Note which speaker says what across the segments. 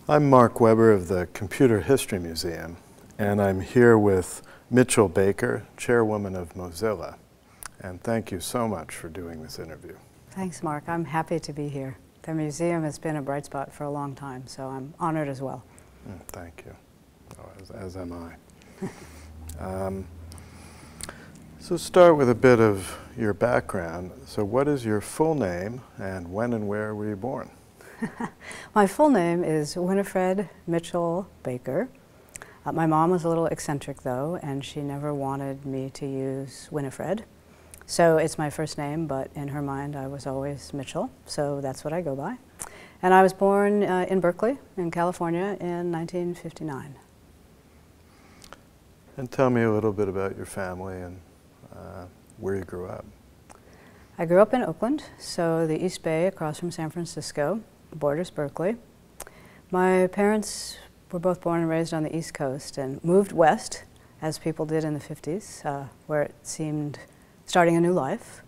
Speaker 1: I'm Marc Weber of the Computer History Museum, and I'm here with Mitchell Baker, Chairwoman of Mozilla. And thank you so much for doing this interview.
Speaker 2: Thanks, Mark. I'm happy to be here. The museum has been a bright spot for a long time, so I'm honored as well.
Speaker 1: Thank you. As am I. So start with a bit of your background. So what is your full name, and when and where were you born?
Speaker 2: My full name is Winifred Mitchell Baker. My mom was a little eccentric, though, and she never wanted me to use Winifred. So it's my first name, but in her mind I was always Mitchell, so that's what I go by. And I was born in Berkeley, in California, in 1959.
Speaker 1: And tell me a little bit about your family and where you grew up.
Speaker 2: I grew up in Oakland, so the East Bay across from San Francisco, borders Berkeley. My parents were both born and raised on the East Coast and moved west, as people did in the 50s, where it seemed starting a new life.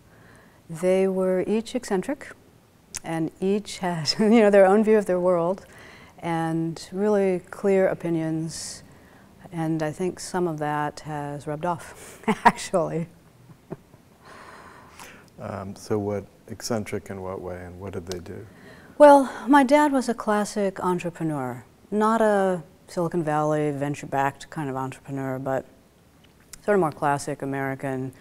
Speaker 2: They were each eccentric, and each had their own view of their world and really clear opinions, and I think some of that has rubbed off, actually.
Speaker 1: So what, eccentric in what way, and what did they do?
Speaker 2: Well, my dad was a classic entrepreneur, not a Silicon Valley venture-backed kind of entrepreneur, but sort of more classic American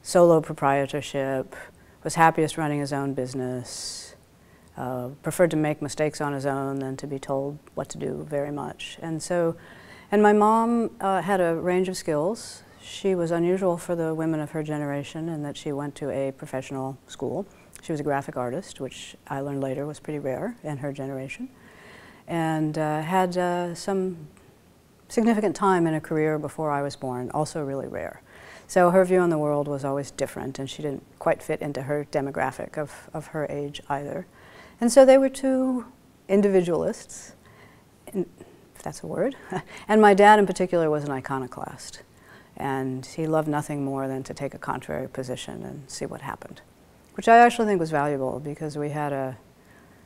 Speaker 2: solo proprietorship, was happiest running his own business, preferred to make mistakes on his own than to be told what to do very much. And my mom had a range of skills. She was unusual for the women of her generation in that she went to a professional school. She was a graphic artist, which I learned later was pretty rare in her generation, and had some significant time in a career before I was born, also really rare. So her view on the world was always different, and she didn't quite fit into her demographic of her age either. And so they were two individualists, if that's a word. And my dad in particular was an iconoclast, and he loved nothing more than to take a contrary position and see what happened, which I actually think was valuable because we had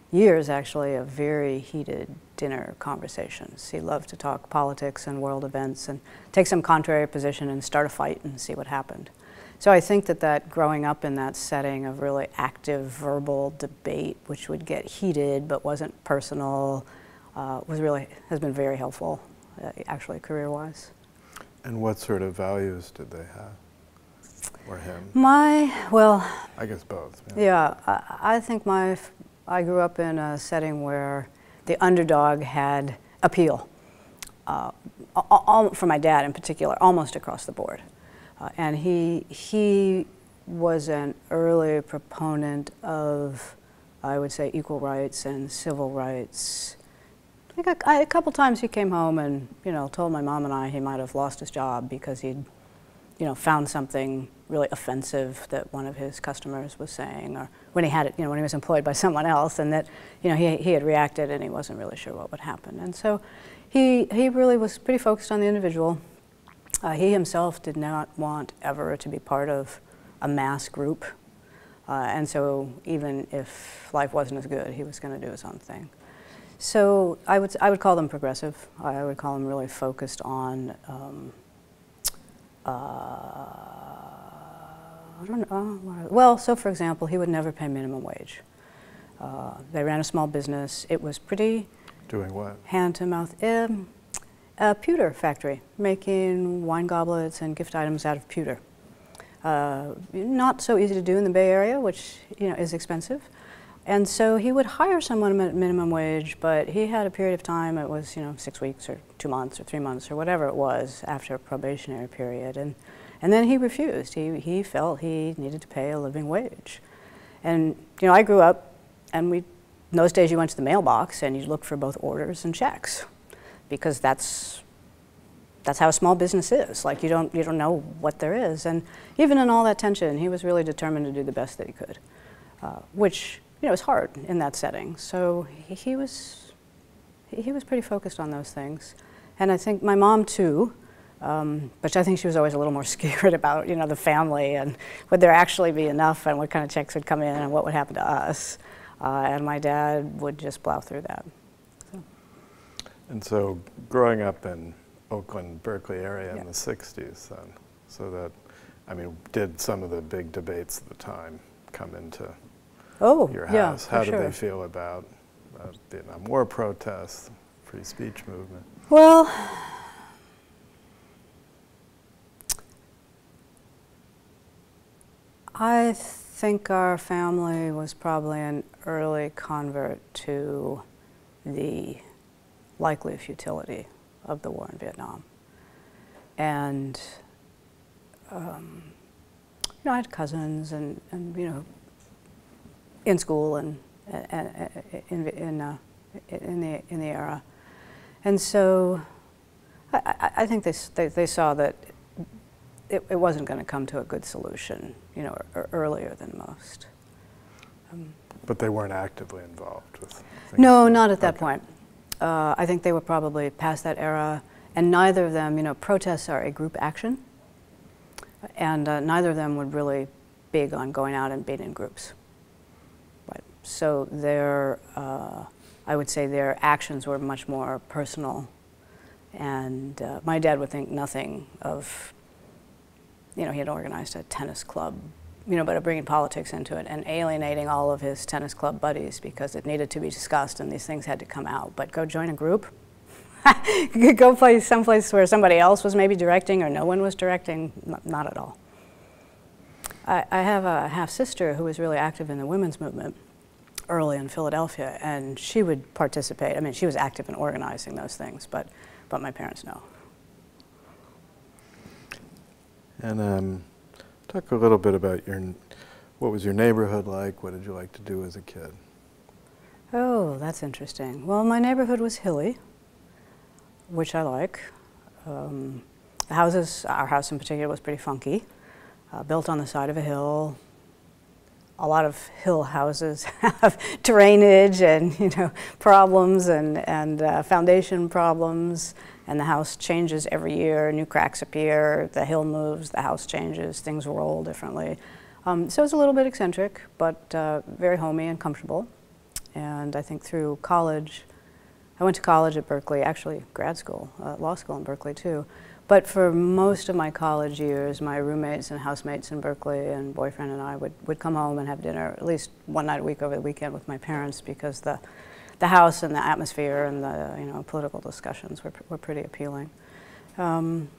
Speaker 2: years actually of very heated dinner conversations. He loved to talk politics and world events and take some contrary position and start a fight and see what happened. So I think that growing up in that setting of really active verbal debate, which would get heated but wasn't personal, has been very helpful, actually career-wise. And
Speaker 1: what sort of values did they have? Or him?
Speaker 2: I
Speaker 1: guess both.
Speaker 2: Yeah, I think I grew up in a setting where the underdog had appeal, for my dad in particular, almost across the board. And he was an early proponent of, I would say, equal rights and civil rights. I think a couple times he came home and told my mom and I he might have lost his job because he'd found something really offensive that one of his customers was saying, or when he had it, when he was employed by someone else, and that he had reacted and he wasn't really sure what would happen. And so he really was pretty focused on the individual. He himself did not want ever to be part of a mass group, and so even if life wasn't as good, he was going to do his own thing. So I would call them progressive. I would call them really focused on I don't know. Well, so for example, he would never pay minimum wage. They ran a small business. It was pretty...
Speaker 1: Doing what?
Speaker 2: Hand to mouth. A pewter factory, making wine goblets and gift items out of pewter. Not so easy to do in the Bay Area, which is expensive. And so he would hire someone at minimum wage, but he had a period of time, it was 6 weeks or 2 months or 3 months or whatever it was after a probationary period. And then he refused. He felt he needed to pay a living wage. And I grew up, and in those days you went to the mailbox and you looked for both orders and checks, because that's how a small business is. Like you don't know what there is. And even in all that tension, he was really determined to do the best that he could, which it's hard in that setting. So he was pretty focused on those things. And I think my mom too, but I think she was always a little more scared about the family and would there actually be enough and what kind of checks would come in and what would happen to us. And my dad would just plow through that. So.
Speaker 1: And so growing up in Oakland, Berkeley area
Speaker 2: Yeah.
Speaker 1: in the 60s then, so that, I mean, did some of the big debates at the time come into your
Speaker 2: yeah,
Speaker 1: house? How
Speaker 2: for
Speaker 1: did
Speaker 2: sure.
Speaker 1: they feel about Vietnam War protests, free speech movement?
Speaker 2: Well, I think our family was probably an early convert to the likely futility of the war in Vietnam. And, I had cousins and in school and in the era. And so I think they saw that it wasn't going to come to a good solution, earlier than most.
Speaker 1: But they weren't actively involved with things?
Speaker 2: No, not at that point. I think they were probably past that era, and neither of them, protests are a group action, and neither of them were really big on going out and being in groups. Right. So I would say their actions were much more personal, and my dad would think nothing of, he had organized a tennis club, but bringing politics into it and alienating all of his tennis club buddies because it needed to be discussed and these things had to come out. But go join a group? Go play someplace where somebody else was maybe directing or no one was directing? Not at all. I have a half-sister who was really active in the women's movement early in Philadelphia, and she would participate. I mean, she was active in organizing those things, but my parents, no.
Speaker 1: And talk a little bit about what was your neighborhood like? What did you like to do as a kid?
Speaker 2: Oh, that's interesting. Well, my neighborhood was hilly, which I like. The houses, our house in particular, was pretty funky, built on the side of a hill. A lot of hill houses have drainage and problems and foundation problems, and the house changes every year. New cracks appear, the hill moves, the house changes, things roll differently. So it's a little bit eccentric, but very homey and comfortable. And I think through college, I went to college at Berkeley, actually grad school, law school in Berkeley too. But for most of my college years, my roommates and housemates in Berkeley and boyfriend and I would come home and have dinner at least one night a week over the weekend with my parents because the house and the atmosphere and the political discussions were pretty appealing. And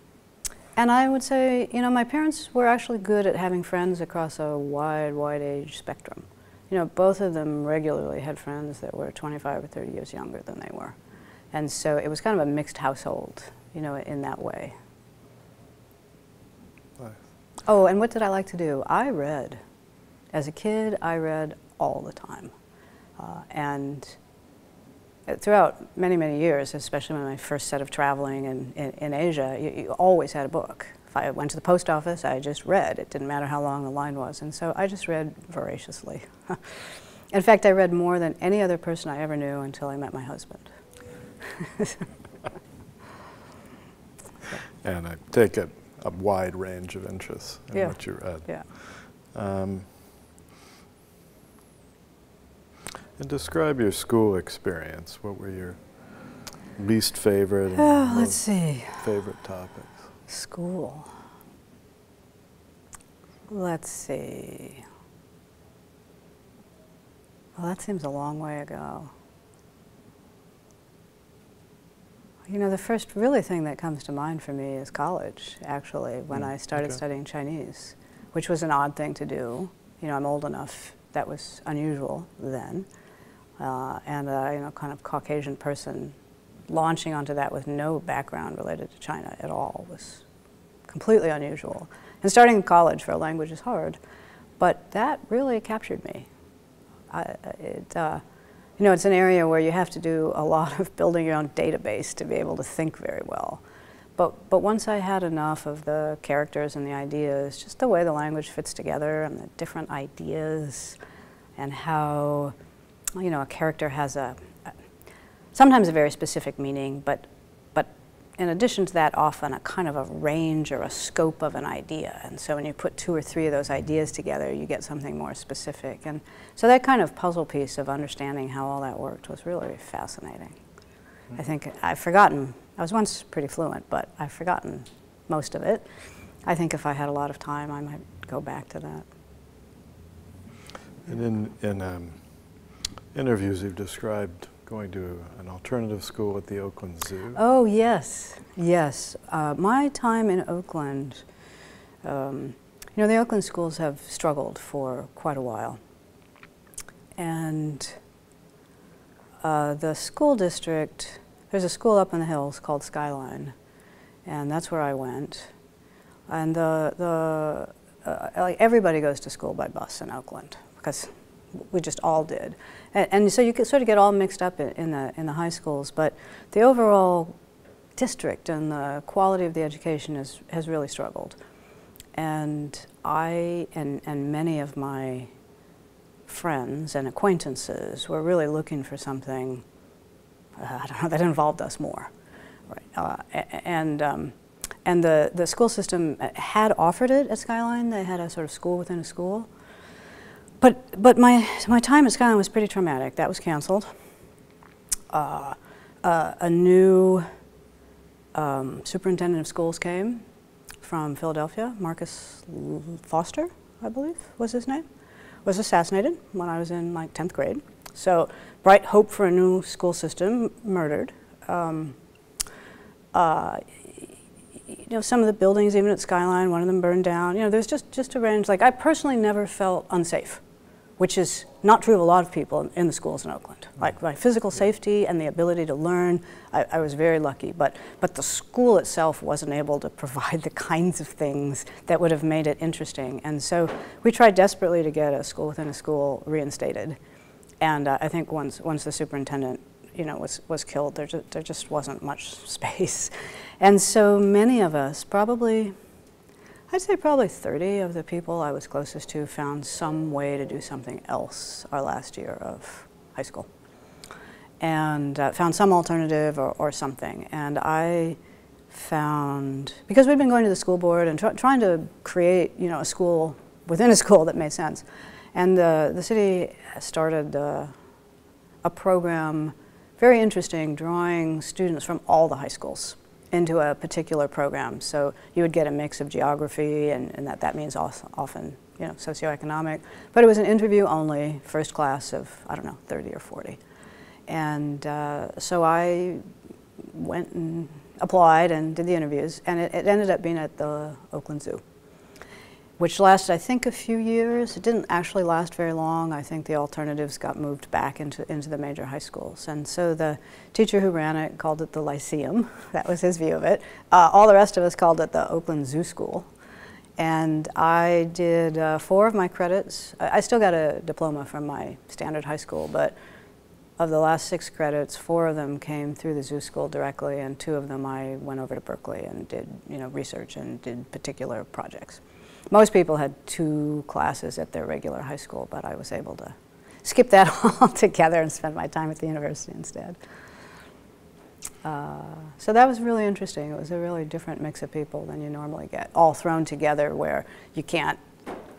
Speaker 2: I would say, my parents were actually good at having friends across a wide age spectrum. Both of them regularly had friends that were 25 or 30 years younger than they were. And so it was kind of a mixed household, in that way.
Speaker 1: Nice.
Speaker 2: Oh, and what did I like to do? I read. As a kid, I read all the time. And throughout many years, especially when my first set of traveling in Asia, you always had a book. If I went to the post office, I just read. It didn't matter how long the line was. And so I just read voraciously. In fact, I read more than any other person I ever knew until I met my husband.
Speaker 1: And I take it a wide range of interests in what you read.
Speaker 2: Yeah.
Speaker 1: And describe your school experience. What were your least favorite and
Speaker 2: let's see.
Speaker 1: favorite topics?
Speaker 2: School. Let's see. Well, that seems a long way ago. The first really thing that comes to mind for me is college, actually, when I started studying Chinese, which was an odd thing to do. I'm old enough, that was unusual then. And a kind of Caucasian person launching onto that with no background related to China at all was completely unusual. And starting in college for a language is hard, but that really captured me. It's an area where you have to do a lot of building your own database to be able to think very well. But once I had enough of the characters and the ideas, just the way the language fits together and the different ideas and how, a character has sometimes a very specific meaning, but in addition to that, often a kind of a range or a scope of an idea. And so when you put 2 or 3 of those ideas together, you get something more specific. And so that kind of puzzle piece of understanding how all that worked was really fascinating. I think I've forgotten. I was once pretty fluent, but I've forgotten most of it. I think if I had a lot of time, I might go back to that.
Speaker 1: And in interviews, you've described going to an alternative school at the Oakland Zoo.
Speaker 2: Oh, yes, yes. My time in Oakland, you know, the Oakland schools have struggled for quite a while. And the school district, there's a school up in the hills called Skyline, and that's where I went. And like everybody goes to school by bus in Oakland, because we just all did. And so you could sort of get all mixed up in the high schools, but the overall district and the quality of the education has really struggled. And I and many of my friends and acquaintances were really looking for something, I don't know, that involved us more. Right? And the school system had offered it at Skyline. They had a sort of school within a school. But my time at Skyline was pretty traumatic. That was canceled. A new superintendent of schools came from Philadelphia, Marcus Foster, I believe was his name, was assassinated when I was in like 10th grade. So bright hope for a new school system, murdered. You know, some of the buildings, even at Skyline, one of them burned down. You know, there's just a range. Like, I personally never felt unsafe, which is not true of a lot of people in the schools in Oakland. Like, my physical safety and the ability to learn, I was very lucky. But the school itself wasn't able to provide the kinds of things that would have made it interesting. And so we tried desperately to get a school within a school reinstated. And I think once the superintendent, you know, was killed, there just wasn't much space. And so many of us, probably, I'd say probably 30 of the people I was closest to found some way to do something else our last year of high school. And found some alternative or something. And I found, because we'd been going to the school board and trying to create, you know, a school within a school that made sense. And the city started a program, very interesting, drawing students from all the high schools into a particular program. So you would get a mix of geography, and that means often, you know, socioeconomic. But it was an interview only, first class of, I don't know, 30 or 40. And so I went and applied and did the interviews, and it ended up being at the Oakland Zoo, which lasted, I think, a few years. It didn't actually last very long. I think the alternatives got moved back into the major high schools. And so the teacher who ran it called it the Lyceum. That was his view of it. All the rest of us called it the Oakland Zoo School. And I did 4 of my credits. I still got a diploma from my standard high school, but of the last 6 credits, 4 of them came through the zoo school directly, and 2 of them I went over to Berkeley and did, you know, research and did particular projects. Most people had 2 classes at their regular high school, but I was able to skip that altogether and spend my time at the university instead. So that was really interesting. It was a really different mix of people than you normally get, all thrown together where you can't,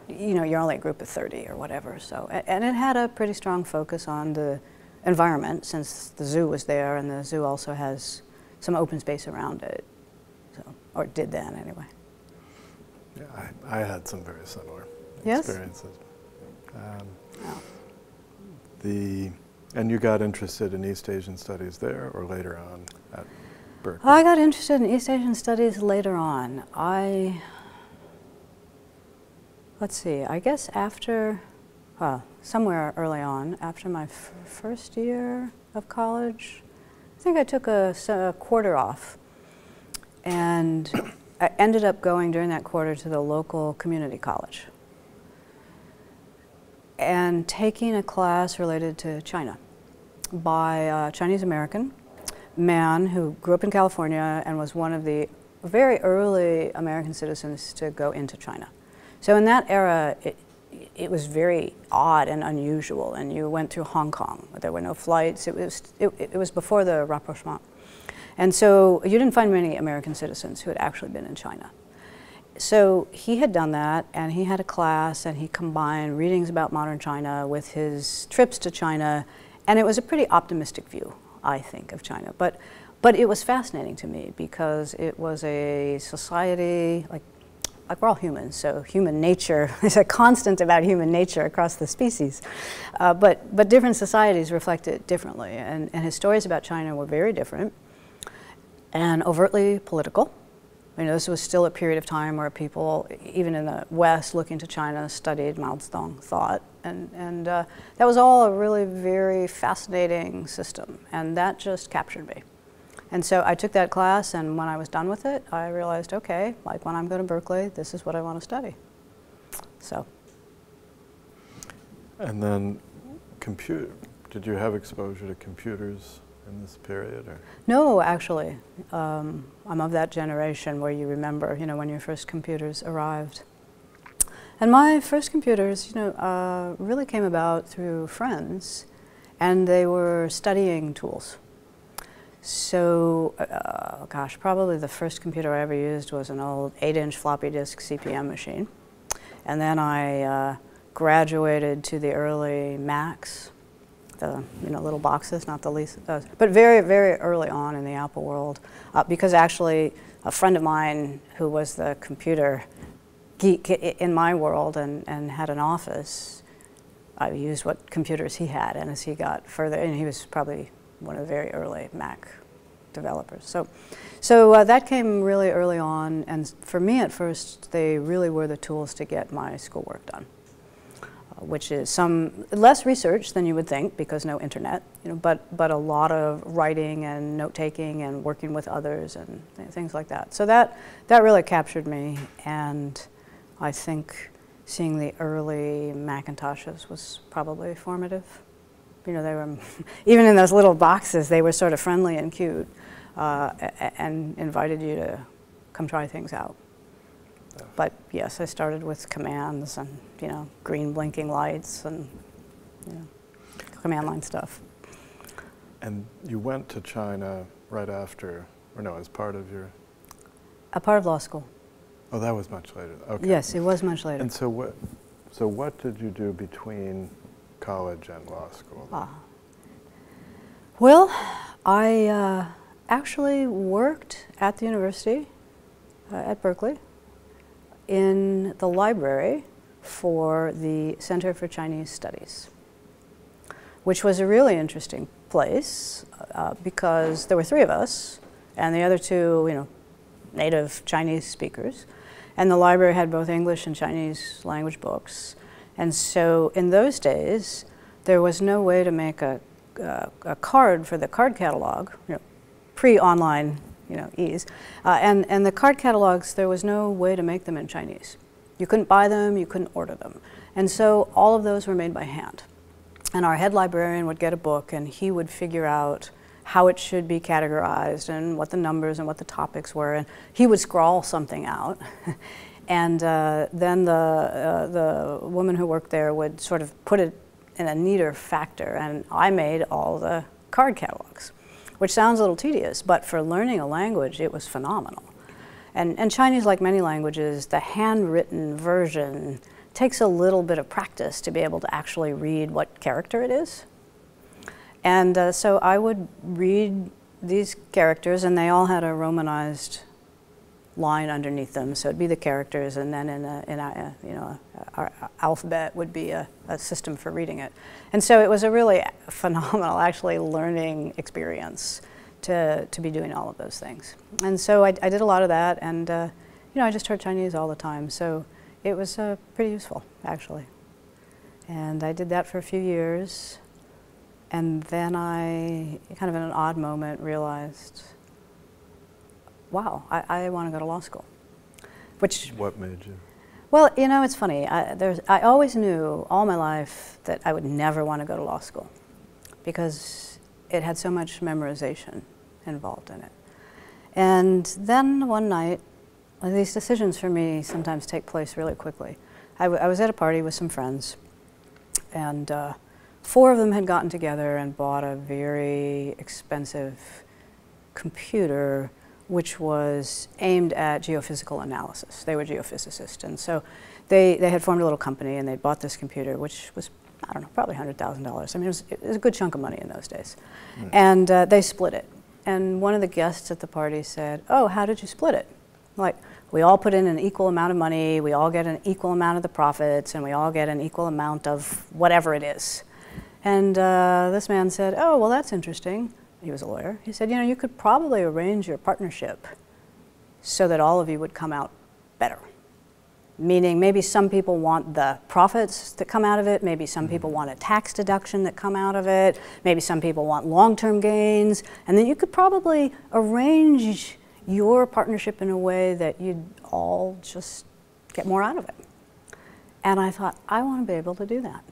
Speaker 2: you know, you're only a group of 30 or whatever. So, and it had a pretty strong focus on the environment, since the zoo was there, and the zoo also has some open space around it, so, or did then anyway.
Speaker 1: Yeah, I had some very similar experiences. And you got interested in East Asian studies there, or later on at Berkeley?
Speaker 2: I got interested in East Asian studies later on. Let's see, I guess after, somewhere early on, after my first year of college, I think I took a quarter off, and I ended up going during that quarter to the local community college and taking a class related to China by a Chinese American man who grew up in California and was one of the very early American citizens to go into China. So in that era, it was very odd and unusual, and you went through Hong Kong. There were no flights. It was before the rapprochement. And so you didn't find many American citizens who had actually been in China. So he had done that, and he had a class, and he combined readings about modern China with his trips to China, and it was a pretty optimistic view I think, of China. But it was fascinating to me because it was a society, like we're all humans, so human nature, there's a constant about human nature across the species. But different societies reflect it differently, and his stories about China were very different and overtly political. You know, this was still a period of time where people, even in the West, looking to China, studied Mao Zedong thought, and that was all a really very fascinating system, and that just captured me. And so I took that class, and when I was done with it, I realized, okay, like when I'm going to Berkeley, this is what I want to study. So. And
Speaker 1: then did you have exposure to computers in this period? Or?
Speaker 2: No, actually. I'm of that generation where you remember, you know, when your first computers arrived. And my first computers, you know, really came about through friends, and they were studying tools. So, gosh, probably the first computer I ever used was an old 8-inch floppy disk CPM machine. And then I graduated to the early Macs, the little boxes, not the least, but very, very early on in the Apple world, because actually a friend of mine who was the computer geek in my world and had an office, I used what computers he had, and as he got further, and he was probably one of the very early Mac developers. So that came really early on, and for me at first, they really were the tools to get my schoolwork done, which is some less research than you would think because no internet, you know, but a lot of writing and note-taking and working with others and things like that. So that really captured me, and I think seeing the early Macintoshes was probably formative. You know, they were, even in those little boxes, they were sort of friendly and cute and invited you to come try things out. But yes, I started with commands and, you know, green blinking lights and, you know, command line stuff.
Speaker 1: And you went to China right after, or no, as part of your?
Speaker 2: A part of law school.
Speaker 1: Oh, that was much later. Okay.
Speaker 2: Yes, it was much later.
Speaker 1: And so what did you do between college and law school?
Speaker 2: Well, I actually worked at the university at Berkeley in the library for the Center for Chinese Studies, which was a really interesting place because there were 3 of us and the other 2, you know, native Chinese speakers, and the library had both English and Chinese language books. And so in those days, there was no way to make a card for the card catalog, you know, pre-online, you know, ease. And the card catalogs, there was no way to make them in Chinese. You couldn't buy them, you couldn't order them. And so all of those were made by hand. And our head librarian would get a book and he would figure out how it should be categorized and what the numbers and what the topics were. And he would scrawl something out. And then the woman who worked there would sort of put it in a neater factor. And I made all the card catalogs, which sounds a little tedious, but for learning a language, it was phenomenal. And Chinese, like many languages, the handwritten version takes a little bit of practice to be able to actually read what character it is. And so I would read these characters, and they all had a romanized line underneath them. So it'd be the characters, and then our alphabet would be a system for reading it. And so it was a really phenomenal, actually, learning experience to be doing all of those things. And so I did a lot of that, and you know, I just heard Chinese all the time. So it was pretty useful, actually. And I did that for a few years. And then I, kind of in an odd moment, realized, wow, I want to go to law school.
Speaker 1: What made you?
Speaker 2: Well, you know, it's funny. I always knew all my life that I would never want to go to law school because it had so much memorization involved in it. And then one night, these decisions for me sometimes take place really quickly. I was at a party with some friends, and 4 of them had gotten together and bought a very expensive computer which was aimed at geophysical analysis. They were geophysicists, and so they had formed a little company, and they bought this computer, which was I don't know, probably $100,000. I mean, it was a good chunk of money in those days. And they split it. And one of the guests at the party said, "Oh, how did you split it?" Like, we all put in an equal amount of money, we all get an equal amount of the profits, and we all get an equal amount of whatever it is. And this man said, "Oh, well, that's interesting." He was a lawyer. He said, "You know, you could probably arrange your partnership so that all of you would come out better." Meaning maybe some people want the profits that come out of it, maybe some people want a tax deduction that come out of it, maybe some people want long-term gains, and then you could probably arrange your partnership in a way that you'd all just get more out of it. And I thought, I want to be able to do that.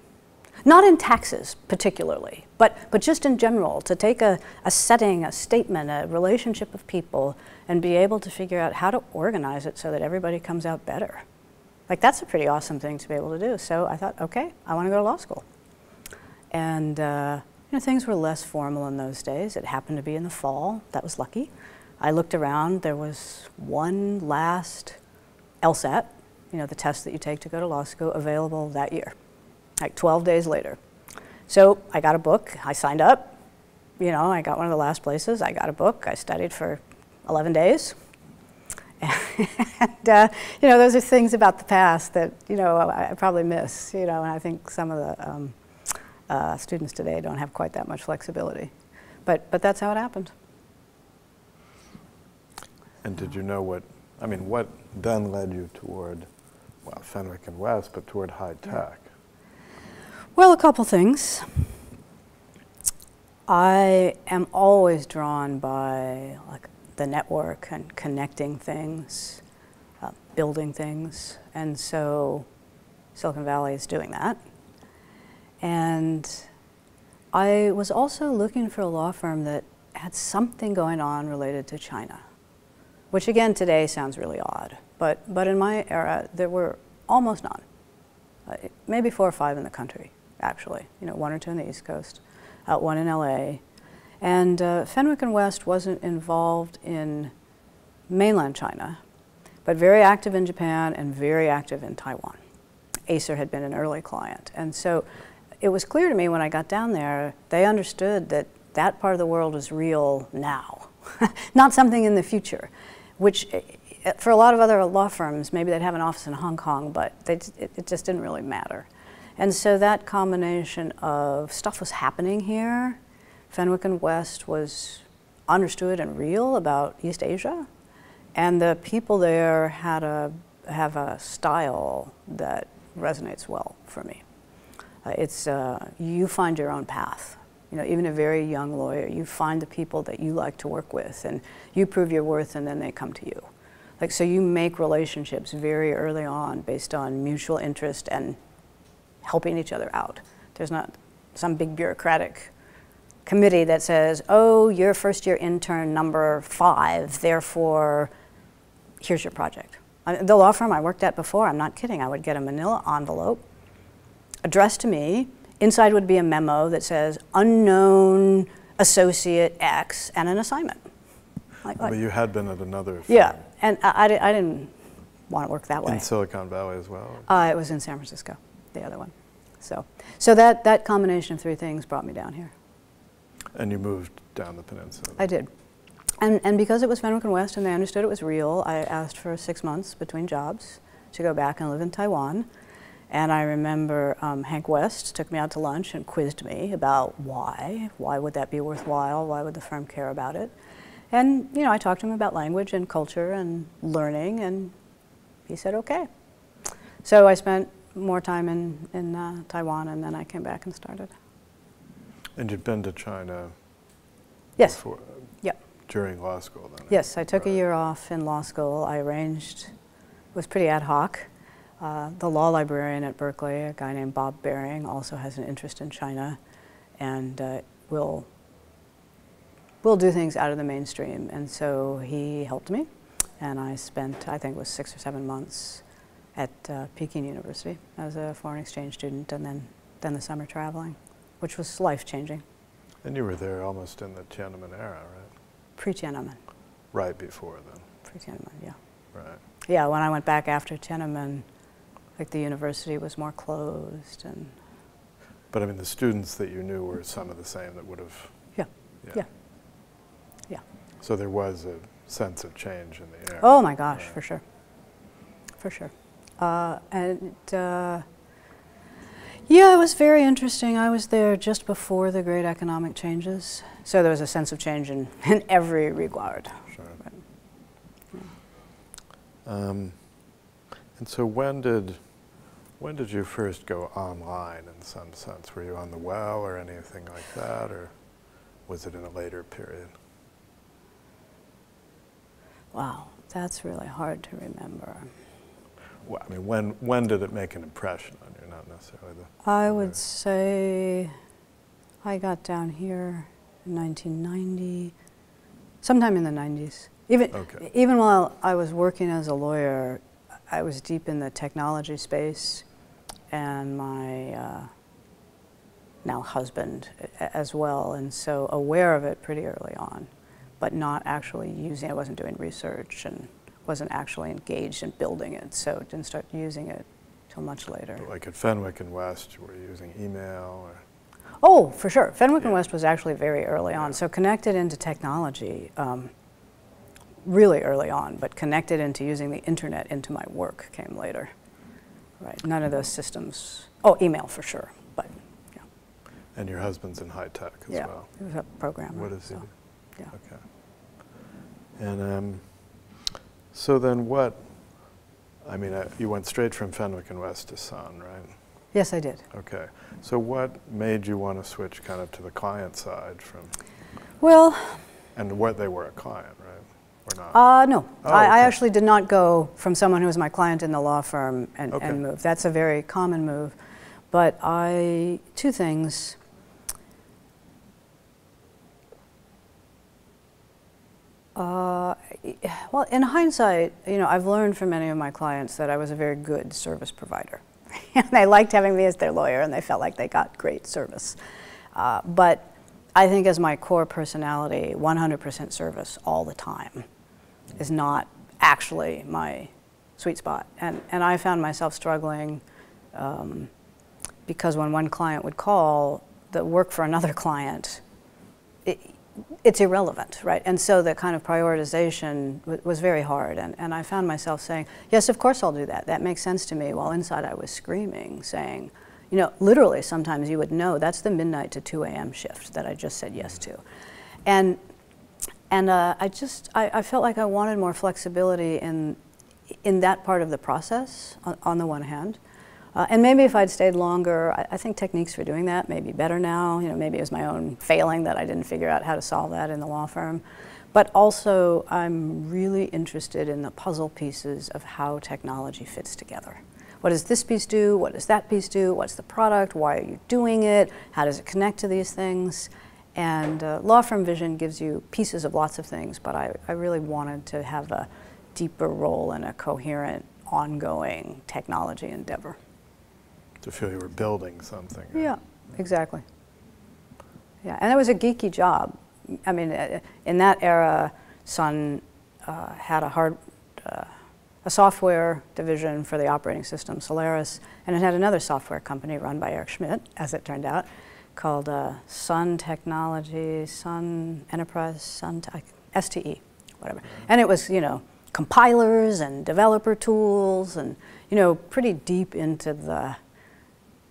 Speaker 2: Not in taxes particularly, but just in general, to take a setting, a statement, a relationship of people, and be able to figure out how to organize it so that everybody comes out better. Like, that's a pretty awesome thing to be able to do. So I thought, okay, I want to go to law school. And you know, things were less formal in those days. It happened to be in the fall. That was lucky. I looked around. There was one last LSAT, you know, the test that you take to go to law school, available that year, like 12 days later. So I got a book. I signed up. You know, I got one of the last places. I got a book. I studied for 11 days. And, you know, those are things about the past that, you know, I probably miss, you know, and I think some of the students today don't have quite that much flexibility. But that's how it happened.
Speaker 1: And did you know what then led you toward, well, Fenwick and West, but toward high tech?
Speaker 2: Well, a couple things. I am always drawn by, like, the network and connecting things, building things, and so Silicon Valley is doing that. And I was also looking for a law firm that had something going on related to China, which again today sounds really odd, but in my era there were almost none, maybe 4 or 5 in the country actually, you know, 1 or 2 on the East Coast, 1 in LA. And Fenwick and West wasn't involved in mainland China, but very active in Japan and very active in Taiwan. Acer had been an early client. And so it was clear to me when I got down there, they understood that that part of the world is real now, not something in the future, which for a lot of other law firms, maybe they'd have an office in Hong Kong, but it just didn't really matter. And so that combination of stuff was happening here. Fenwick and West was understood and real about East Asia, and the people there have a style that resonates well for me. It's you find your own path. You know, even a very young lawyer, you find the people that you like to work with, and you prove your worth, and then they come to you. Like, so you make relationships very early on based on mutual interest and helping each other out. There's not some big bureaucratic committee that says, "Oh, you're first-year intern number 5, therefore, here's your project." The law firm I worked at before, I'm not kidding, I would get a manila envelope addressed to me. Inside would be a memo that says, "Unknown associate X," and an assignment.
Speaker 1: But you had been at another firm.
Speaker 2: Yeah, and I didn't want to work that way.
Speaker 1: In Silicon Valley as well?
Speaker 2: It was in San Francisco, the other one. So that combination of 3 things brought me down here.
Speaker 1: And you moved down the peninsula?
Speaker 2: I did. And because it was Fenwick and West and they understood it was real, I asked for 6 months between jobs to go back and live in Taiwan. And I remember Hank West took me out to lunch and quizzed me about why. Why would that be worthwhile? Why would the firm care about it? And, you know, I talked to him about language and culture and learning, and he said, okay. So I spent more time in Taiwan, and then I came back and started.
Speaker 1: And you'd been to China
Speaker 2: Yes.
Speaker 1: before,
Speaker 2: Yep.
Speaker 1: during law school then?
Speaker 2: Yes, I took
Speaker 1: Right.
Speaker 2: a year off in law school. I arranged, it was pretty ad hoc. The law librarian at Berkeley, a guy named Bob Baring, also has an interest in China, and will do things out of the mainstream. And so he helped me, and I spent, I think it was 6 or 7 months at Peking University as a foreign exchange student, and then the summer traveling, which was life-changing.
Speaker 1: And you were there almost in the Tiananmen era, right?
Speaker 2: Pre-Tiananmen.
Speaker 1: Right before then.
Speaker 2: Pre-Tiananmen, yeah.
Speaker 1: Right.
Speaker 2: Yeah, when I went back after Tiananmen, like the university was more closed, and
Speaker 1: But I mean, the students that you knew were some of the same that would have...
Speaker 2: Yeah, yeah, yeah.
Speaker 1: So there was a sense of change in the air.
Speaker 2: Oh my gosh,
Speaker 1: right.
Speaker 2: for sure, for sure. Yeah, it was very interesting. I was there just before the great economic changes, so there was a sense of change in every regard.
Speaker 1: Sure.
Speaker 2: But,
Speaker 1: and so when did you first go online in some sense? Were you on the well or anything like that, or was it in a later period?
Speaker 2: wow, that's really hard to remember.
Speaker 1: Well, I mean, when did it make an impression on you? Not necessarily the...
Speaker 2: I would say I got down here in 1990, sometime in the 90s. Even while I was working as a lawyer, I was deep in the technology space, and my now husband as well, and so aware of it pretty early on, but not actually using it. I wasn't doing research and wasn't actually engaged in building it, so didn't start using it till much later.
Speaker 1: Like at Fenwick and West, were you using email? Or?
Speaker 2: Oh, for sure. Fenwick and West was actually very early on, so connected into technology really early on, but connected into using the internet into my work came later. Right, none of those systems, email for sure, but yeah.
Speaker 1: And your husband's in high tech as well?
Speaker 2: Yeah, he was a programmer.
Speaker 1: What does he do?
Speaker 2: Yeah.
Speaker 1: Okay. And so then what, I mean, you went straight from Fenwick and West to Sun, right?
Speaker 2: Yes, I did.
Speaker 1: Okay. So what made you want to switch kind of to the client side from?
Speaker 2: Well.
Speaker 1: And what they were a client, right? Or not?
Speaker 2: No.
Speaker 1: Oh,
Speaker 2: I actually did not go from someone who was my client in the law firm and move. That's a very common move. But two things. Well, in hindsight, I've learned from many of my clients that I was a very good service provider. They liked having me as their lawyer, and they felt like they got great service. But I think as my core personality, 100% service all the time is not actually my sweet spot. And I found myself struggling because when one client would call, the work for another client, it's irrelevant, right? And so the kind of prioritization was very hard. And I found myself saying, yes, of course I'll do that. That makes sense to me. While inside I was screaming, saying, literally sometimes you would know that's the midnight to 2 a.m. shift that I just said yes to. And I felt like I wanted more flexibility in that part of the process, on the one hand. And maybe if I'd stayed longer, I think techniques for doing that may be better now. Maybe it was my own failing that I didn't figure out how to solve that in the law firm. But also, I'm really interested in the puzzle pieces of how technology fits together. What does this piece do? What does that piece do? What's the product? Why are you doing it? How does it connect to these things? And law firm vision gives you pieces of lots of things, but I really wanted to have a deeper role in a coherent, ongoing technology endeavor.
Speaker 1: To feel you were building something. Right?
Speaker 2: Yeah, exactly. Yeah, and it was a geeky job. I mean, in that era, Sun had a software division for the operating system, Solaris, and it had another software company run by Eric Schmidt, as it turned out, called Sun Technology, Sun Enterprise, STE, whatever. And it was, compilers and developer tools and, pretty deep into the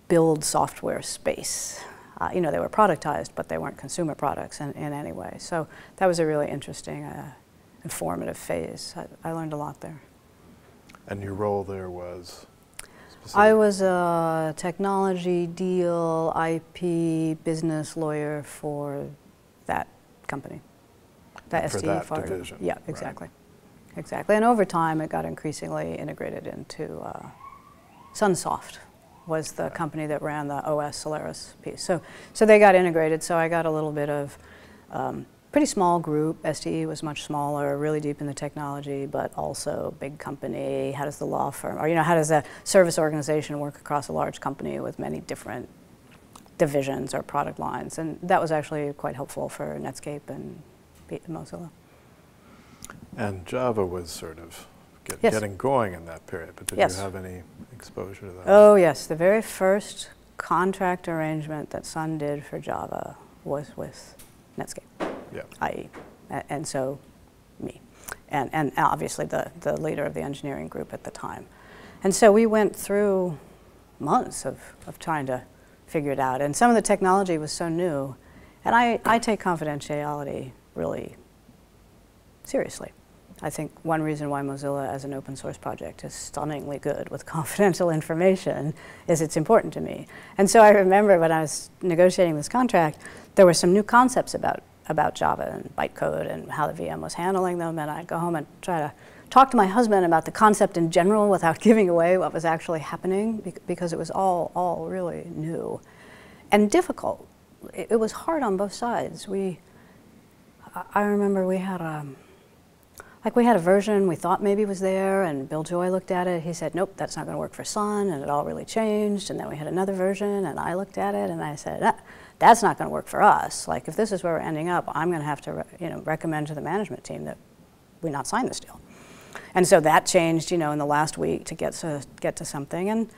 Speaker 2: build software space. They were productized, but they weren't consumer products in any way. So that was a really interesting, informative phase. I learned a lot there.
Speaker 1: And your role there was?
Speaker 2: I was a technology, deal, IP, business lawyer for that company. That
Speaker 1: for
Speaker 2: STE
Speaker 1: that
Speaker 2: part.
Speaker 1: division.
Speaker 2: Yeah, exactly. Right. Exactly. And over time, it got increasingly integrated into Sunsoft. Was the company that ran the OS Solaris piece. So they got integrated, so I got a little bit of pretty small group. STE was much smaller, really deep in the technology, but also big company. How does the law firm, or how does a service organization work across a large company with many different divisions or product lines? And that was actually quite helpful for Netscape and Mozilla.
Speaker 1: And Java was sort of
Speaker 2: yes.
Speaker 1: getting going in that period, but did
Speaker 2: yes.
Speaker 1: you have any exposure to that?
Speaker 2: Oh yes, the very first contract arrangement that Sun did for Java was with Netscape,
Speaker 1: Yeah.
Speaker 2: i.e., and so me, and obviously the leader of the engineering group at the time. And so we went through months of trying to figure it out. And some of the technology was so new. And I take confidentiality really seriously. I think one reason why Mozilla as an open source project is stunningly good with confidential information is it's important to me. And so I remember when I was negotiating this contract, there were some new concepts about Java and bytecode and how the VM was handling them. And I'd go home and try to talk to my husband about the concept in general without giving away what was actually happening, because it was all really new and difficult. It was hard on both sides. I remember we had a version we thought maybe was there, and Bill Joy looked at it. He said, nope, that's not going to work for Sun, and it all really changed. And then we had another version, and I looked at it, and I said, that's not going to work for us. Like, if this is where we're ending up, I'm going to have to recommend to the management team that we not sign this deal. And so that changed, in the last week to get to something. And,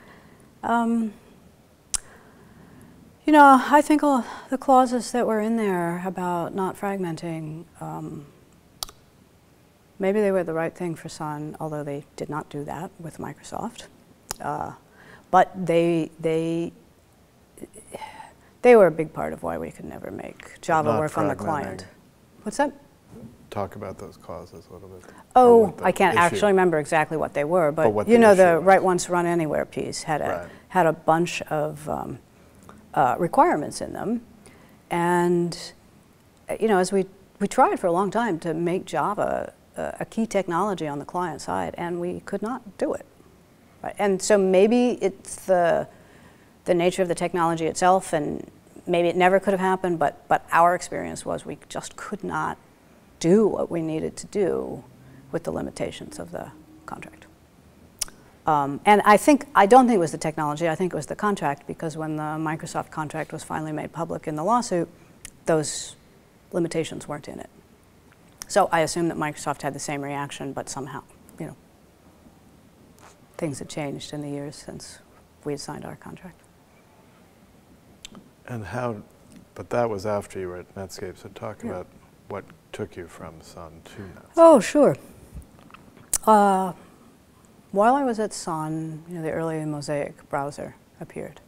Speaker 2: I think all the clauses that were in there about not fragmenting, maybe they were the right thing for Sun, although they did not do that with Microsoft. But they were a big part of why we could never make Java work on the client. What's that?
Speaker 1: Talk about those clauses a little bit.
Speaker 2: Oh, I can't actually remember exactly what they were, but the write once, run anywhere piece had a bunch of requirements in them, and as we tried for a long time to make Java a key technology on the client side, and we could not do it. Right? And so maybe it's the nature of the technology itself, and maybe it never could have happened, but our experience was we just could not do what we needed to do with the limitations of the contract. And I don't think it was the technology, I think it was the contract, because when the Microsoft contract was finally made public in the lawsuit, those limitations weren't in it. So I assume that Microsoft had the same reaction, but somehow, things had changed in the years since we had signed our contract.
Speaker 1: And but that was after you were at Netscape, so talk about what took you from Sun to Netscape.
Speaker 2: Oh, sure. While I was at Sun, the early Mosaic browser appeared.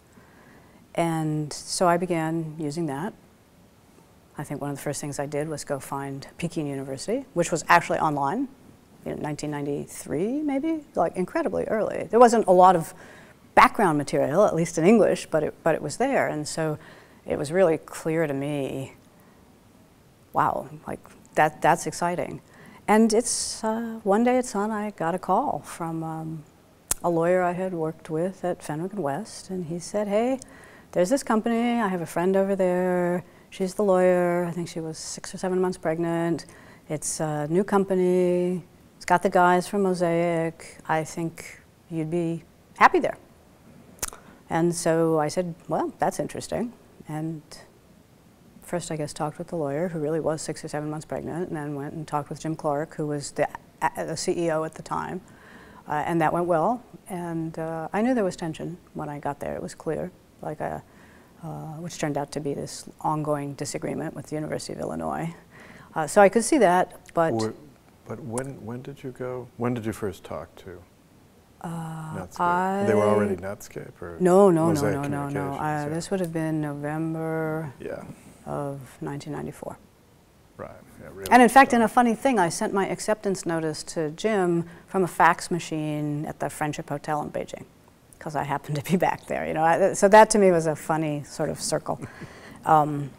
Speaker 2: And so I began using that. I think one of the first things I did was go find Peking University, which was actually online, 1993 maybe, like incredibly early. There wasn't a lot of background material, at least in English, but it was there. And so it was really clear to me, wow, like that's exciting. And it's one day at Sun, I got a call from a lawyer I had worked with at Fenwick West, and he said, hey, there's this company, I have a friend over there, she's the lawyer, I think she was 6 or 7 months pregnant, it's a new company, it's got the guys from Mosaic, I think you'd be happy there. And so I said, well, that's interesting. And first, I guess, talked with the lawyer, who really was 6 or 7 months pregnant, and then went and talked with Jim Clark, who was the CEO at the time. And that went well. And I knew there was tension when I got there. It was clear, which turned out to be this ongoing disagreement with the University of Illinois. So I could see that, but...
Speaker 1: But when did you go? When did you first talk to Netscape? They were already Netscape, or
Speaker 2: no. This would have been November of 1994.
Speaker 1: Right. Yeah, really.
Speaker 2: And in fact, in a funny thing, I sent my acceptance notice to Jim from a fax machine at the Friendship Hotel in Beijing, because I happened to be back there. So that to me was a funny sort of circle. And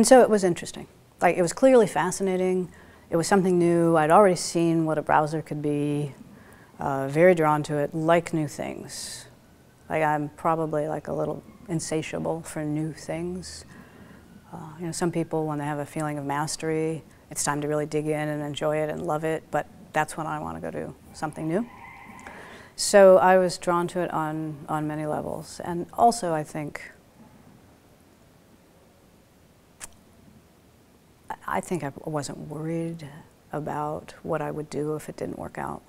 Speaker 2: so it was interesting. Like, it was clearly fascinating. It was something new. I'd already seen what a browser could be. Very drawn to it, like new things. Like, I'm probably like a little insatiable for new things. Some people, when they have a feeling of mastery, it's time to really dig in and enjoy it and love it, but that's when I want to go do something new. So I was drawn to it on many levels. And also, I think I wasn't worried about what I would do if it didn't work out.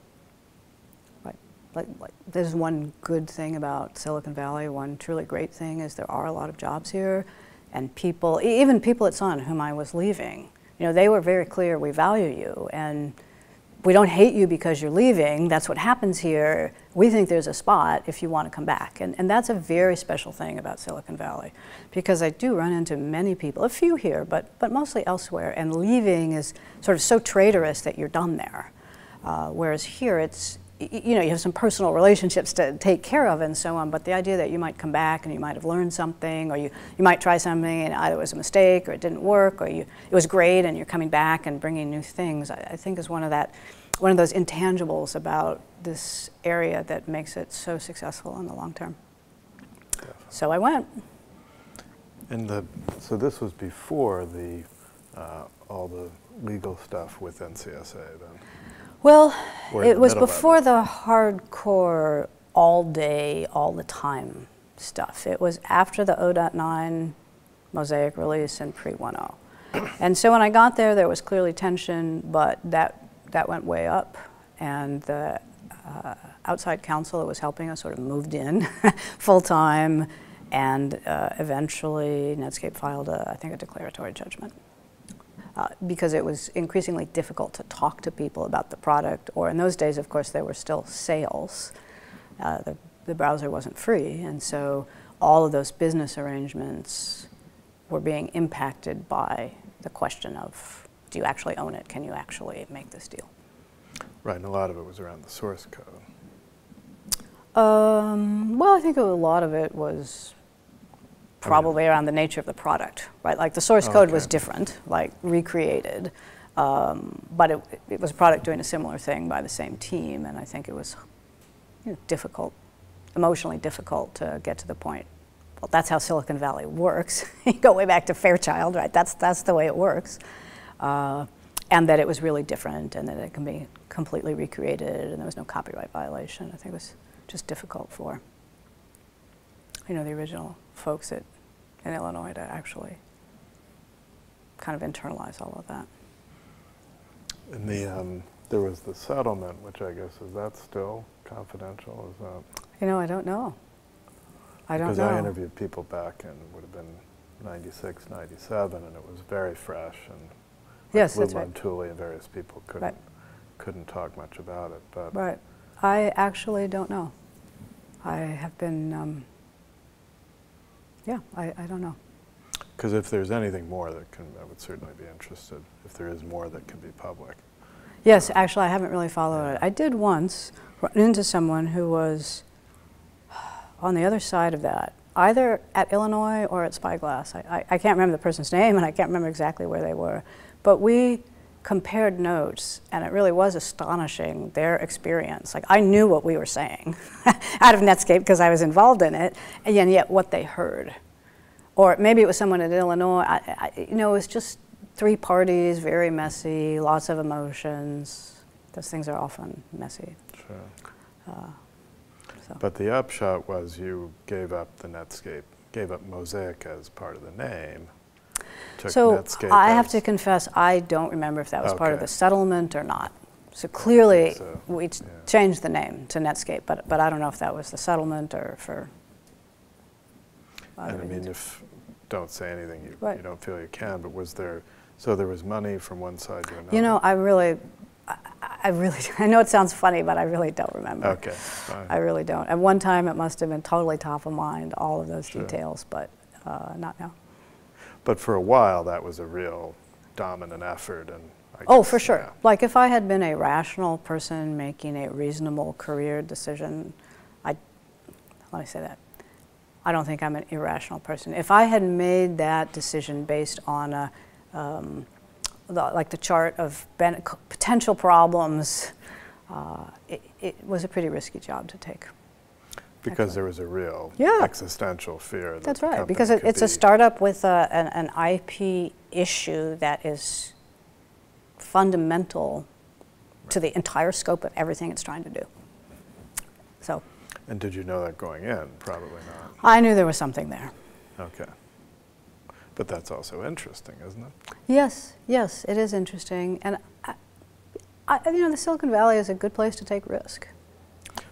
Speaker 2: there's one good thing about Silicon Valley. One truly great thing is there are a lot of jobs here, and people, even people at Sun whom I was leaving, they were very clear, we value you, and we don't hate you because you're leaving. That's what happens here. We think there's a spot if you want to come back. And that's a very special thing about Silicon Valley, because I do run into many people, a few here, but mostly elsewhere, and leaving is sort of so traitorous that you're done there. Whereas here it's, you have some personal relationships to take care of and so on, but the idea that you might come back and you might have learned something, or you might try something and either it was a mistake or it didn't work, or it was great and you're coming back and bringing new things, I think is one of those intangibles about this area that makes it so successful in the long term. Definitely. So I went.
Speaker 1: So this was before all the legal stuff with NCSA then?
Speaker 2: Well, it was before the hardcore all day, all the time stuff. It was after the 0.9 Mosaic release and pre-1.0. And so when I got there, there was clearly tension, but that went way up. And the outside counsel that was helping us sort of moved in full time. And eventually Netscape filed, I think, a declaratory judgment. Because it was increasingly difficult to talk to people about the product, or in those days, of course, there were still sales. The browser wasn't free, and so all of those business arrangements were being impacted by the question of, do you actually own it? Can you actually make this deal?
Speaker 1: Right, and a lot of it was around the source code.
Speaker 2: Well, I think a lot of it was probably around the nature of the product, right? Like the source code was different, like recreated, but it was a product doing a similar thing by the same team, and I think it was difficult, emotionally difficult to get to the point. Well, that's how Silicon Valley works. You go way back to Fairchild, right? That's the way it works, and that it was really different, and that it can be completely recreated, and there was no copyright violation. I think it was just difficult for the original folks in Illinois to actually kind of internalize all of that.
Speaker 1: And there was the settlement, which I guess, is that still confidential? Is that?
Speaker 2: I don't know. I don't know.
Speaker 1: Because I interviewed people back in, would have been 96, 97, and it was very fresh. And
Speaker 2: yes, that's right.
Speaker 1: Tully and various people couldn't talk much about it. But
Speaker 2: right. I actually don't know. I have been, I don't know.
Speaker 1: Because if there's anything more I would certainly be interested, if there is more that can be public.
Speaker 2: Yes, actually I haven't really followed it. I did once run into someone who was on the other side of that, either at Illinois or at Spyglass. I can't remember the person's name, and I can't remember exactly where they were. But we compared notes, and it really was astonishing, their experience. Like, I knew what we were saying out of Netscape because I was involved in it, and yet what they heard. Or maybe it was someone in Illinois. It was just three parties, very messy, lots of emotions. Those things are often messy.
Speaker 1: Sure. But the upshot was you gave up the Netscape, gave up Mosaic as part of the name.
Speaker 2: So I have to confess, I don't remember if that was part of the settlement or not. So clearly we changed the name to Netscape, but I don't know if that was the settlement or for
Speaker 1: other reasons. If don't say anything you don't feel you can, but so there was money from one side to another? I really, I know it sounds funny, but I really don't remember. Okay, fine.
Speaker 2: I really don't. At one time, it must have been totally top of mind, all of those details, but not now.
Speaker 1: But for a while, that was a real dominant effort.
Speaker 2: For sure. Yeah. Like if I had been a rational person making a reasonable career decision, let me say that. I don't think I'm an irrational person. If I had made that decision based on like the chart of potential problems, it was a pretty risky job to take.
Speaker 1: Because there was a real existential fear.
Speaker 2: That's right, because it's a startup with an IP issue that is fundamental to the entire scope of everything it's trying to do. So.
Speaker 1: And did you know that going in? Probably not.
Speaker 2: I knew there was something there.
Speaker 1: Okay. But that's also interesting, isn't it?
Speaker 2: Yes, it is interesting. And the Silicon Valley is a good place to take risk.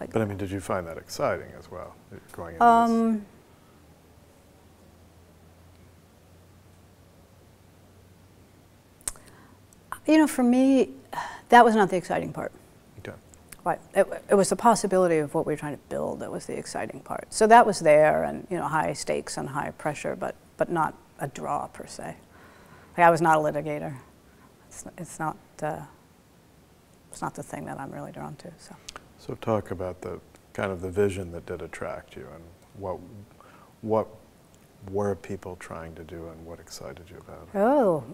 Speaker 2: Like,
Speaker 1: but I mean, did you find that exciting as well, going into this?
Speaker 2: You know, for me, that was not the exciting part.
Speaker 1: Okay.
Speaker 2: Right. It was the possibility of what we were trying to build that was the exciting part. So that was there, and you know, high stakes and high pressure, but not a draw per se. Like, I was not a litigator. It's not the thing that I'm really drawn to.
Speaker 1: So talk about the kind of the vision that did attract you, and what were people trying to do, and what excited you about it?
Speaker 2: Oh,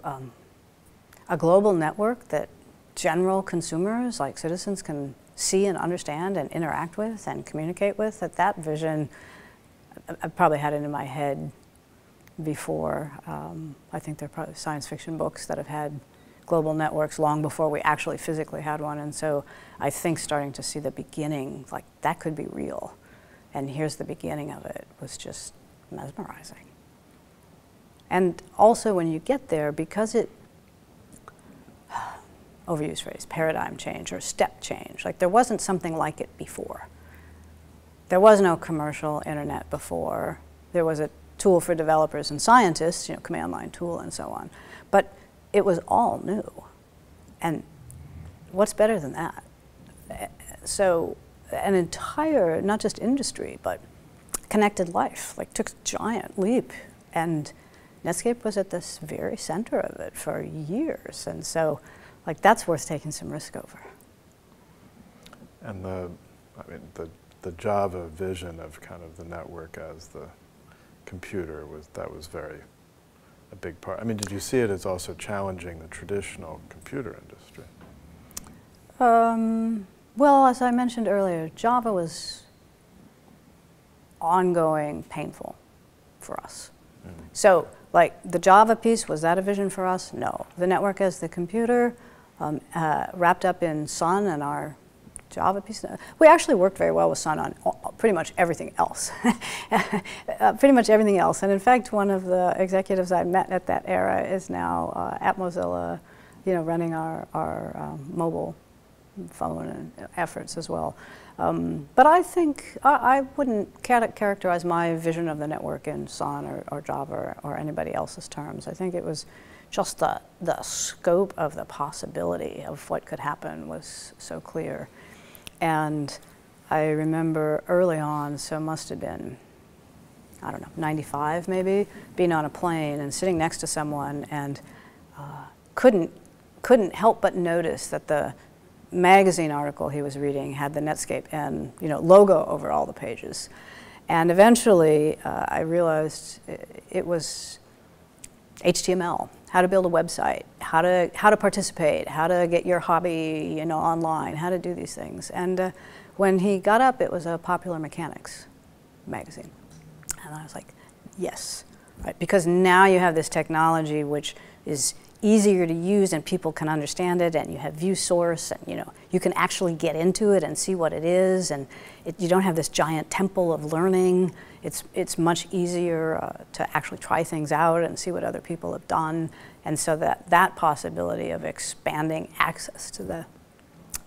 Speaker 2: a global network that general consumers, like citizens, can see and understand and interact with and communicate with. That vision, I probably had it in my head before. I think there are probably science fiction books that have had global networks long before we actually physically had one. And so I think starting to see the beginning, like that could be real. And here's the beginning of it, was just mesmerizing. And also when you get there, because it, overused phrase, paradigm change or step change. Like there wasn't something like it before. There was no commercial internet before. There was a tool for developers and scientists, you know, command line tool and so on. But it was all new. And what's better than that? So an entire, not just industry, but connected life, like took a giant leap. And Netscape was at the very center of it for years. And so like that's worth taking some risk over.
Speaker 1: And the Java vision of kind of the network as the computer was very a big part. I mean, did you see it as also challenging the traditional computer industry?
Speaker 2: Well, as I mentioned earlier, Java was ongoing painful for us. Mm-hmm. So, like the Java piece, was that a vision for us? No. The network as the computer, wrapped up in Sun and our Java piece. We actually worked very well with Sun on pretty much everything else. Pretty much everything else. And in fact, one of the executives I met at that era is now at Mozilla, you know, running our mobile phone efforts as well. But I think I wouldn't characterize my vision of the network in Sun or Java or anybody else's terms. I think it was just the scope of the possibility of what could happen was so clear. And I remember early on, so it must have been, I don't know, 95 maybe, being on a plane and sitting next to someone and couldn't help but notice that the magazine article he was reading had the Netscape and logo over all the pages. And eventually I realized it was HTML, how to build a website, how to participate, how to get your hobby online, how to do these things. And when he got up, it was a Popular Mechanics magazine. And I was like, yes, right? Because now you have this technology which is easier to use and people can understand it, and you have view source, and you can actually get into it and see what it is, and you don't have this giant temple of learning. It's much easier to actually try things out and see what other people have done, and so that possibility of expanding access to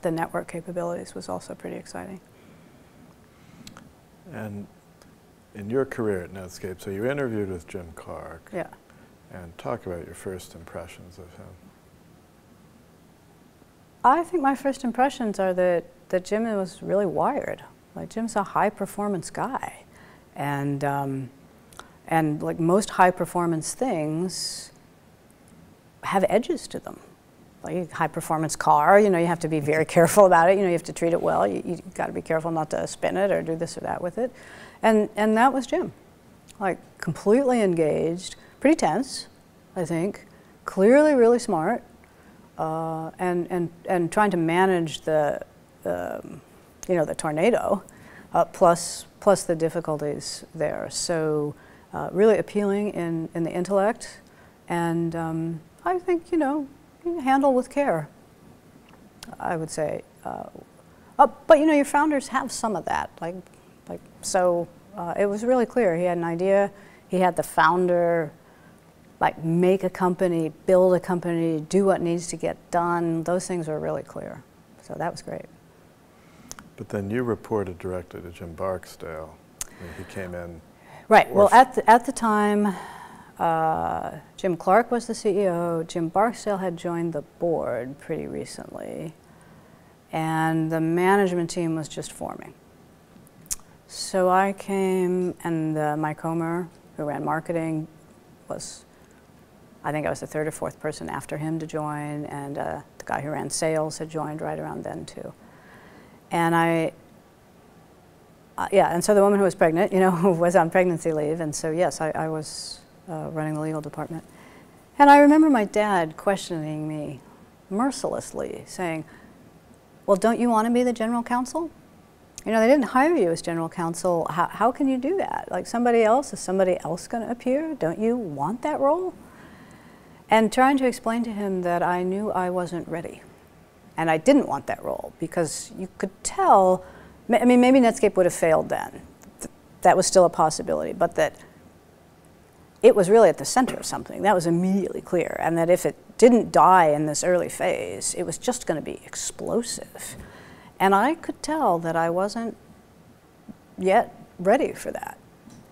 Speaker 2: the network capabilities was also pretty exciting.
Speaker 1: And in your career at Netscape, so you interviewed with Jim Clark.
Speaker 2: Yeah.
Speaker 1: And talk about your first impressions of him.
Speaker 2: I think my first impressions are that Jim was really wired. Like Jim's a high performance guy, and like most high performance things have edges to them. Like a high performance car, you have to be very careful about it. You have to treat it well. You got to be careful not to spin it or do this or that with it, and that was Jim, like completely engaged. Pretty tense, I think. Clearly, really smart, and trying to manage the tornado, plus the difficulties there. So, really appealing in the intellect, and I think handle with care. I would say, but your founders have some of that. So it was really clear. He had an idea. He had the founder. Make a company, build a company, do what needs to get done. Those things were really clear. So that was great.
Speaker 1: But then you reported directly to Jim Barksdale. He came in.
Speaker 2: Right. Well, at the time, Jim Clark was the CEO. Jim Barksdale had joined the board pretty recently, and the management team was just forming. So I came, and Mike Homer, who ran marketing, I think I was the third or fourth person after him to join, and the guy who ran sales had joined right around then too. And and so the woman who was pregnant, was on pregnancy leave, and so yes, I was running the legal department. And I remember my dad questioning me mercilessly, saying, well, don't you want to be the general counsel? They didn't hire you as general counsel. How can you do that? Like is somebody else going to appear? Don't you want that role? And trying to explain to him that I knew I wasn't ready. And I didn't want that role because you could tell, maybe Netscape would have failed then. That was still a possibility, but that it was really at the center of something. That was immediately clear. And that if it didn't die in this early phase, it was just going to be explosive. And I could tell that I wasn't yet ready for that.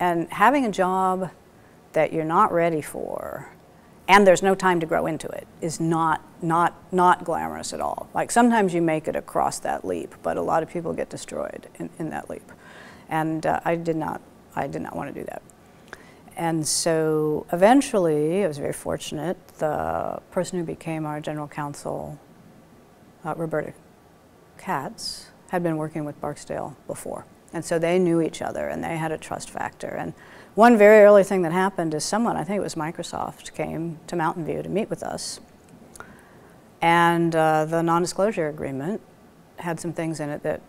Speaker 2: And having a job that you're not ready for, and there's no time to grow into it, is not glamorous at all. Like sometimes you make it across that leap, but a lot of people get destroyed in that leap. And I did not want to do that. And so eventually, I was very fortunate, the person who became our general counsel, Roberta Katz, had been working with Barksdale before. And so they knew each other and they had a trust factor. And one very early thing that happened is someone, I think it was Microsoft, came to Mountain View to meet with us. And the non-disclosure agreement had some things in it that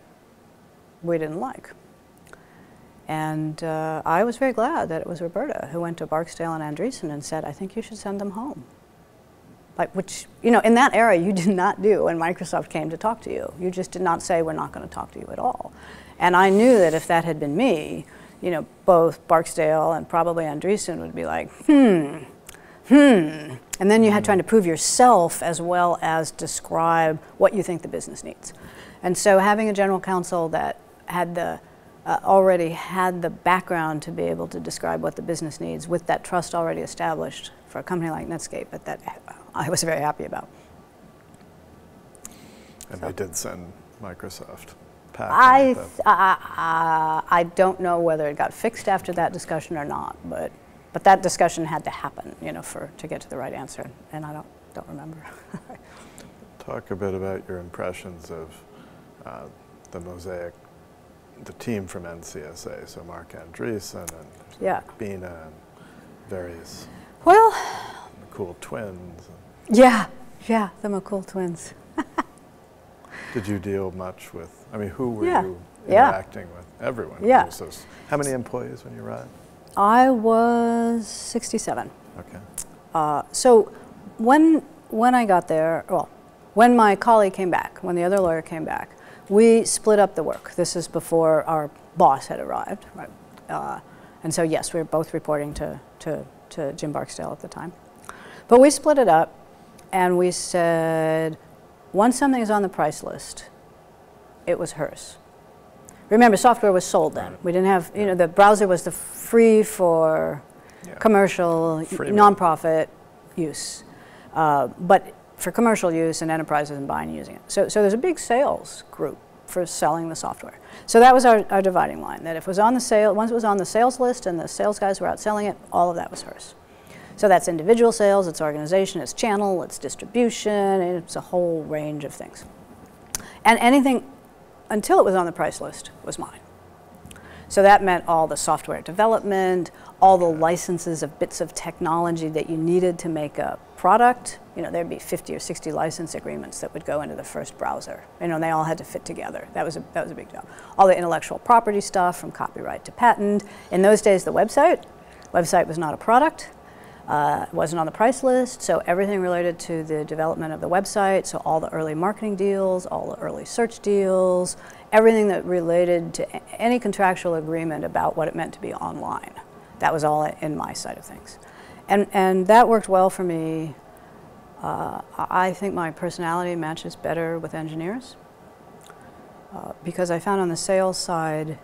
Speaker 2: we didn't like. And I was very glad that it was Roberta who went to Barksdale and Andreessen and said, I think you should send them home. Which, in that era, you did not do when Microsoft came to talk to you. You just did not say, we're not going to talk to you at all. And I knew that if that had been me, both Barksdale and probably Andreessen would be like, And then you had trying to prove yourself as well as describe what you think the business needs. And so having a general counsel that had already had the background to be able to describe what the business needs with that trust already established for a company like Netscape, I was very happy about.
Speaker 1: And they did send Microsoft
Speaker 2: packing. I don't know whether it got fixed after that discussion or not, but that discussion had to happen, to get to the right answer, and I don't remember.
Speaker 1: Talk a bit about your impressions of the Mosaic, the team from NCSA, so Marc Andreessen and Bina and various McCool twins.
Speaker 2: Yeah, the McCool twins.
Speaker 1: Did you deal much with, who were you interacting with? Everyone.
Speaker 2: Yeah.
Speaker 1: How many employees when you arrived?
Speaker 2: I was 67.
Speaker 1: Okay.
Speaker 2: So when I got there, when my colleague came back, when the other lawyer came back, we split up the work. This is before our boss had arrived, right? And so yes, we were both reporting to Jim Barksdale at the time. But we split it up, and we said, once something is on the price list, it was hers. Remember, software was sold then. We didn't have, the browser was the free for commercial, nonprofit use. But for commercial use and enterprises and buying and using it. So there's a big sales group for selling the software. So that was our dividing line, that if it was on the once it was on the sales list and the sales guys were out selling it, all of that was hers. So that's individual sales, it's organization, it's channel, it's distribution, it's a whole range of things. And anything until it was on the price list was mine. So that meant all the software development, all the licenses of bits of technology that you needed to make a product. There'd be 50 or 60 license agreements that would go into the first browser. They all had to fit together. That was a big job. All the intellectual property stuff, from copyright to patent. In those days, the website was not a product. It wasn't on the price list, so everything related to the development of the website, so all the early marketing deals, all the early search deals, everything that related to any contractual agreement about what it meant to be online. That was all in my side of things. And that worked well for me. I think my personality matches better with engineers. because I found on the sales side,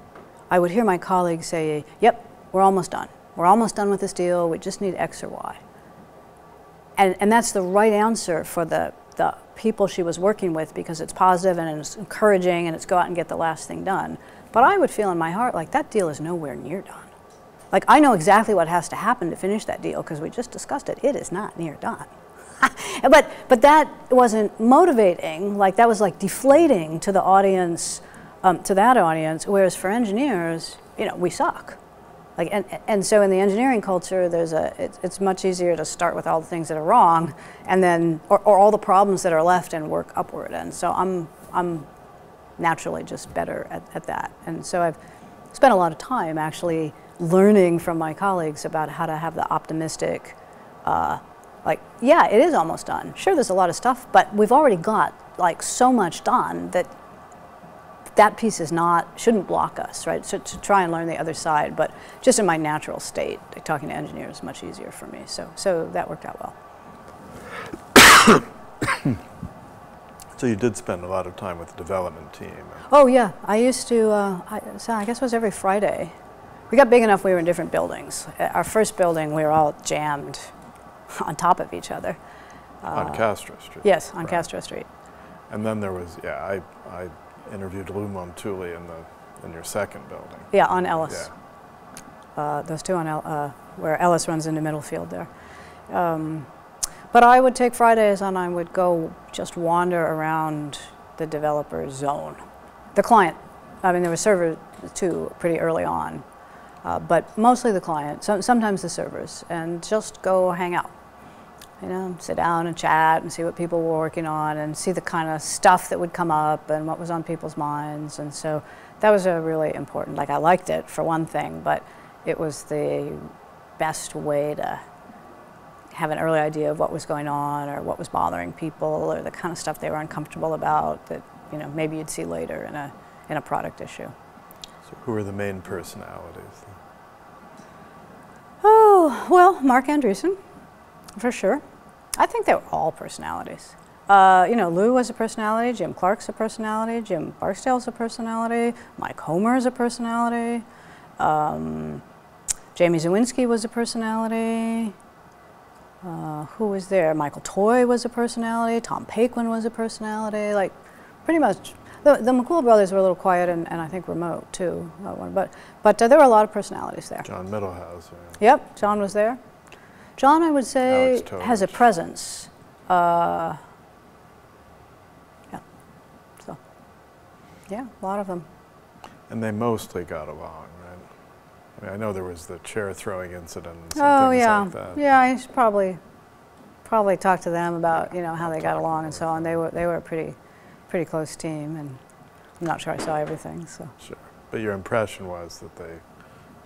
Speaker 2: I would hear my colleagues say, yep, we're almost done. We're almost done with this deal, we just need X or Y. And that's the right answer for the people she was working with, because it's positive and it's encouraging and it's go out and get the last thing done. But I would feel in my heart like that deal is nowhere near done. Like I know exactly what has to happen to finish that deal because we just discussed it. It is not near done. but that wasn't motivating. Like that was like deflating to the audience, to that audience. Whereas for engineers, you know, we suck. Like and so in the engineering culture, it's much easier to start with all the things that are wrong, and then or all the problems that are left and work upward. And so I'm naturally just better at that. And so I've spent a lot of time actually learning from my colleagues about how to have the optimistic, like, yeah, it is almost done. Sure, there's a lot of stuff, but we've already got like so much done that that piece shouldn't block us, right? So to try and learn the other side, but just in my natural state, talking to engineers is much easier for me. So that worked out well.
Speaker 1: So you did spend a lot of time with the development team.
Speaker 2: Oh yeah, I used to, so I guess it was every Friday. We got big enough we were in different buildings. Our first building, we were all jammed on top of each other.
Speaker 1: On Castro Street.
Speaker 2: Yes, on Castro Street.
Speaker 1: And then there was, yeah, I interviewed Lou Montulli in your second building.
Speaker 2: Yeah, on Ellis.
Speaker 1: Yeah.
Speaker 2: Those two on where Ellis runs into Middlefield there. But I would take Fridays and I would go just wander around the developer zone. The client, I mean there were servers too pretty early on, but mostly the client, sometimes the servers, and just go hang out. You know, sit down and chat and see what people were working on and see the kind of stuff that would come up and what was on people's minds. And so that was a really important, like I liked it for one thing, but it was the best way to have an early idea of what was going on or what was bothering people or the kind of stuff they were uncomfortable about that, you know, maybe you'd see later in a product issue.
Speaker 1: So who were the main personalities?
Speaker 2: Oh, well, Mark Andreessen, for sure. I think they were all personalities. You know, Lou was a personality, Jim Clark's a personality, Jim Barksdale's a personality, Mike Homer's a personality, Jamie Zawinski was a personality. Who was there? Michael Toy was a personality, Tom Paquin was a personality, like pretty much. The McCool brothers were a little quiet and I think remote too, but there were a lot of personalities there.
Speaker 1: John Middlehouse.
Speaker 2: Yep, John was there. John, I would say, has a presence. Yeah. So, yeah, a lot of them.
Speaker 1: And they mostly got along, right? I mean, I know there was the chair throwing incident and things like that.
Speaker 2: Yeah, I should probably talk to them about, you know, how they got along and so on. They were a pretty close team, and I'm not sure I saw everything. So. Sure,
Speaker 1: but your impression was that they.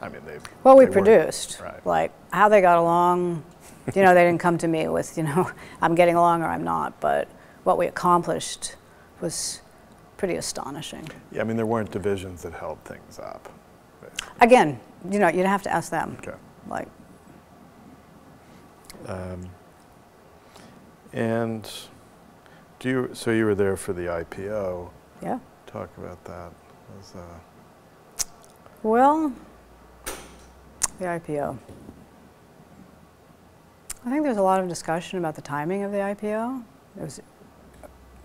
Speaker 1: I mean,
Speaker 2: well, we produced,
Speaker 1: right.
Speaker 2: Like how they got along. You know, they didn't come to me with, you know, I'm getting along or I'm not, but what we accomplished was pretty astonishing.
Speaker 1: Yeah, I mean, there weren't divisions that held things up. Basically.
Speaker 2: Again, you know, you'd have to ask them.
Speaker 1: Okay.
Speaker 2: Like.
Speaker 1: And so you were there for the IPO.
Speaker 2: Yeah.
Speaker 1: Talk about that.
Speaker 2: Well, the IPO. I think there's a lot of discussion about the timing of the IPO. It was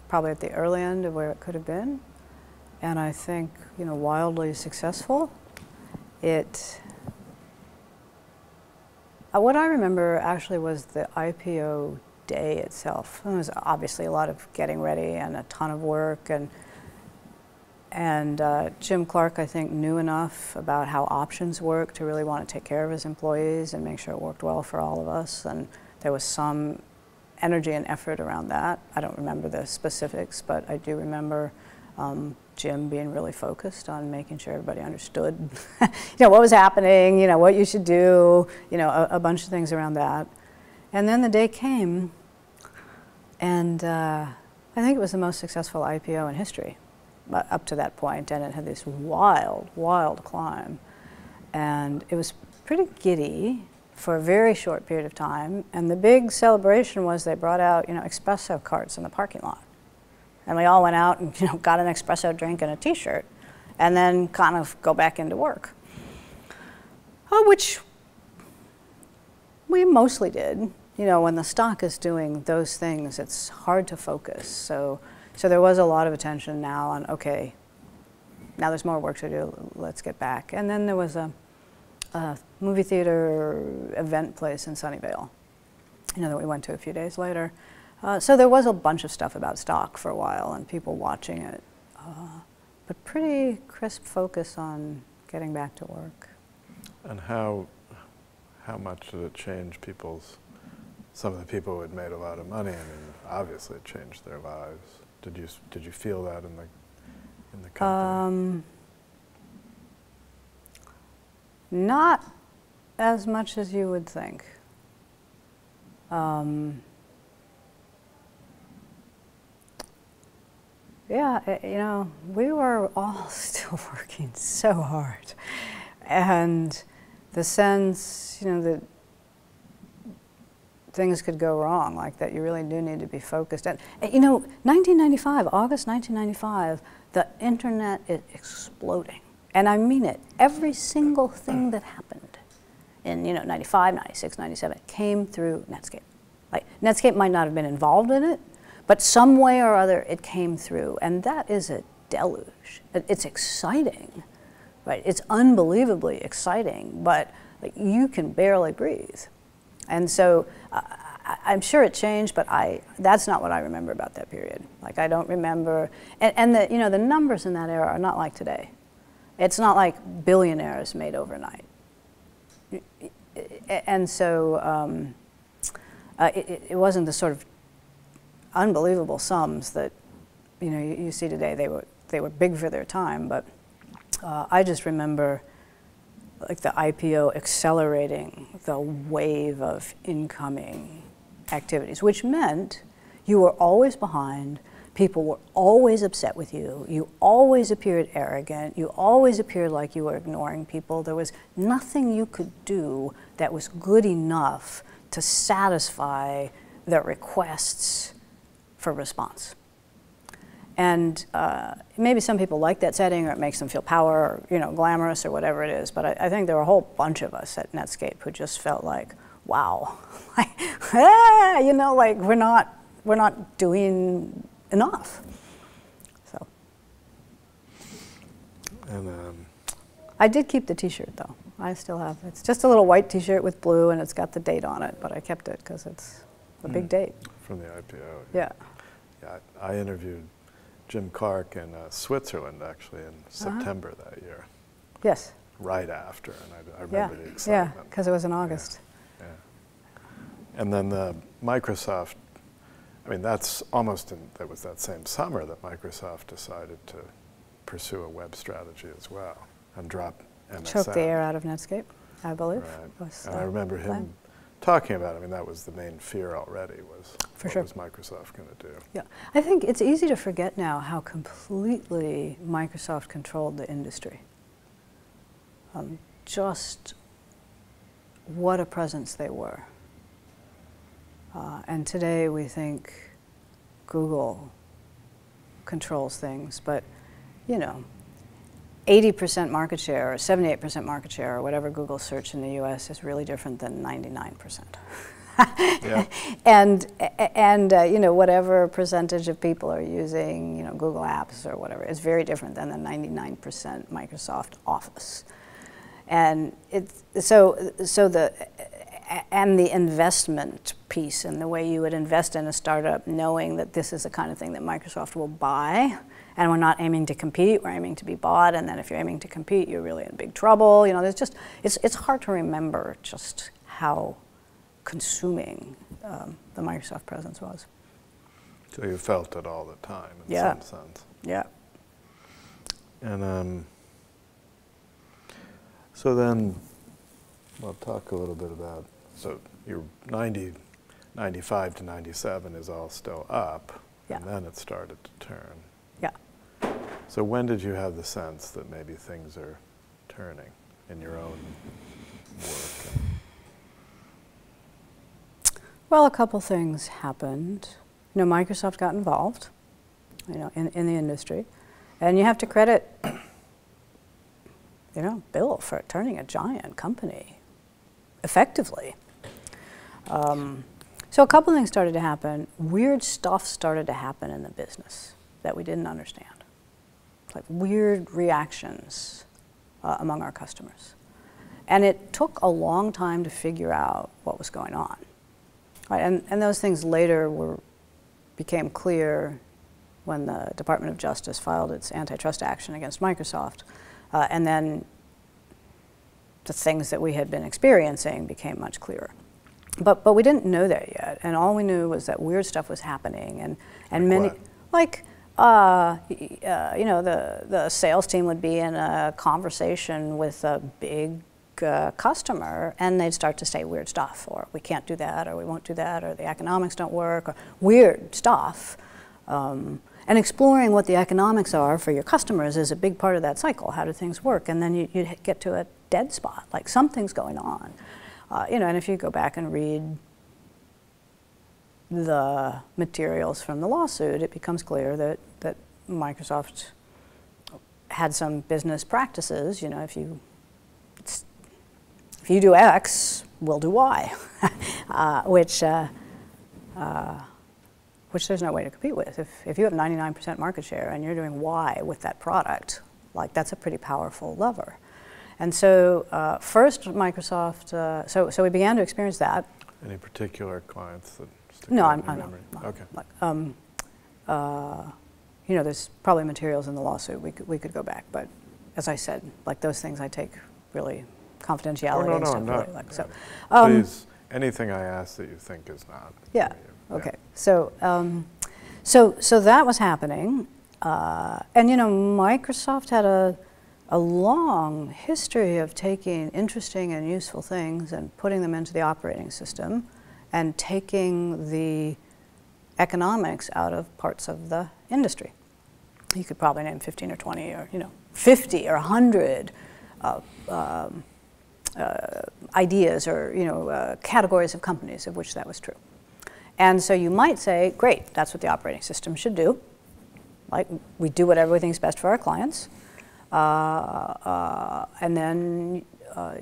Speaker 2: probably at the early end of where it could have been. And I think, you know, wildly successful. What I remember actually was the IPO day itself. There was obviously a lot of getting ready and a ton of work, and Jim Clark, I think, knew enough about how options work to really want to take care of his employees and make sure it worked well for all of us, and there was some energy and effort around that. I don't remember the specifics, but I do remember Jim being really focused on making sure everybody understood you know, what was happening, you know, what you should do, you know, a bunch of things around that. And then the day came, and I think it was the most successful IPO in history up to that point, and it had this wild climb. And it was pretty giddy for a very short period of time, and the big celebration was they brought out, you know, espresso carts in the parking lot. And we all went out and got an espresso drink and a T-shirt, and then kind of go back into work, which we mostly did. When the stock is doing those things, it's hard to focus. So there was a lot of attention now on, okay, now there's more work to do, let's get back. And then there was a movie theater event place in Sunnyvale, that we went to a few days later. So there was a bunch of stuff about stock for a while and people watching it, but pretty crisp focus on getting back to work.
Speaker 1: And how much did it change some of the people who had made a lot of money? I mean, obviously it changed their lives. Did you feel that in the company?
Speaker 2: Not as much as you would think. Yeah, we were all still working so hard. And the sense, that things could go wrong, like that you really do need to be focused. And, 1995, August 1995, the internet is exploding. And I mean it. Every single thing that happened in, 95, 96, 97 came through Netscape. Like, Netscape might not have been involved in it, but some way or other it came through. And that is a deluge. It's exciting, right? It's unbelievably exciting, but you can barely breathe. And so I'm sure it changed, but that's not what I remember about that period. Like, I don't remember, and the numbers in that era are not like today. It's not like billionaires made overnight. And so it wasn't the sort of unbelievable sums that you see today. They were big for their time, but I just remember like the IPO accelerating the wave of incoming activities, which meant you were always behind, people were always upset with you, you always appeared arrogant, you always appeared like you were ignoring people. There was nothing you could do that was good enough to satisfy the requests for response. And maybe some people like that setting, or it makes them feel power, or glamorous, or whatever it is. But I think there were a whole bunch of us at Netscape who just felt like, wow, like we're not doing enough. So.
Speaker 1: And
Speaker 2: I did keep the T-shirt though. I still have. It's just a little white T-shirt with blue, and it's got the date on it. But I kept it because it's a big date.
Speaker 1: From the IPO.
Speaker 2: Yeah.
Speaker 1: Yeah, I interviewed Jim Clark in Switzerland, actually, in September that year.
Speaker 2: Yes.
Speaker 1: Right after, and I remember the excitement.
Speaker 2: Yeah, because it was in August.
Speaker 1: Yeah. And then the Microsoft, that's that was that same summer that Microsoft decided to pursue a web strategy as well and drop MSN.
Speaker 2: Choke the air out of Netscape, I believe.
Speaker 1: Right. And I remember him talking about it. That was the main fear already, was what was Microsoft going to do?
Speaker 2: Yeah, I think it's easy to forget now how completely Microsoft controlled the industry. Just what a presence they were. And today we think Google controls things, but 80% market share or 78% market share or whatever Google search in the US is really different than 99%.
Speaker 1: Yeah.
Speaker 2: And whatever percentage of people are using Google Apps or whatever is very different than the 99% Microsoft Office. And the investment piece and the way you would invest in a startup, knowing that this is the kind of thing that Microsoft will buy, and we're not aiming to compete, we're aiming to be bought, and then if you're aiming to compete, you're really in big trouble. There's just, it's hard to remember just how consuming the Microsoft presence was.
Speaker 1: So you felt it all the time in some sense.
Speaker 2: Yeah.
Speaker 1: And so then, we'll talk a little bit about, so your 95 to 97 is all still up, and then it started to turn.
Speaker 2: Yeah.
Speaker 1: So when did you have the sense that maybe things are turning in your own work?
Speaker 2: Well, a couple things happened. Microsoft got involved. in the industry. And you have to credit, Bill for turning a giant company effectively. So a couple things started to happen. Weird stuff started to happen in the business that we didn't understand. Like weird reactions among our customers. And it took a long time to figure out what was going on. Right? And those things later became clear when the Department of Justice filed its antitrust action against Microsoft. And then the things that we had been experiencing became much clearer. But we didn't know that yet. And all we knew was that weird stuff was happening. And many, like, the sales team would be in a conversation with a big customer, and they'd start to say weird stuff, or we can't do that, or we won't do that, or the economics don't work, or weird stuff. And exploring what the economics are for your customers is a big part of that cycle. How do things work? And then you get to a dead spot, like something's going on. And if you go back and read the materials from the lawsuit, it becomes clear that Microsoft had some business practices. If you do X, we'll do Y, which there's no way to compete with. If you have 99% market share and you're doing Y with that product, like that's a pretty powerful lever. And so first Microsoft, so we began to experience that.
Speaker 1: Any particular clients that stick
Speaker 2: No,
Speaker 1: out in
Speaker 2: I'm
Speaker 1: your memory?
Speaker 2: not.
Speaker 1: Okay.
Speaker 2: There's probably materials in the lawsuit. We could go back, but as I said, like those things I take really confidentiality and stuff.
Speaker 1: I'm not.
Speaker 2: Really, like, so,
Speaker 1: Please, anything I ask that you think is not.
Speaker 2: Yeah. Okay. So that was happening, and Microsoft had a long history of taking interesting and useful things and putting them into the operating system, and taking the economics out of parts of the industry. You could probably name 15 or 20 or 50 or 100 ideas or categories of companies of which that was true. And so you might say, great, that's what the operating system should do. Like, we do whatever we think is best for our clients. And then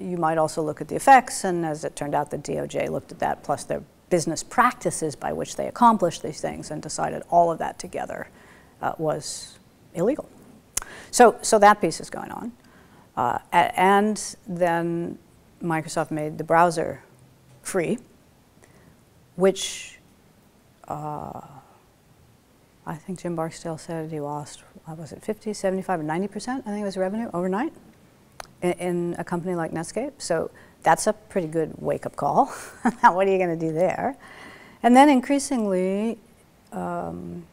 Speaker 2: you might also look at the effects, and as it turned out, the DOJ looked at that, plus their business practices by which they accomplished these things, and decided all of that together was illegal. So that piece is going on. And then Microsoft made the browser free, which I think Jim Barksdale said he lost, was it 50, 75, or 90%, I think it was revenue overnight in a company like Netscape. So that's a pretty good wake-up call. What are you going to do there? And then increasingly...
Speaker 1: and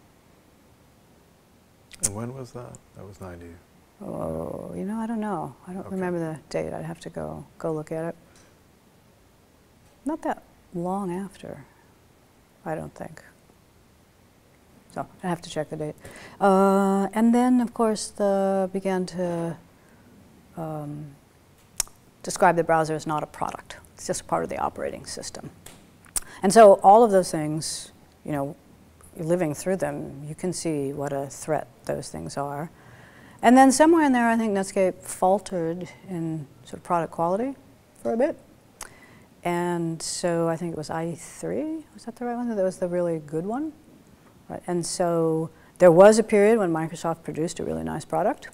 Speaker 1: when was that? That was 90.
Speaker 2: Oh, I don't know. I don't remember the date. I'd have to go look at it. Not that long after, I don't think. So I have to check the date. And then, of course, began to describe the browser as not a product. It's just part of the operating system. And so all of those things, living through them, you can see what a threat those things are. And then somewhere in there, I think Netscape faltered in sort of product quality for a bit. And so I think it was IE3, was that the right one? That was the really good one. Right. And so there was a period when Microsoft produced a really nice product.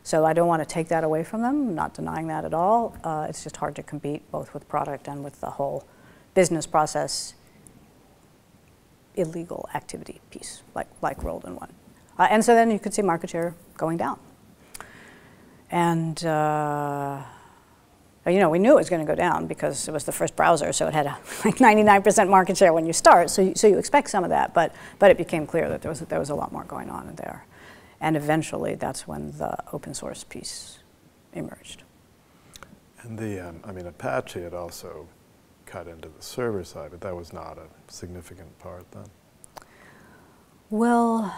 Speaker 2: So I don't want to take that away from them, I'm not denying that at all. It's just hard to compete both with product and with the whole business process illegal activity piece, like rolled in one. And so then you could see market share going down. And we knew it was going to go down because it was the first browser, so it had like 99% market share when you start. So you expect some of that, but it became clear that there was a lot more going on in there. And eventually, that's when the open source piece emerged.
Speaker 1: And Apache had also cut into the server side, but that was not a significant part then.
Speaker 2: Well,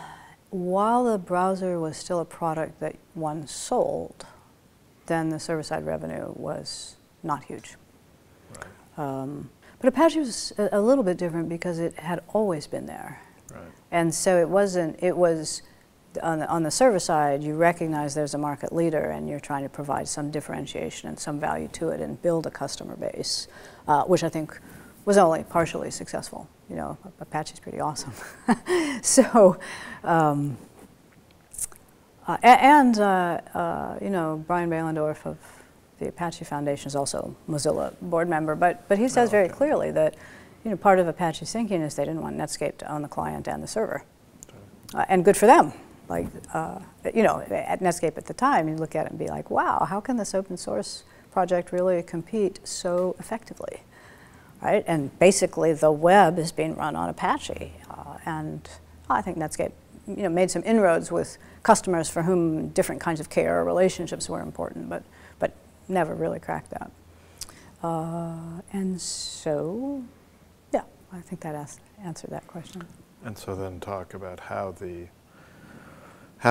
Speaker 2: while the browser was still a product that one sold, then the server-side revenue was not huge.
Speaker 1: Right.
Speaker 2: But Apache was a little bit different because it had always been there.
Speaker 1: Right.
Speaker 2: And so it was, on the server side, you recognize there's a market leader and you're trying to provide some differentiation and some value to it and build a customer base, which I think was only partially successful. You know, Apache's pretty awesome. So, you know, Brian Behlendorf of the Apache Foundation is also a Mozilla board member, but he says very clearly that, you know, part of Apache's thinking is they didn't want Netscape to own the client and the server. And good for them. Like, you know, at Netscape at the time, you look at it and be like, wow, how can this open source project really compete so effectively, right? And basically, the web is being run on Apache. And I think Netscape, you know, made some inroads with customers for whom different kinds of care or relationships were important, but never really cracked that. And so, yeah, I think that answered that question.
Speaker 1: And so then talk about how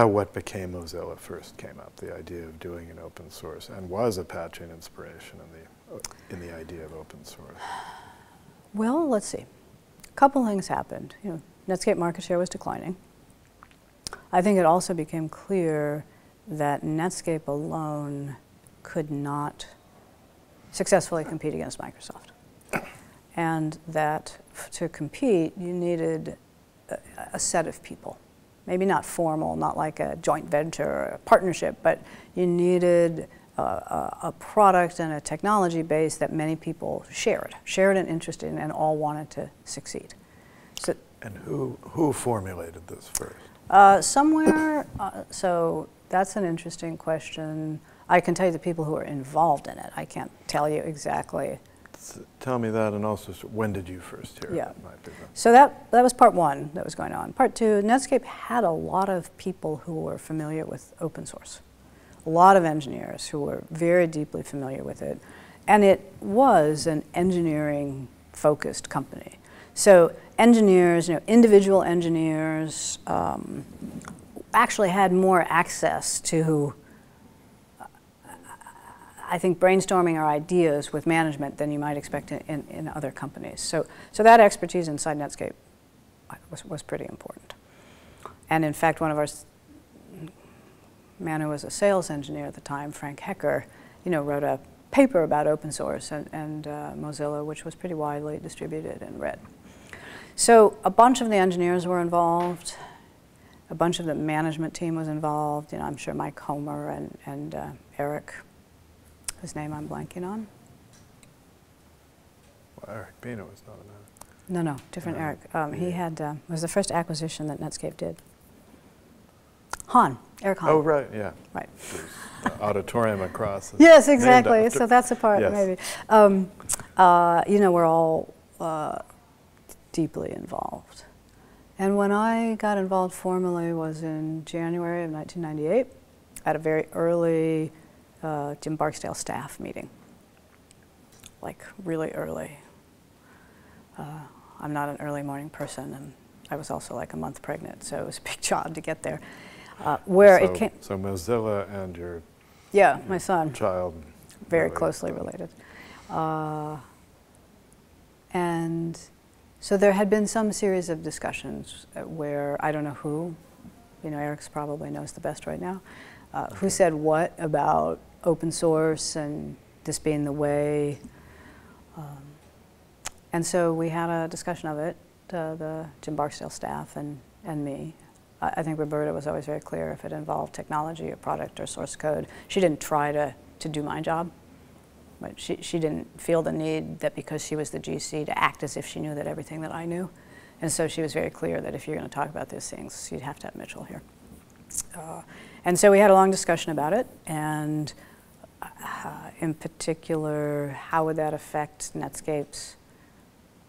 Speaker 1: what became Mozilla first came up, the idea of doing an open source, and was Apache an inspiration in the idea of open source?
Speaker 2: Well, let's see. A couple things happened. You know, Netscape market share was declining. I think it also became clear that Netscape alone could not successfully compete against Microsoft. And that to compete, you needed a set of people. Maybe not formal, not like a joint venture or a partnership, but you needed a product and a technology base that many people shared and interested in, and all wanted to succeed. So,
Speaker 1: and who formulated this first?
Speaker 2: So that's an interesting question. I can tell you the people who are involved in it. I can't tell you exactly.
Speaker 1: Tell me that, and also when did you first hear it?
Speaker 2: So that was part one that was going on. Part two, Netscape had a lot of people who were familiar with open source. A lot of engineers who were very deeply familiar with it. And it was an engineering-focused company. So engineers, you know, individual engineers actually had more access to, I think, brainstorming our ideas with management than you might expect in other companies. So that expertise inside Netscape was pretty important. And in fact, one of our man who was a sales engineer at the time, Frank Hecker, you know, wrote a paper about open source and Mozilla, which was pretty widely distributed and read. So a bunch of the engineers were involved. A bunch of the management team was involved. You know, I'm sure Mike Homer and Eric, whose name I'm blanking on.
Speaker 1: Well, Eric Bina was not in that.
Speaker 2: No, different Eric. He had, it was the first acquisition that Netscape did. Eric Hahn.
Speaker 1: Oh, right, yeah.
Speaker 2: Right.
Speaker 1: The auditorium across.
Speaker 2: Yes, exactly. So that's a part, yes. Maybe. You know, we're all deeply involved. And when I got involved formally was in January of 1998 at a very early Jim Barksdale staff meeting, like really early. I'm not an early morning person, and I was also like a month pregnant, so it was a big job to get there. So
Speaker 1: Mozilla and your
Speaker 2: my son,
Speaker 1: child,
Speaker 2: very closely related, and so there had been some series of discussions where I don't know who, you know, Eric's probably knows the best right now, who said what about open source and this being the way. And so we had a discussion of it, the Jim Barksdale staff and me. I think Roberta was always very clear if it involved technology or product or source code. She didn't try to do my job, but she didn't feel the need that because she was the GC to act as if she knew that everything that I knew. And so she was very clear that if you're going to talk about these things, you'd have to have Mitchell here. And so we had a long discussion about it, and in particular, how would that affect Netscape's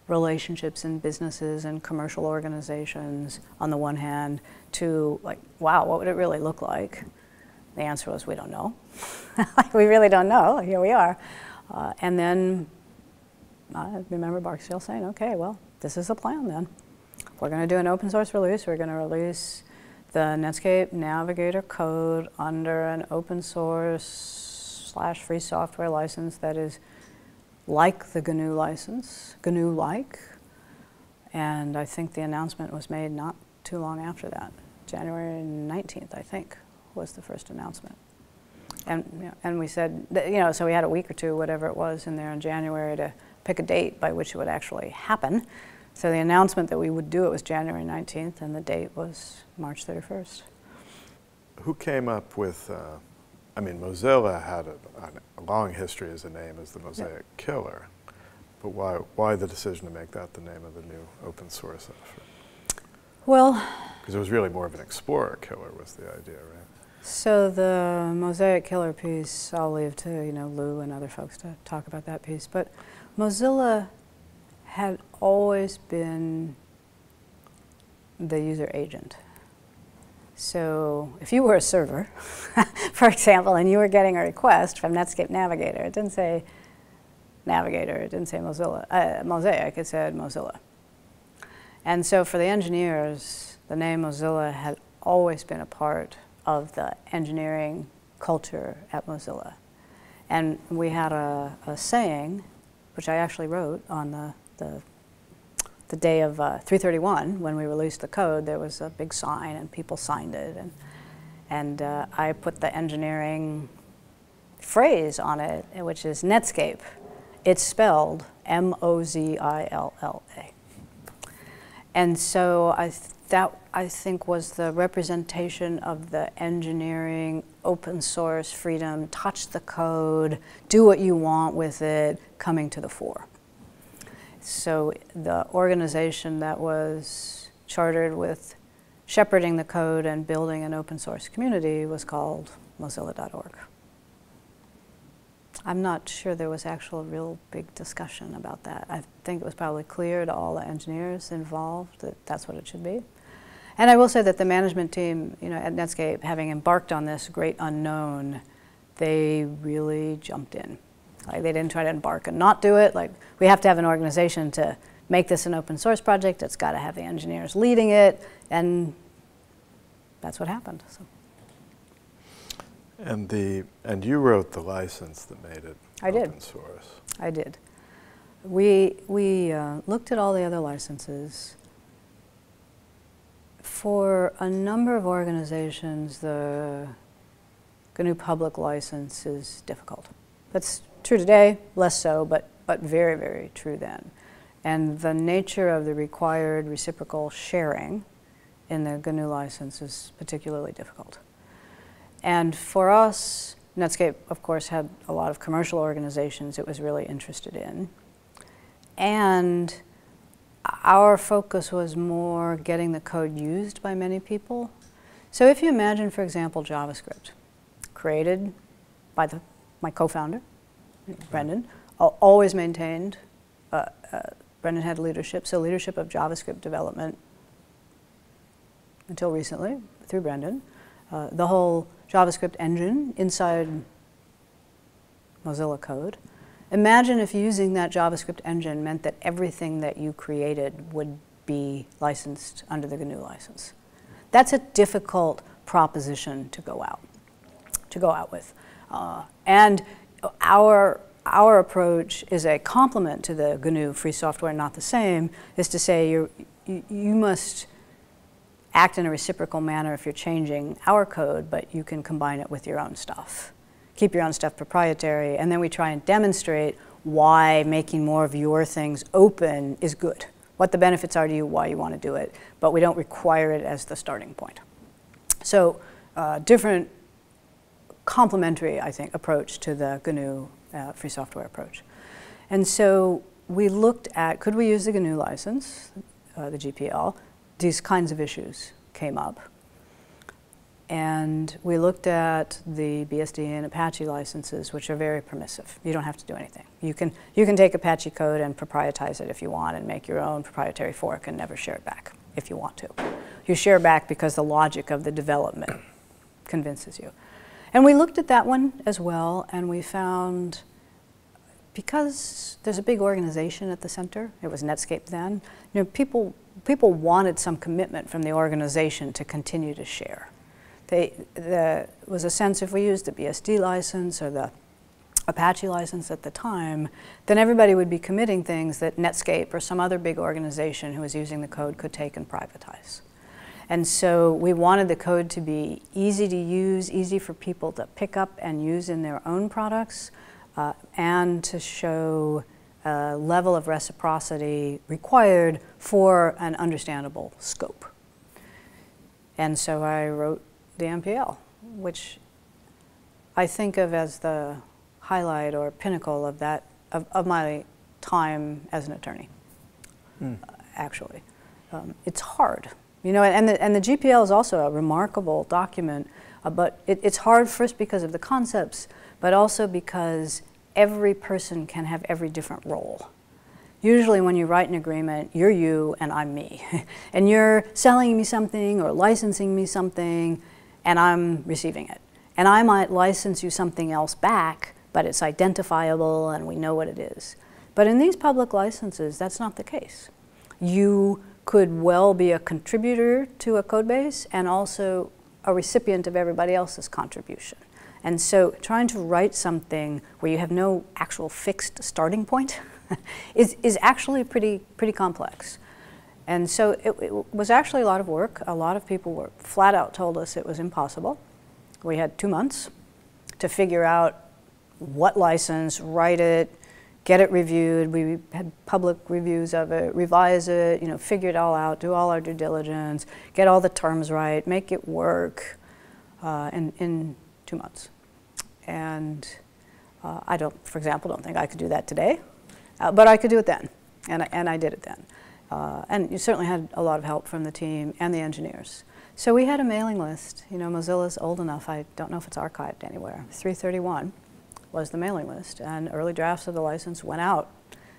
Speaker 2: relationships in businesses and commercial organizations on the one hand, to like, wow, what would it really look like? The answer was, we don't know. We really don't know. Here we are. And then I remember Barksdale saying, okay, well, this is the plan then. We're going to do an open source release. We're going to release the Netscape Navigator code under an open source / free software license that is like the GNU license, GNU-like. And I think the announcement was made not too long after that. January 19th, I think, was the first announcement. And, you know, and we said, that, you know, so we had a week or two, whatever it was, in there in January to pick a date by which it would actually happen. So the announcement that we would do it was January 19th, and the date was March 31st.
Speaker 1: Who came up with, I mean, Mozilla had a long history as a name as the Mosaic Killer, but why the decision to make that the name of the new open source effort?
Speaker 2: Well,
Speaker 1: because it was really more of an Explorer killer was the idea, right?
Speaker 2: So the Mosaic Killer piece, I'll leave to, you know, Lou and other folks to talk about that piece, but Mozilla had always been the user agent. So if you were a server, for example, and you were getting a request from Netscape Navigator, it didn't say Navigator, it didn't say Mozilla, Mosaic, it said Mozilla. And so for the engineers, the name Mozilla had always been a part of the engineering culture at Mozilla. And we had a saying, which I actually wrote on the day of 3/31, when we released the code. There was a big sign and people signed it, and I put the engineering phrase on it, which is Netscape. It's spelled M-O-Z-I-L-L-A. And so that, I think, was the representation of the engineering, open source, freedom, touch the code, do what you want with it, coming to the fore. So the organization that was chartered with shepherding the code and building an open source community was called Mozilla.org. I'm not sure there was actual real big discussion about that. I think it was probably clear to all the engineers involved that that's what it should be. And I will say that the management team, you know, at Netscape, having embarked on this great unknown, they really jumped in. Like, they didn't try to embark and not do it. Like, we have to have an organization to make this an open source project. It's got to have the engineers leading it, and that's what happened. So.
Speaker 1: And you wrote the license that made it open source.
Speaker 2: I did. We looked at all the other licenses. For a number of organizations, the GNU public license is difficult. That's true today, less so, but very, very true then. And the nature of the required reciprocal sharing in the GNU license is particularly difficult. And for us, Netscape, of course, had a lot of commercial organizations it was really interested in. And our focus was more getting the code used by many people. So if you imagine, for example, JavaScript, created by my co-founder, Brendan, always maintained, Brendan had leadership, so leadership of JavaScript development until recently, through Brendan. The whole JavaScript engine inside Mozilla code. Imagine if using that JavaScript engine meant that everything that you created would be licensed under the GNU license. That's a difficult proposition to go out with. And our approach is a complement to the GNU free software, not the same, is to say you must act in a reciprocal manner if you're changing our code, but you can combine it with your own stuff. Keep your own stuff proprietary, and then we try and demonstrate why making more of your things open is good, what the benefits are to you, why you want to do it, but we don't require it as the starting point. So different complementary, I think, approach to the GNU free software approach. And so we looked at, could we use the GNU license, the GPL? These kinds of issues came up. And we looked at the BSD and Apache licenses, which are very permissive. You don't have to do anything. You can take Apache code and proprietize it if you want and make your own proprietary fork and never share it back if you want to. You share back because the logic of the development convinces you. And we looked at that one as well, and we found, because there's a big organization at the center, it was Netscape then, you know, people wanted some commitment from the organization to continue to share. There was a sense if we used the BSD license or the Apache license at the time, then everybody would be committing things that Netscape or some other big organization who was using the code could take and privatize. And so we wanted the code to be easy to use, easy for people to pick up and use in their own products, and to show a level of reciprocity required for an understandable scope. And so I wrote the MPL, which I think of as the highlight or pinnacle of that, of my time as an attorney, actually. It's hard, you know, and the GPL is also a remarkable document, but it's hard first because of the concepts, but also because every person can have every different role. Usually when you write an agreement, you're you and I'm me. And you're selling me something or licensing me something, and I'm receiving it. And I might license you something else back, but it's identifiable and we know what it is. But in these public licenses, that's not the case. You could well be a contributor to a code base and also a recipient of everybody else's contribution. And so trying to write something where you have no actual fixed starting point is actually pretty complex. And so it was actually a lot of work. A lot of people were flat out told us it was impossible. We had 2 months to figure out what license, write it, get it reviewed. We had public reviews of it, revise it, you know, figure it all out, do all our due diligence, get all the terms right, make it work in 2 months. And I don't, for example, don't think I could do that today, but I could do it then, and I did it then. And you certainly had a lot of help from the team and the engineers. So we had a mailing list. You know, Mozilla's old enough, I don't know if it's archived anywhere. 331 was the mailing list, and early drafts of the license went out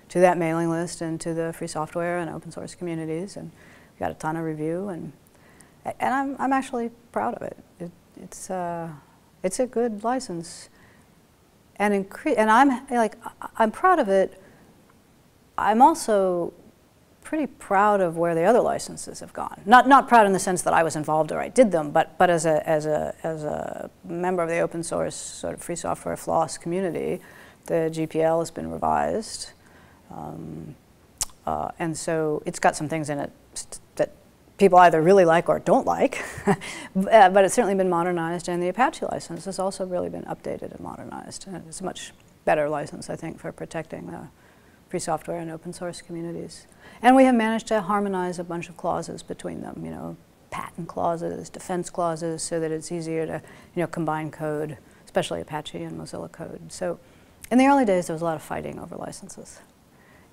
Speaker 2: to that mailing list and to the free software and open source communities, and we got a ton of review, and I'm actually proud of it. It's a good license, and I'm proud of it. I'm also pretty proud of where the other licenses have gone. Not proud in the sense that I was involved or I did them, but as a member of the open source sort of free software FLOSS community, the GPL has been revised, and so it's got some things in it that people either really like or don't like, but it's certainly been modernized, and the Apache license has also really been updated and modernized. And it's a much better license, I think, for protecting the free software and open source communities. And we have managed to harmonize a bunch of clauses between them, you know, patent clauses, defense clauses, so that it's easier to, you know, combine code, especially Apache and Mozilla code. So in the early days, there was a lot of fighting over licenses.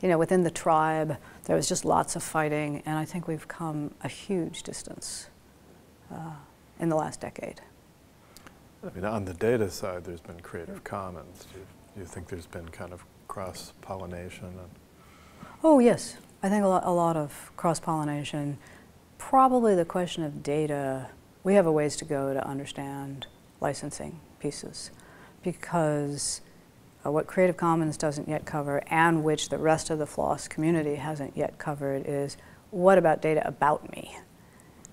Speaker 2: You know, within the tribe, there was just lots of fighting, and I think we've come a huge distance in the last decade.
Speaker 1: I mean, on the data side, there's been Creative Commons. Do you think there's been kind of cross-pollination?
Speaker 2: Oh, yes. I think a lot of cross-pollination. Probably the question of data, we have a ways to go to understand licensing pieces, because what Creative Commons doesn't yet cover, and which the rest of the FLOSS community hasn't yet covered, is what about data about me?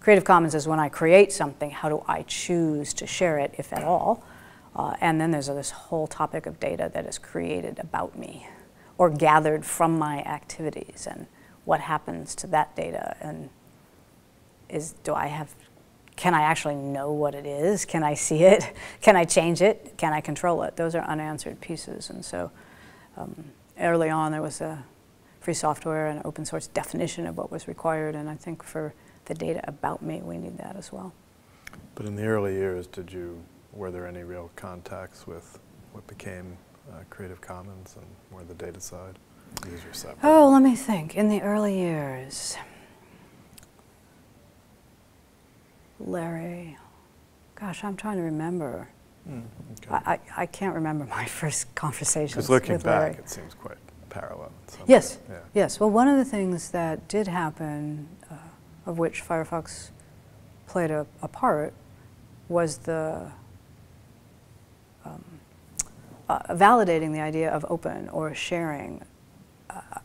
Speaker 2: Creative Commons is when I create something, how do I choose to share it, if at all? And then there's this whole topic of data that is created about me or gathered from my activities, and what happens to that data, and can I actually know what it is? Can I see it? Can I change it? Can I control it? Those are unanswered pieces. And so early on there was a free software and open source definition of what was required, and I think for the data about me we need that as well.
Speaker 1: But in the early years, were there any real contacts with what became Creative Commons and more the data side? These are separate.
Speaker 2: Oh, let me think. In the early years, Larry, gosh, I'm trying to remember. Okay. I can't remember my first conversations
Speaker 1: with Larry. Because looking back, it seems quite parallel.
Speaker 2: Yes,
Speaker 1: yeah.
Speaker 2: Yes. Well, one of the things that did happen, of which Firefox played a part, was the validating the idea of open or sharing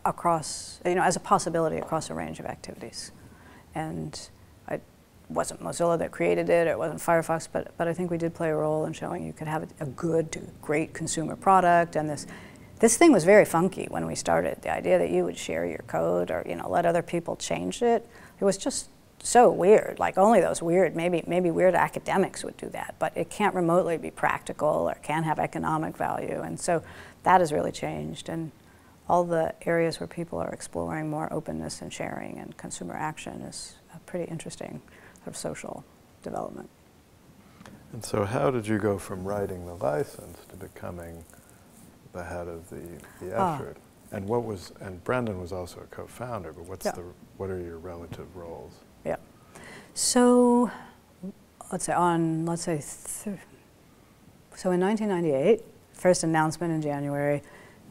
Speaker 2: across, you know, as a possibility across a range of activities. And it wasn't Mozilla that created it, or it wasn't Firefox, but I think we did play a role in showing you could have a good to great consumer product. And this thing was very funky when we started. The idea that you would share your code or, you know, let other people change it, it was just so weird. Like only those weird, maybe weird academics would do that, but it can't remotely be practical or can't have economic value. And so that has really changed. And all the areas where people are exploring more openness and sharing and consumer action is a pretty interesting sort of social development.
Speaker 1: And so how did you go from writing the license to becoming the head of the effort? And Brendan was also a co-founder, but what are your relative roles?
Speaker 2: Yeah. So so in 1998, first announcement in January,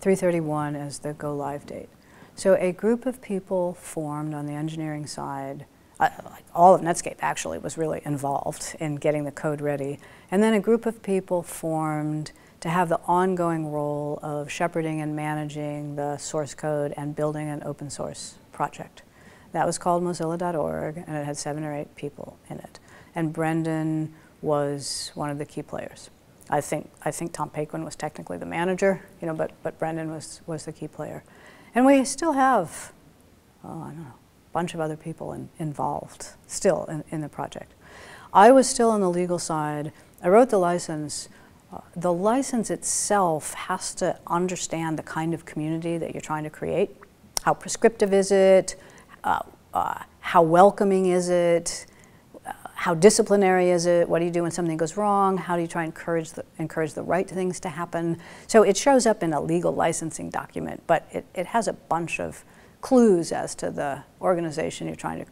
Speaker 2: 3/31 as the go live date. So a group of people formed on the engineering side. Like all of Netscape actually was really involved in getting the code ready. And then a group of people formed to have the ongoing role of shepherding and managing the source code and building an open source project. That was called Mozilla.org, and it had 7 or 8 people in it. And Brendan was one of the key players. I think Tom Paquin was technically the manager, but Brendan was the key player. And we still have, I don't know, a bunch of other people involved still in the project. I was still on the legal side. I wrote the license. The license itself has to understand the kind of community that you're trying to create. How prescriptive is it? How welcoming is it? How disciplinary is it? What do you do when something goes wrong? How do you try and encourage the right things to happen? So it shows up in a legal licensing document, but it has a bunch of clues as to the organization you're trying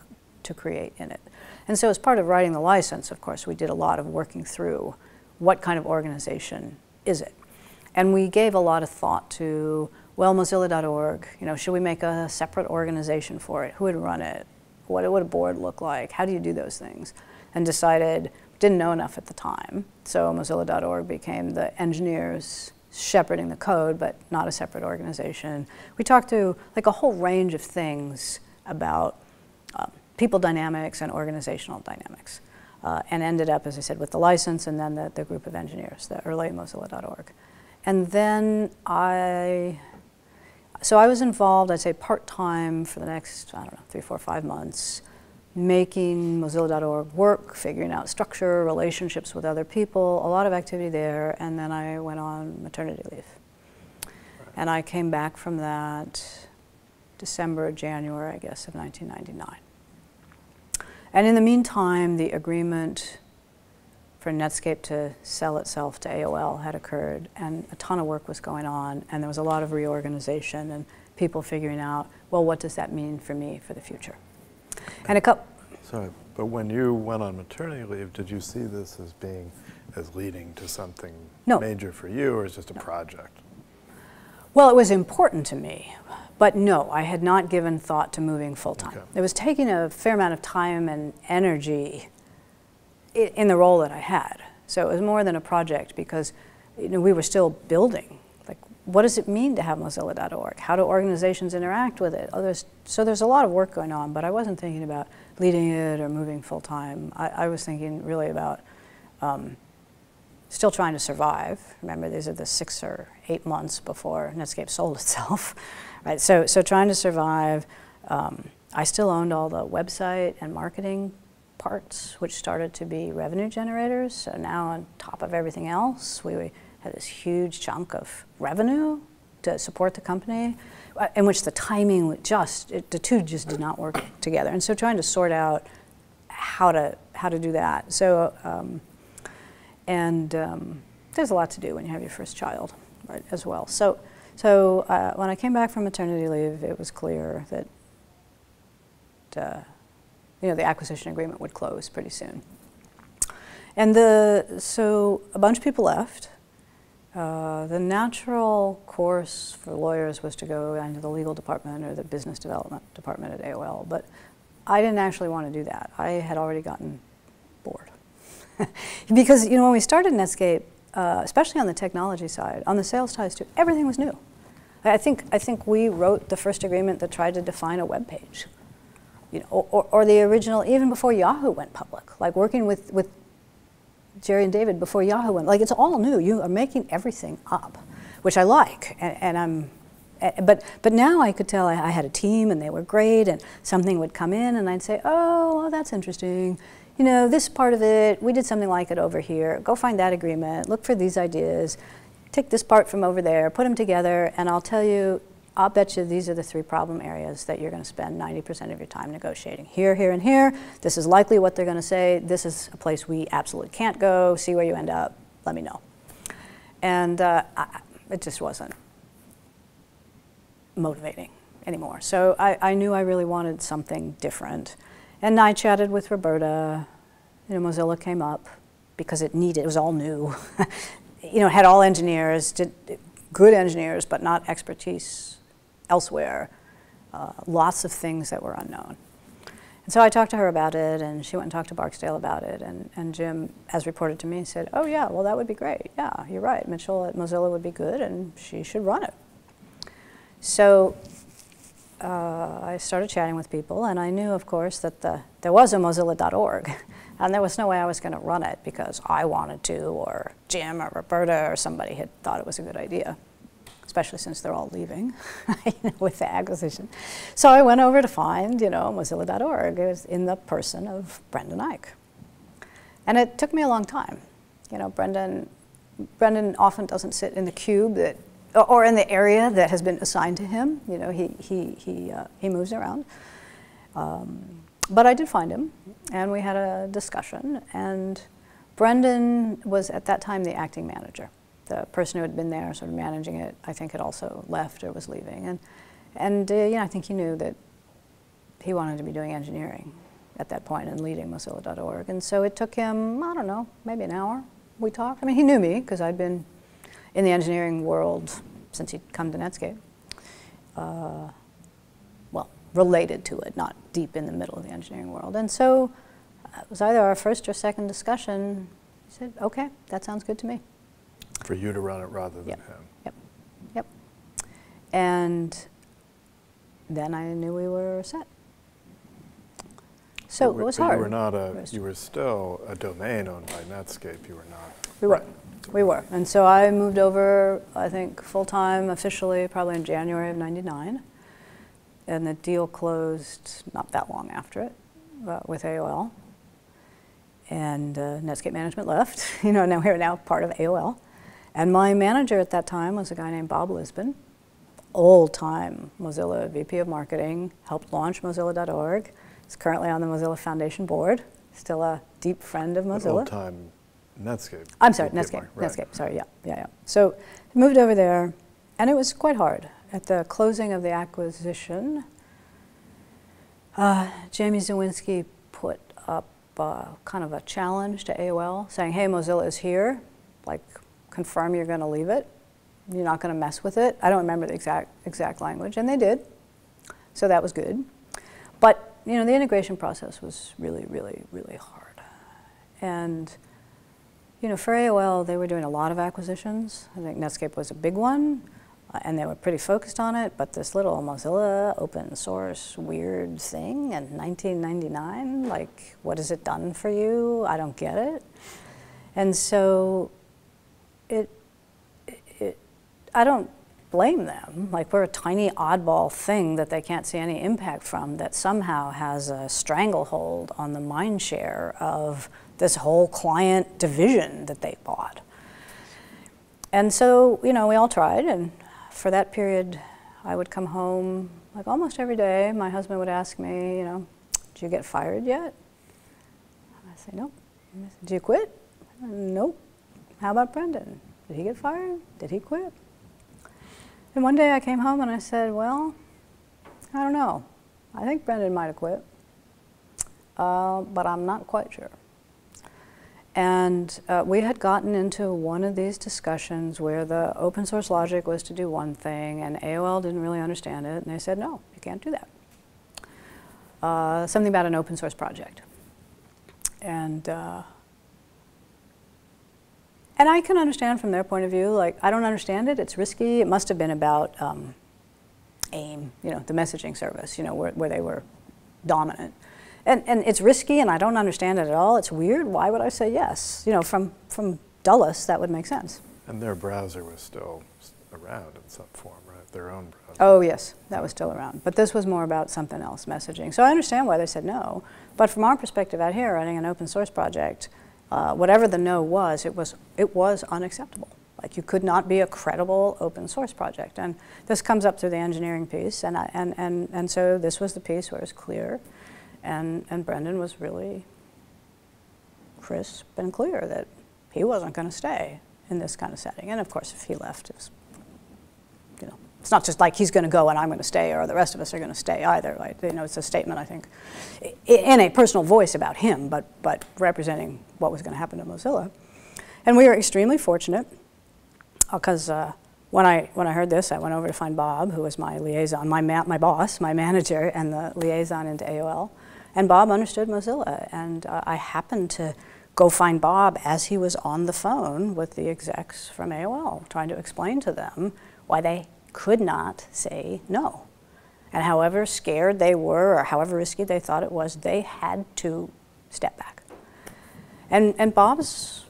Speaker 2: to create in it. And so as part of writing the license, of course, we did a lot of working through what kind of organization is it? And we gave a lot of thought to, well, Mozilla.org, should we make a separate organization for it? Who would run it? What would a board look like? How do you do those things? And decided, didn't know enough at the time, so Mozilla.org became the engineers shepherding the code, but not a separate organization. We talked to like a whole range of things about people dynamics and organizational dynamics. And ended up, as I said, with the license and then the group of engineers, the early Mozilla.org. And then so I was involved, I'd say part-time for the next, 3, 4, 5 months, making Mozilla.org work, figuring out structure, relationships with other people, a lot of activity there, and then I went on maternity leave. Right. And I came back from that December, January, I guess, of 1999. And in the meantime, the agreement for Netscape to sell itself to AOL had occurred, and a ton of work was going on, and there was a lot of reorganization and people figuring out, well, what does that mean for me for the future? And
Speaker 1: Sorry, but when you went on maternity leave, did you see this as leading to something major for you, or is it just a project?
Speaker 2: Well, it was important to me. But no, I had not given thought to moving full-time. Okay. It was taking a fair amount of time and energy in the role that I had. So it was more than a project because we were still building. Like, what does it mean to have Mozilla.org? How do organizations interact with it? So there's a lot of work going on, but I wasn't thinking about leading it or moving full-time. I was thinking really about still trying to survive. Remember, these are the 6 or 8 months before Netscape sold itself. Right, so trying to survive. I still owned all the website and marketing parts, which started to be revenue generators. So now on top of everything else, we had this huge chunk of revenue to support the company, in which the timing the two just did not work together. And so trying to sort out how to do that. So there's a lot to do when you have your first child, right, as well. So when I came back from maternity leave, it was clear that the acquisition agreement would close pretty soon. And so a bunch of people left. The natural course for lawyers was to go into the legal department or the business development department at AOL, but I didn't actually want to do that. I had already gotten bored. Because when we started Netscape, especially on the technology side, on the sales ties too, everything was new. I think we wrote the first agreement that tried to define a web page, or the original, even before Yahoo went public, like working with Jerry and David before Yahoo went, like it's all new. You are making everything up, which I like, and I'm But now I could tell I had a team and they were great, and something would come in and I'd say, oh, well, that's interesting. You know, this part of it, we did something like it over here. Go find that agreement, look for these ideas, take this part from over there, put them together, and I'll tell you, I'll bet you these are the 3 problem areas that you're going to spend 90% of your time negotiating. Here, here, and here. This is likely what they're going to say. This is a place we absolutely can't go. See where you end up. Let me know. And it just wasn't motivating anymore. So I knew I really wanted something different. And I chatted with Roberta. You know, Mozilla came up because it was all new. You know, it had all engineers, good engineers, but not expertise elsewhere. Lots of things that were unknown. And so I talked to her about it, and she went and talked to Barksdale about it, and Jim, as reported to me, said, oh yeah, well that would be great. Yeah, you're right, Mitchell at Mozilla would be good, and she should run it. So I started chatting with people, and I knew, of course, that there was a Mozilla.org, and there was no way I was going to run it because I wanted to, or Jim or Roberta or somebody had thought it was a good idea, especially since they're all leaving with the acquisition. So I went over to find, you know, Mozilla.org. It was in the person of Brendan Eich. And it took me a long time. You know, Brendan often doesn't sit in the cube that, or in the area that has been assigned to him. You know, he moves around. But I did find him, and we had a discussion. And Brendan was at that time the acting manager. The person who had been there sort of managing it, I think, had also left or was leaving. And yeah, I think he knew that he wanted to be doing engineering at that point and leading Mozilla.org. And so it took him, I don't know, maybe an hour. We talked. I mean, he knew me because I'd been in the engineering world since he'd come to Netscape. Well, related to it, not deep in the middle of the engineering world. And so it was either our first or second discussion. He said, okay, that sounds good to me.
Speaker 1: For you to run it rather than him.
Speaker 2: Yep. And then I knew we were set. So it was hard.
Speaker 1: You were still a domain owned by Netscape. You were not.
Speaker 2: We were. We were. And so I moved over, I think, full-time officially probably in January of '99. And the deal closed not that long after it with AOL. And Netscape management left. You know, now we're now part of AOL. And my manager at that time was a guy named Bob Lisbon, old-time Mozilla VP of Marketing, helped launch Mozilla.org. He's currently on the Mozilla Foundation board, still a deep friend of Mozilla.
Speaker 1: Old-time Netscape.
Speaker 2: I'm sorry, Netscape.
Speaker 1: Right.
Speaker 2: Netscape, sorry, yeah. So I moved over there, and it was quite hard. At the closing of the acquisition, Jamie Zawinski put up kind of a challenge to AOL, saying, hey, Mozilla is here, like, confirm you're going to leave it. You're not going to mess with it. I don't remember the exact language, and they did. So that was good. But you know, the integration process was really, really, really hard. And you know, for AOL, they were doing a lot of acquisitions. I think Netscape was a big one, and they were pretty focused on it. But this little Mozilla open source weird thing in 1999, like, what has it done for you? I don't get it. And so I don't blame them. Like, we're a tiny oddball thing that they can't see any impact from that somehow has a stranglehold on the mind share of this whole client division that they bought. And so, you know, we all tried, and for that period, I would come home like almost every day. My husband would ask me, you know, did you get fired yet? I say, nope. I say, did you quit? Nope. How about Brendan? Did he get fired? Did he quit? And one day I came home and I said, well, I don't know. I think Brendan might have quit, but I'm not quite sure. And we had gotten into one of these discussions where the open source logic was to do one thing, and AOL didn't really understand it, and they said, no, you can't do that. Something about an open source project. And I can understand from their point of view, like, I don't understand it, it's risky. It must have been about AIM, you know, the messaging service, you know, where they were dominant. And it's risky, and I don't understand it at all. It's weird. Why would I say yes? You know, from Dulles, that would make sense.
Speaker 1: And their browser was still around in some form, right? their own browser.
Speaker 2: Oh yes, that was still around. But this was more about something else, messaging. So I understand why they said no. But from our perspective out here, running an open source project, whatever the no was, it was unacceptable. Like, you could not be a credible open source project. And this comes up through the engineering piece. And so this was the piece where it was clear. And Brendan was really crisp and clear that he wasn't going to stay in this kind of setting. And of course, if he left, it was, you know, it's not just like he's going to go and I'm going to stay, or the rest of us are going to stay either. Right? You know, it's a statement, I think, in a personal voice about him, but representing what was going to happen to Mozilla. And we were extremely fortunate, because when I heard this, I went over to find Bob, who was my liaison, my boss, my manager, and the liaison into AOL. And Bob understood Mozilla, and I happened to go find Bob as he was on the phone with the execs from AOL, trying to explain to them why they could not say no. And however scared they were, or however risky they thought it was, they had to step back. And Bob's,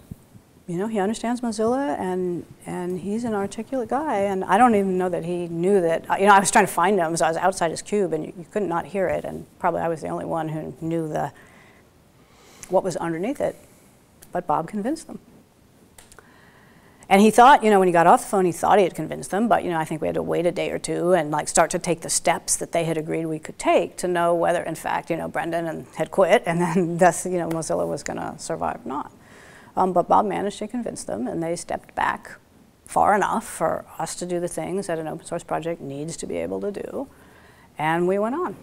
Speaker 2: you know, he understands Mozilla, and he's an articulate guy, and I don't even know that he knew that, you know, I was trying to find him, so I was outside his cube, and you couldn't not hear it, and probably I was the only one who knew what was underneath it, but Bob convinced them. And he thought, you know, when he got off the phone, he thought he had convinced them, but, you know, I think we had to wait a day or two and, like, start to take the steps that they had agreed we could take to know whether, in fact, you know, Brendan had quit, and then thus, you know, Mozilla was going to survive or not. But Bob managed to convince them, and they stepped back far enough for us to do the things that an open source project needs to be able to do, and we went on.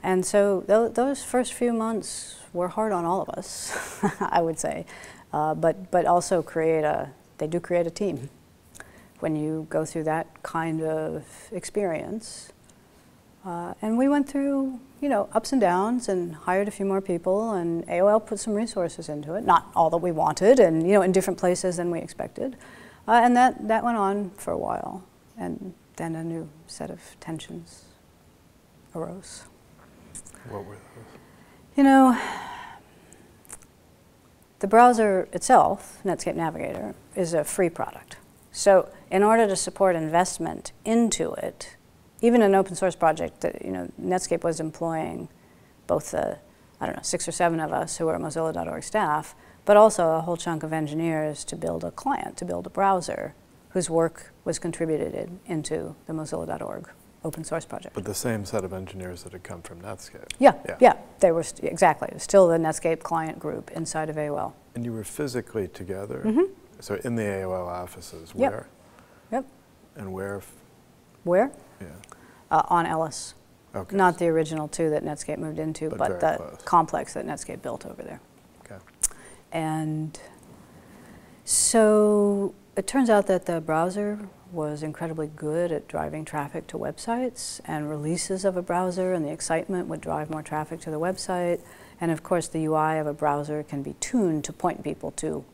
Speaker 2: And so those first few months were hard on all of us, I would say, but also they do create a team. When you go through that kind of experience, and we went through, you know, ups and downs, and hired a few more people, and AOL put some resources into it, not all that we wanted, and, you know, in different places than we expected. And that went on for a while, and then a new set of tensions arose.
Speaker 1: What were those?
Speaker 2: You know, the browser itself, Netscape Navigator, is a free product. So in order to support investment into it, even an open source project that, you know, Netscape was employing both the, I don't know, 6 or 7 of us who were Mozilla.org staff, but also a whole chunk of engineers to build a client, to build a browser, whose work was contributed into the Mozilla.org open source project.
Speaker 1: But the same set of engineers that had come from Netscape.
Speaker 2: Yeah, they were, exactly. It was still the Netscape client group inside of AOL.
Speaker 1: And you were physically together?
Speaker 2: Mm-hmm.
Speaker 1: So in the AOL offices,
Speaker 2: Yep.
Speaker 1: where?
Speaker 2: Yep.
Speaker 1: And where?
Speaker 2: Where?
Speaker 1: Yeah.
Speaker 2: On Ellis.
Speaker 1: Okay.
Speaker 2: Not the original 2 that Netscape moved into, but the
Speaker 1: close.
Speaker 2: complex that Netscape built over there.
Speaker 1: Okay.
Speaker 2: And so it turns out that the browser was incredibly good at driving traffic to websites, and releases of a browser and the excitement would drive more traffic to the website. And of course, the UI of a browser can be tuned to point people to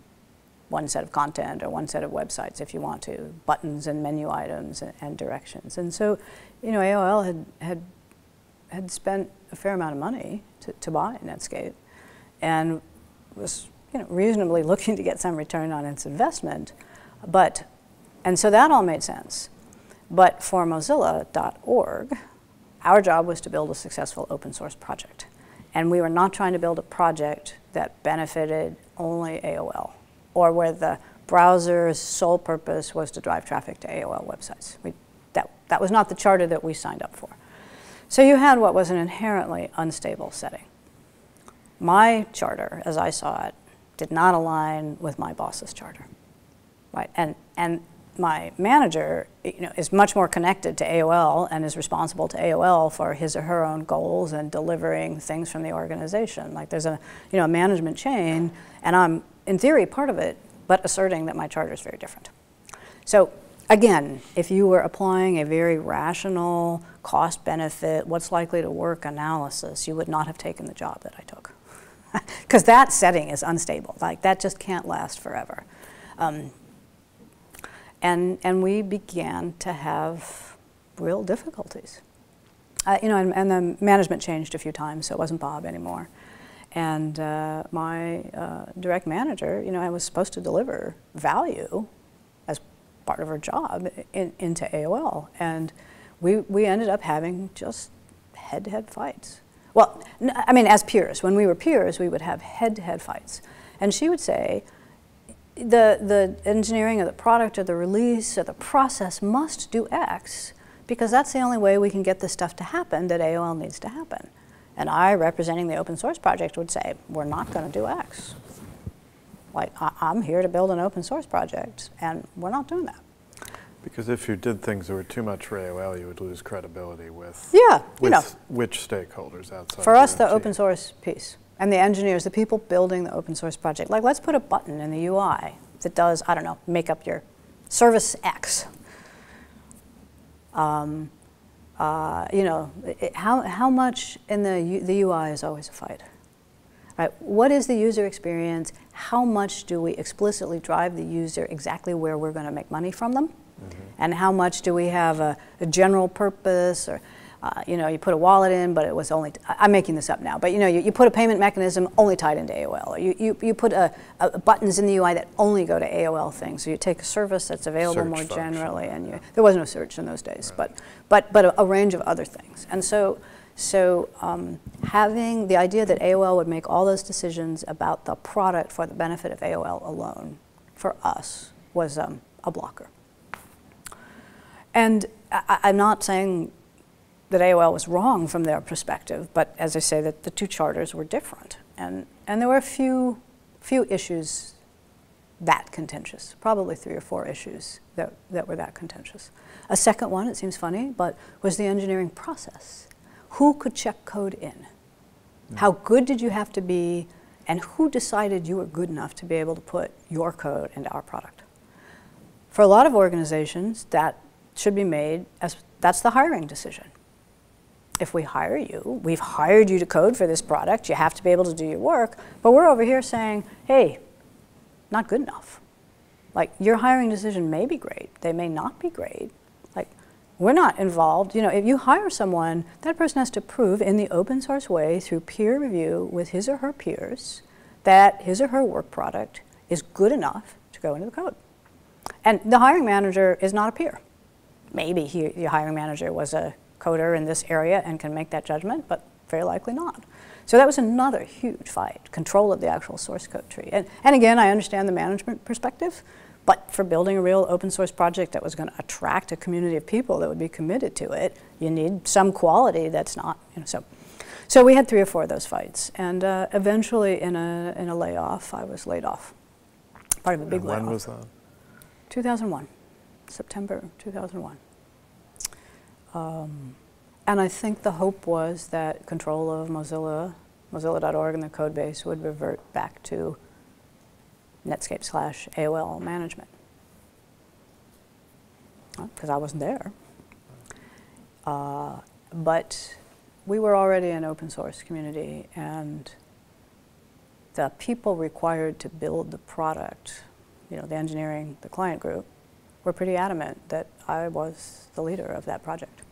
Speaker 2: one set of content or one set of websites if you want to, buttons and menu items and directions. And so, you know, AOL had spent a fair amount of money to buy Netscape, and was, you know, reasonably looking to get some return on its investment. And so that all made sense. But for Mozilla.org, our job was to build a successful open source project. And we were not trying to build a project that benefited only AOL, or where the browser's sole purpose was to drive traffic to AOL websites. That was not the charter that we signed up for. So you had what was an inherently unstable setting. My charter, as I saw it, did not align with my boss's charter, right? And my manager, you know, is much more connected to AOL and is responsible to AOL for his or her own goals and delivering things from the organization. Like, there's a, you know, a management chain, and I'm, in theory, part of it, but asserting that my charter is very different. So again, if you were applying a very rational cost-benefit, what's likely to work analysis, you would not have taken the job that I took. Because that setting is unstable. Like, that just can't last forever. And we began to have real difficulties. You know, and the management changed a few times, so it wasn't Bob anymore. And my direct manager, you know, I was supposed to deliver value as part of her job into AOL. And we ended up having just head-to-head fights. Well, I mean, as peers. When we were peers, we would have head-to-head fights. And she would say, the engineering of the product or the release or the process must do X, because that's the only way we can get this stuff to happen that AOL needs to happen. And I, representing the open source project, would say, we're not going to do X. Like, I'm here to build an open source project, and we're not doing that.
Speaker 1: Because if you did things that were too much for AOL, you would lose credibility with, which stakeholders outside.
Speaker 2: For us, the open source piece, and the engineers, the people building the open source project. Like, let's put a button in the UI that does, I don't know, make up your service X. You know, how much in the UI is always a fight. Right? What is the user experience? How much do we explicitly drive the user exactly where we're going to make money from them? And how much do we have a general purpose, or you know, you put a wallet in, but it was only, I'm making this up now, but you know, you put a payment mechanism only tied into AOL, or you put buttons in the UI that only go to AOL things. So you take a service that's available more generally, and there was no search in those days, right. but a range of other things. And so having the idea that AOL would make all those decisions about the product for the benefit of AOL alone, for us, was a blocker. And I'm not saying that AOL was wrong from their perspective, but as I say, that the two charters were different. And there were a few issues that contentious, probably 3 or 4 issues that were that contentious. A second one, it seems funny, but was the engineering process. Who could check code in? How good did you have to be, and who decided you were good enough to be able to put your code into our product? For a lot of organizations, that should be made as, that's the hiring decision. If we hire you, we've hired you to code for this product, you have to be able to do your work, but we're over here saying, hey, not good enough. Like, your hiring decision may be great, they may not be great. Like, we're not involved. You know, if you hire someone, that person has to prove in the open source way through peer review with his or her peers that his or her work product is good enough to go into the code. And the hiring manager is not a peer. Maybe your hiring manager was a coder in this area and can make that judgment, but very likely not. So that was another huge fight, control of the actual source code tree. And again, I understand the management perspective, but for building a real open source project that was going to attract a community of people that would be committed to it, you need some quality that's not, you know, so we had 3 or 4 of those fights. And eventually in a layoff, I was laid off. Part of a big layoff.
Speaker 1: When was that?
Speaker 2: 2001. September 2001. And I think the hope was that control of Mozilla.org and the code base would revert back to Netscape / AOL management. Because I wasn't there. But we were already an open source community, and the people required to build the product, you know, the engineering, the client group, were pretty adamant that I was the leader of that project.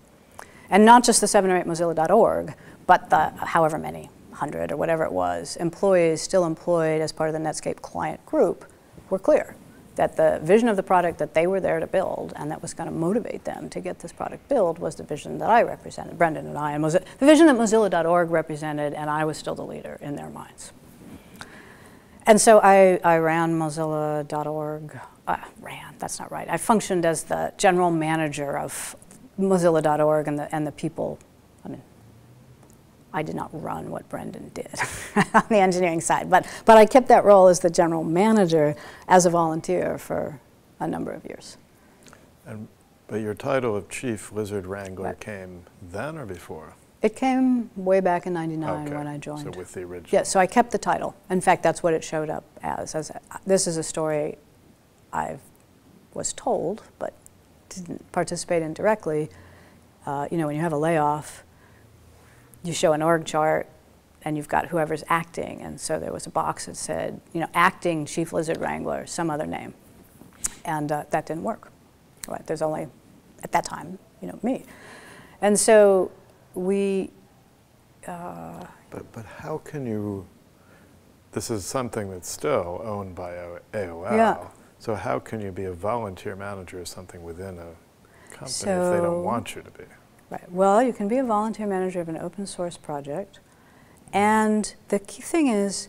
Speaker 2: And not just the 7 or 8 Mozilla.org, but the however many, 100 or whatever it was, employees still employed as part of the Netscape client group were clear that the vision of the product that they were there to build and that was going to motivate them to get this product built was the vision that I represented, Brendan and I, and the vision that Mozilla.org represented, and I was still the leader in their minds. And so I ran Mozilla.org. That's not right. I functioned as the general manager of Mozilla.org and the people. I mean, I did not run what Brendan did on the engineering side, but I kept that role as the general manager as a volunteer for a number of years.
Speaker 1: But your title of Chief Lizard Wrangler came then or before?
Speaker 2: It came way back in '99 when I joined.
Speaker 1: So with the original.
Speaker 2: Yeah, so I kept the title. In fact, that's what it showed up as this is a story I was told, but didn't participate in directly. You know, when you have a layoff, you show an org chart, and you've got whoever's acting. And so there was a box that said, you know, acting Chief Lizard Wrangler, some other name. And that didn't work. Right? There's only, at that time, you know, me. And so we...
Speaker 1: But how can you... This is something that's still owned by AOL.
Speaker 2: Yeah.
Speaker 1: So how can you be a volunteer manager of something within a company if they don't want you to be?
Speaker 2: Right. Well, you can be a volunteer manager of an open source project. And the key thing is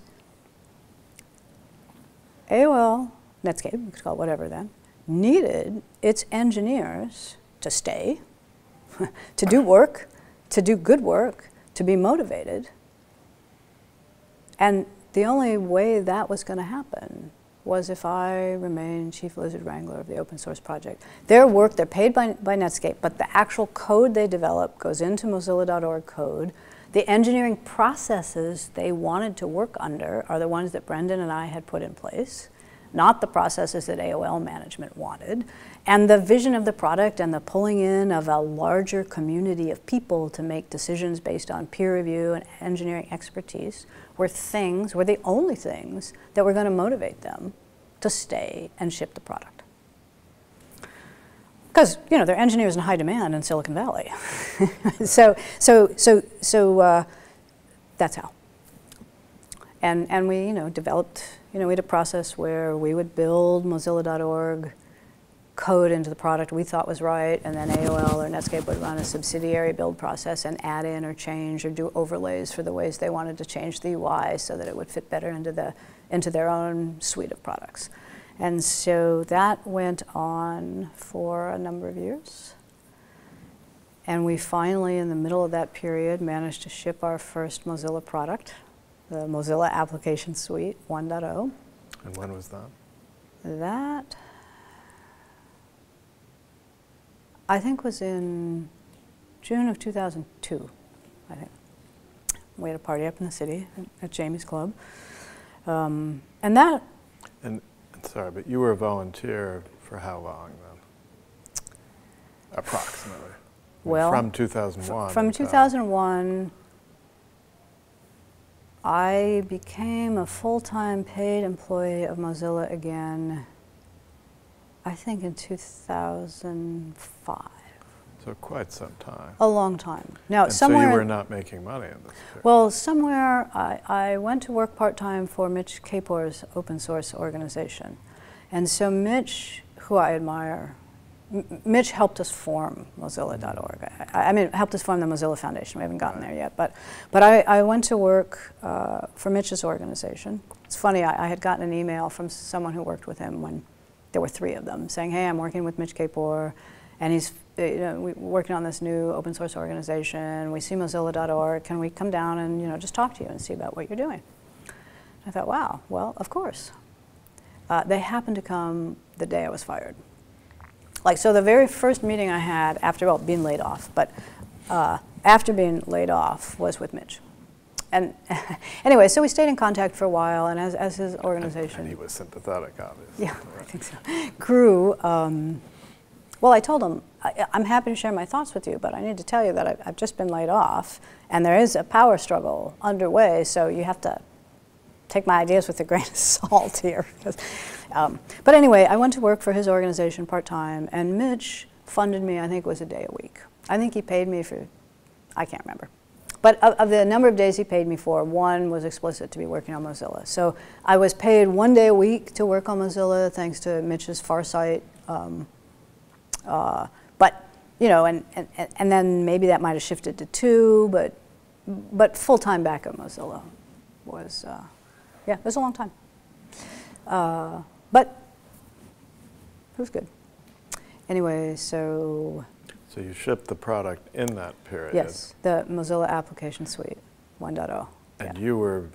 Speaker 2: AOL, Netscape, we could call it whatever then, needed its engineers to stay, to do work, to do good work, to be motivated. And the only way that was going to happen was if I remained chief lizard wrangler of the open source project. Their work, they're paid by Netscape, but the actual code they develop goes into Mozilla.org code. The engineering processes they wanted to work under are the ones that Brendan and I had put in place, not the processes that AOL management wanted. And the vision of the product and the pulling in of a larger community of people to make decisions based on peer review and engineering expertise were the only things that were going to motivate them to stay and ship the product. Because, you know, they're engineers in high demand in Silicon Valley. so that's how. And we, you know, developed, you know, we had a process where we would build Mozilla.org code into the product we thought was right, and then AOL or Netscape would run a subsidiary build process and add in or change or do overlays for the ways they wanted to change the UI so that it would fit better into their own suite of products. And so that went on for a number of years. And we finally, in the middle of that period, managed to ship our first Mozilla product, the Mozilla Application Suite 1.0.
Speaker 1: And when was that?
Speaker 2: That, I think, was in June of 2002, I think. We had a party up in the city at Jamie's Club. And that...
Speaker 1: And sorry, but you were a volunteer for how long then? Approximately.
Speaker 2: Well,
Speaker 1: from 2001.
Speaker 2: From 2001, I became a full-time paid employee of Mozilla again, I think in 2005.
Speaker 1: So quite some time.
Speaker 2: A long time. Now,
Speaker 1: and
Speaker 2: somewhere,
Speaker 1: so you were not making money in this period.
Speaker 2: Well, somewhere I went to work part-time for Mitch Kapor's open source organization. And so Mitch, who I admire, Mitch helped us form Mozilla.org. I mean, helped us form the Mozilla Foundation. We haven't gotten there yet. But I went to work for Mitch's organization. It's funny, I had gotten an email from someone who worked with him when there were 3 of them saying, hey, I'm working with Mitch Kapor, and he's we're working on this new open source organization. We see Mozilla.org. Can we come down and just talk to you and see about what you're doing? I thought, wow, well, of course. They happened to come the day I was fired. So the very first meeting I had after, well, being laid off, but after being laid off was with Mitch. And anyway, so we stayed in contact for a while, and as his organization...
Speaker 1: And he was sympathetic, obviously.
Speaker 2: Yeah, I think so. Grew, well, I told him, I'm happy to share my thoughts with you, but I need to tell you that I've just been laid off, and there is a power struggle underway, so you have to take my ideas with a grain of salt here. But anyway, I went to work for his organization part-time, and Mitch funded me, I think it was a day a week. I think he paid me for, I can't remember. But of the number of days he paid me for, 1 was explicit to be working on Mozilla. So I was paid 1 day a week to work on Mozilla, thanks to Mitch's Farsight. But, and then maybe that might have shifted to 2, but full-time back at Mozilla was, yeah, it was a long time. But it was good. Anyway, so...
Speaker 1: So you shipped the product in that period?
Speaker 2: Yes, the Mozilla Application Suite 1.0.
Speaker 1: And you were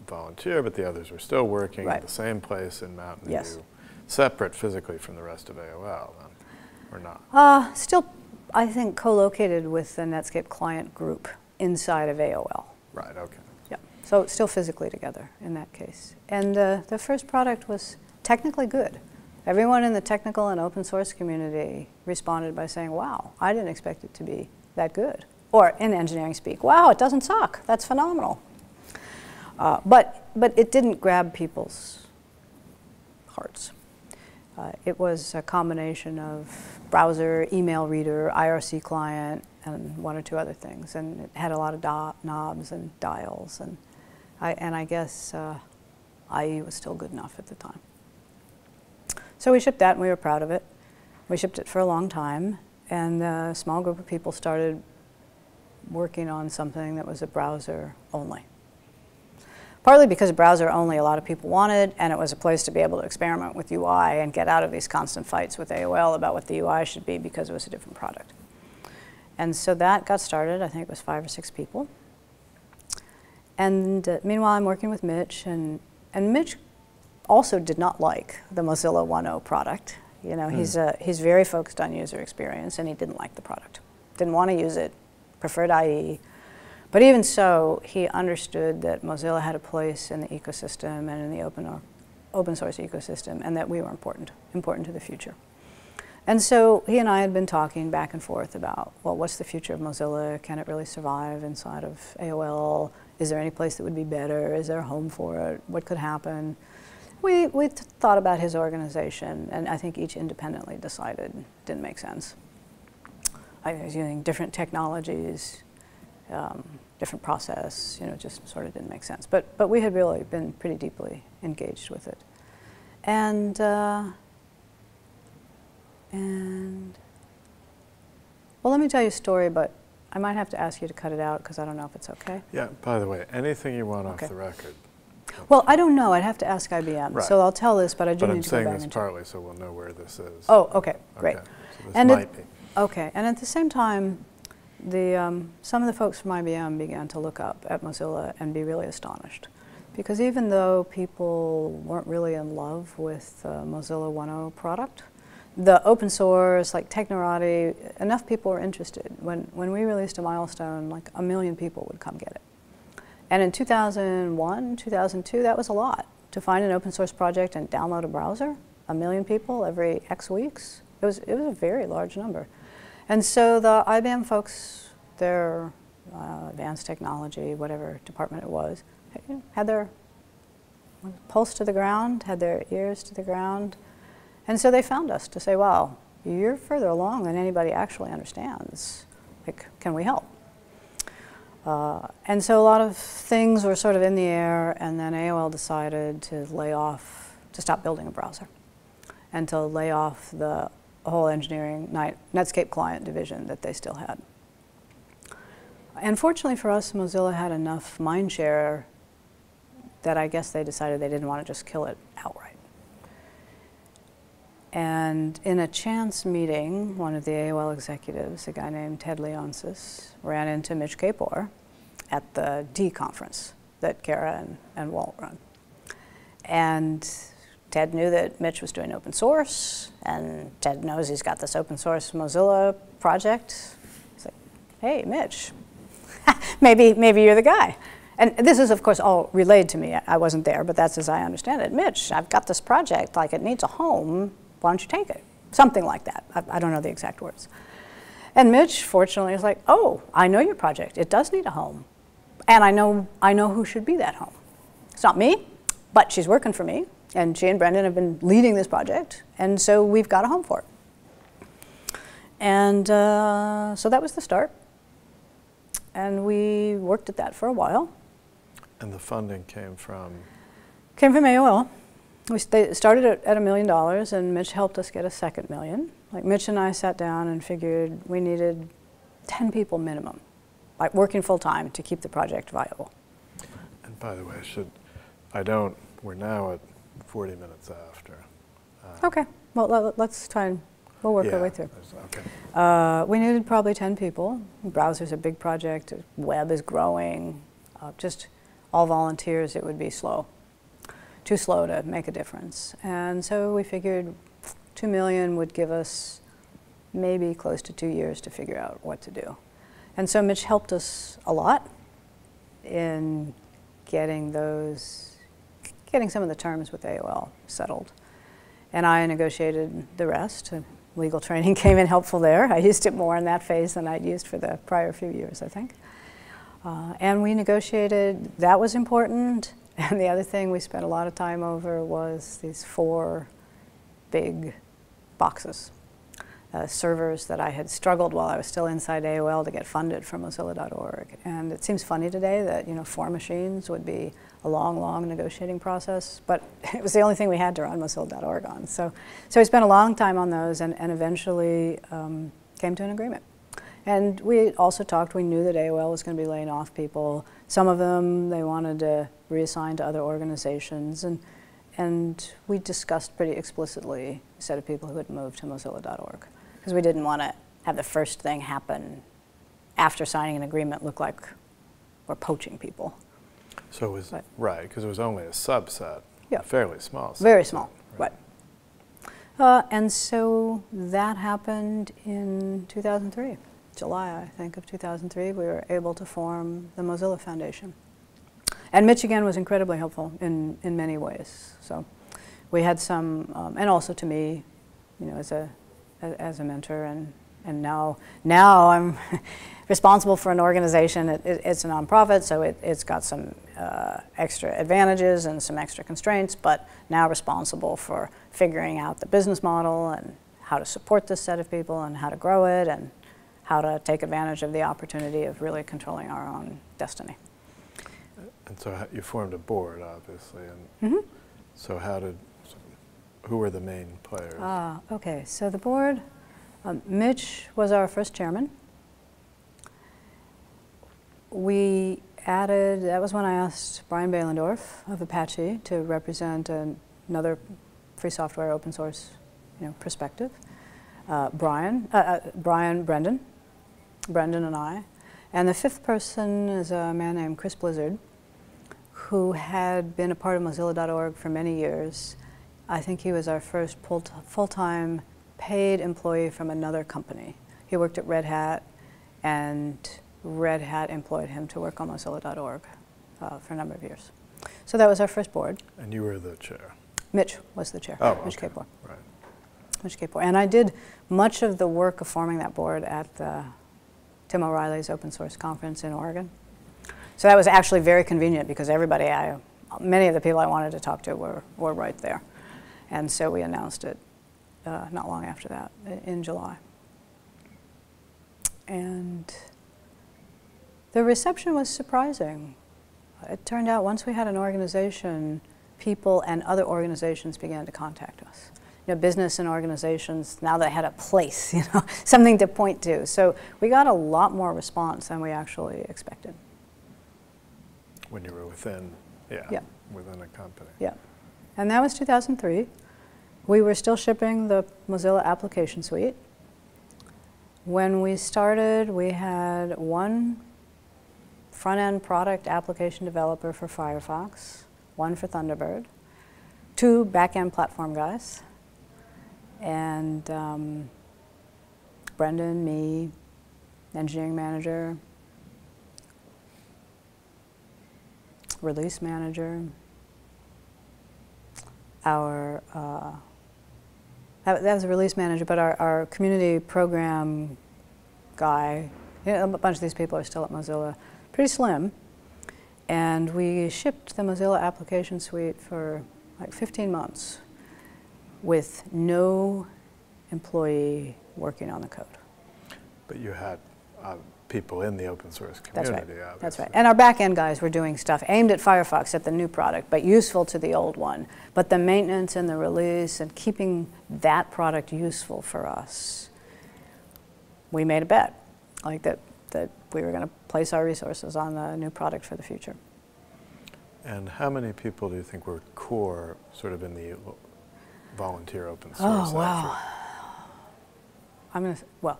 Speaker 1: volunteer, but the others were still working
Speaker 2: Right.
Speaker 1: at the same place in Mountain
Speaker 2: Yes.
Speaker 1: View, separate physically from the rest of AOL, then, or not?
Speaker 2: Still, I think, co-located with the Netscape client group inside of AOL.
Speaker 1: Right, okay.
Speaker 2: Yeah, so still physically together in that case. And the first product was technically good. Everyone in the technical and open source community responded by saying, wow, I didn't expect it to be that good. Or in engineering speak, wow, it doesn't suck. That's phenomenal. But it didn't grab people's hearts. It was a combination of browser, email reader, IRC client, and 1 or 2 other things. And it had a lot of knobs and dials. And I guess IE was still good enough at the time. So we shipped that, and we were proud of it. We shipped it for a long time, and a small group of people started working on something that was a browser only. Partly because browser only a lot of people wanted, and it was a place to be able to experiment with UI and get out of these constant fights with AOL about what the UI should be because it was a different product. And so that got started. I think it was 5 or 6 people. And meanwhile, I'm working with Mitch, and Mitch also did not like the Mozilla 1.0 product. You know, he's very focused on user experience, and he didn't like the product. Didn't want to use it, preferred IE. But even so, he understood that Mozilla had a place in the ecosystem and in the open source ecosystem, and that we were important to the future. And so he and I had been talking back and forth about, well, what's the future of Mozilla? Can it really survive inside of AOL? Is there any place that would be better? Is there a home for it? What could happen? We thought about his organization, and I think each independently decided it didn't make sense. I was using different technologies, different process, you know, just sort of didn't make sense. But we had really been pretty deeply engaged with it. And well, let me tell you a story, but I might have to ask you to cut it out because I don't know if it's okay.
Speaker 1: Yeah, by the way, anything you want off the record.
Speaker 2: Well, I don't know. I'd have to ask IBM.
Speaker 1: Right.
Speaker 2: So I'll tell this, but I do need to go back.
Speaker 1: But I'm saying this partly so we'll know where this is.
Speaker 2: Oh, okay, great.
Speaker 1: Okay. So this might be.
Speaker 2: Okay, and at the same time, some of the folks from IBM began to look up at Mozilla and be really astonished. Because even though people weren't really in love with the Mozilla 1.0 product, the open source, like Technorati, enough people were interested. When we released a milestone, like 1 million people would come get it. And in 2001, 2002, that was a lot. To find an open source project and download a browser, 1 million people every X weeks, it was a very large number. And so the IBM folks, their advanced technology, whatever department it was, had their pulse to the ground, had their ears to the ground. And so they found us to say, wow, you're further along than anybody actually understands. Like, can we help? And so a lot of things were sort of in the air, and then AOL decided to stop building a browser, and to lay off the whole engineering Netscape client division that they still had. And fortunately for us, Mozilla had enough mind share that I guess they decided they didn't want to just kill it outright. And in a chance meeting, one of the AOL executives, a guy named Ted Leonsis, ran into Mitch Kapor at the D conference that Kara and Walt run. And Ted knew that Mitch was doing open source, and Ted knows he's got this open source Mozilla project. He's like, hey, Mitch, maybe you're the guy. And this is, of course, all relayed to me. I wasn't there, but that's as I understand it. Mitch, I've got this project, like it needs a home. Why don't you take it? Something like that. I don't know the exact words. And Mitch, fortunately, is like, oh, I know your project. It does need a home. And I know who should be that home. It's not me, but she's working for me. And she and Brendan have been leading this project. And so we've got a home for it. And so that was the start. And we worked at that for a while.
Speaker 1: And the funding came from?
Speaker 2: Came from AOL. We started at $1 million, and Mitch helped us get a second $1 million. Like, Mitch and I sat down and figured we needed 10 people minimum, like working full time to keep the project viable.
Speaker 1: And by the way, we're now at 40 minutes after.
Speaker 2: Okay, well, let's try and we'll work our way through.
Speaker 1: Okay.
Speaker 2: We needed probably 10 people. Browser's a big project, web is growing, just all volunteers, it would be slow. Too slow to make a difference. And so we figured 2 million would give us maybe close to 2 years to figure out what to do. And so Mitch helped us a lot in getting some of the terms with AOL settled. And I negotiated the rest. Legal training came in helpful there. I used it more in that phase than I'd used for the prior few years, I think. And we negotiated, that was important. And the other thing we spent a lot of time over was these 4 big boxes. servers that I had struggled while I was still inside AOL to get funded from Mozilla.org. And it seems funny today that 4 machines would be a long, long negotiating process, but it was the only thing we had to run Mozilla.org on. So we spent a long time on those and eventually came to an agreement. And we also talked, we knew that AOL was going to be laying off people. Some of them they wanted to reassign to other organizations, and we discussed pretty explicitly a set of people who had moved to Mozilla.org, because we didn't want to have the first thing happen after signing an agreement look like we're poaching people.
Speaker 1: So it was, right, because it was only a subset,
Speaker 2: yeah.
Speaker 1: A fairly small subset.
Speaker 2: Very small, right. And so that happened in 2003. July, I think, of 2003, we were able to form the Mozilla Foundation. And Mitch, again, was incredibly helpful in many ways. So we had some, and also to me, as a mentor, and now I'm responsible for an organization. It's a nonprofit, so it's got some extra advantages and some extra constraints, but now responsible for figuring out the business model and how to support this set of people and how to grow it and how to take advantage of the opportunity of really controlling our own destiny.
Speaker 1: And so you formed a board, obviously, and so who were the main players?
Speaker 2: Okay, so the board, Mitch was our first chairman. We added, that was when I asked Brian Behlendorf of Apache to represent another free software open source perspective. Brendan and I. And the 5th person is a man named Chris Blizzard, who had been a part of Mozilla.org for many years. I think he was our first full-time paid employee from another company. He worked at Red Hat, and Red Hat employed him to work on Mozilla.org for a number of years. So that was our first board.
Speaker 1: And you were the chair?
Speaker 2: Mitch was the chair.
Speaker 1: Oh,
Speaker 2: Mitch
Speaker 1: okay.
Speaker 2: Kapor.
Speaker 1: Right.
Speaker 2: Mitch Kapor. And I did much of the work of forming that board at Tim O'Reilly's open source conference in Oregon. So that was actually very convenient because many of the people I wanted to talk to were right there. And so we announced it not long after that, in July. And the reception was surprising. It turned out once we had an organization, people and other organizations began to contact us. Business and organizations, now they had a place, something to point to. So we got a lot more response than we actually expected.
Speaker 1: When you were within a company.
Speaker 2: Yeah. And that was 2003. We were still shipping the Mozilla Application Suite. When we started, we had 1 front-end product application developer for Firefox, 1 for Thunderbird, 2 back-end platform guys, and Brendan, me, engineering manager, release manager, that was a release manager, but our community program guy, a bunch of these people are still at Mozilla, pretty slim. And we shipped the Mozilla Application Suite for like 15 months with no employee working on the code.
Speaker 1: But you had people in the open source community, obviously.
Speaker 2: That's right. And our back-end guys were doing stuff aimed at Firefox, at the new product, but useful to the old one. But the maintenance and the release and keeping that product useful for us, we made a bet, like that we were going to place our resources on the new product for the future.
Speaker 1: And how many people do you think were core sort of in the volunteer open source effort?
Speaker 2: Wow. Well,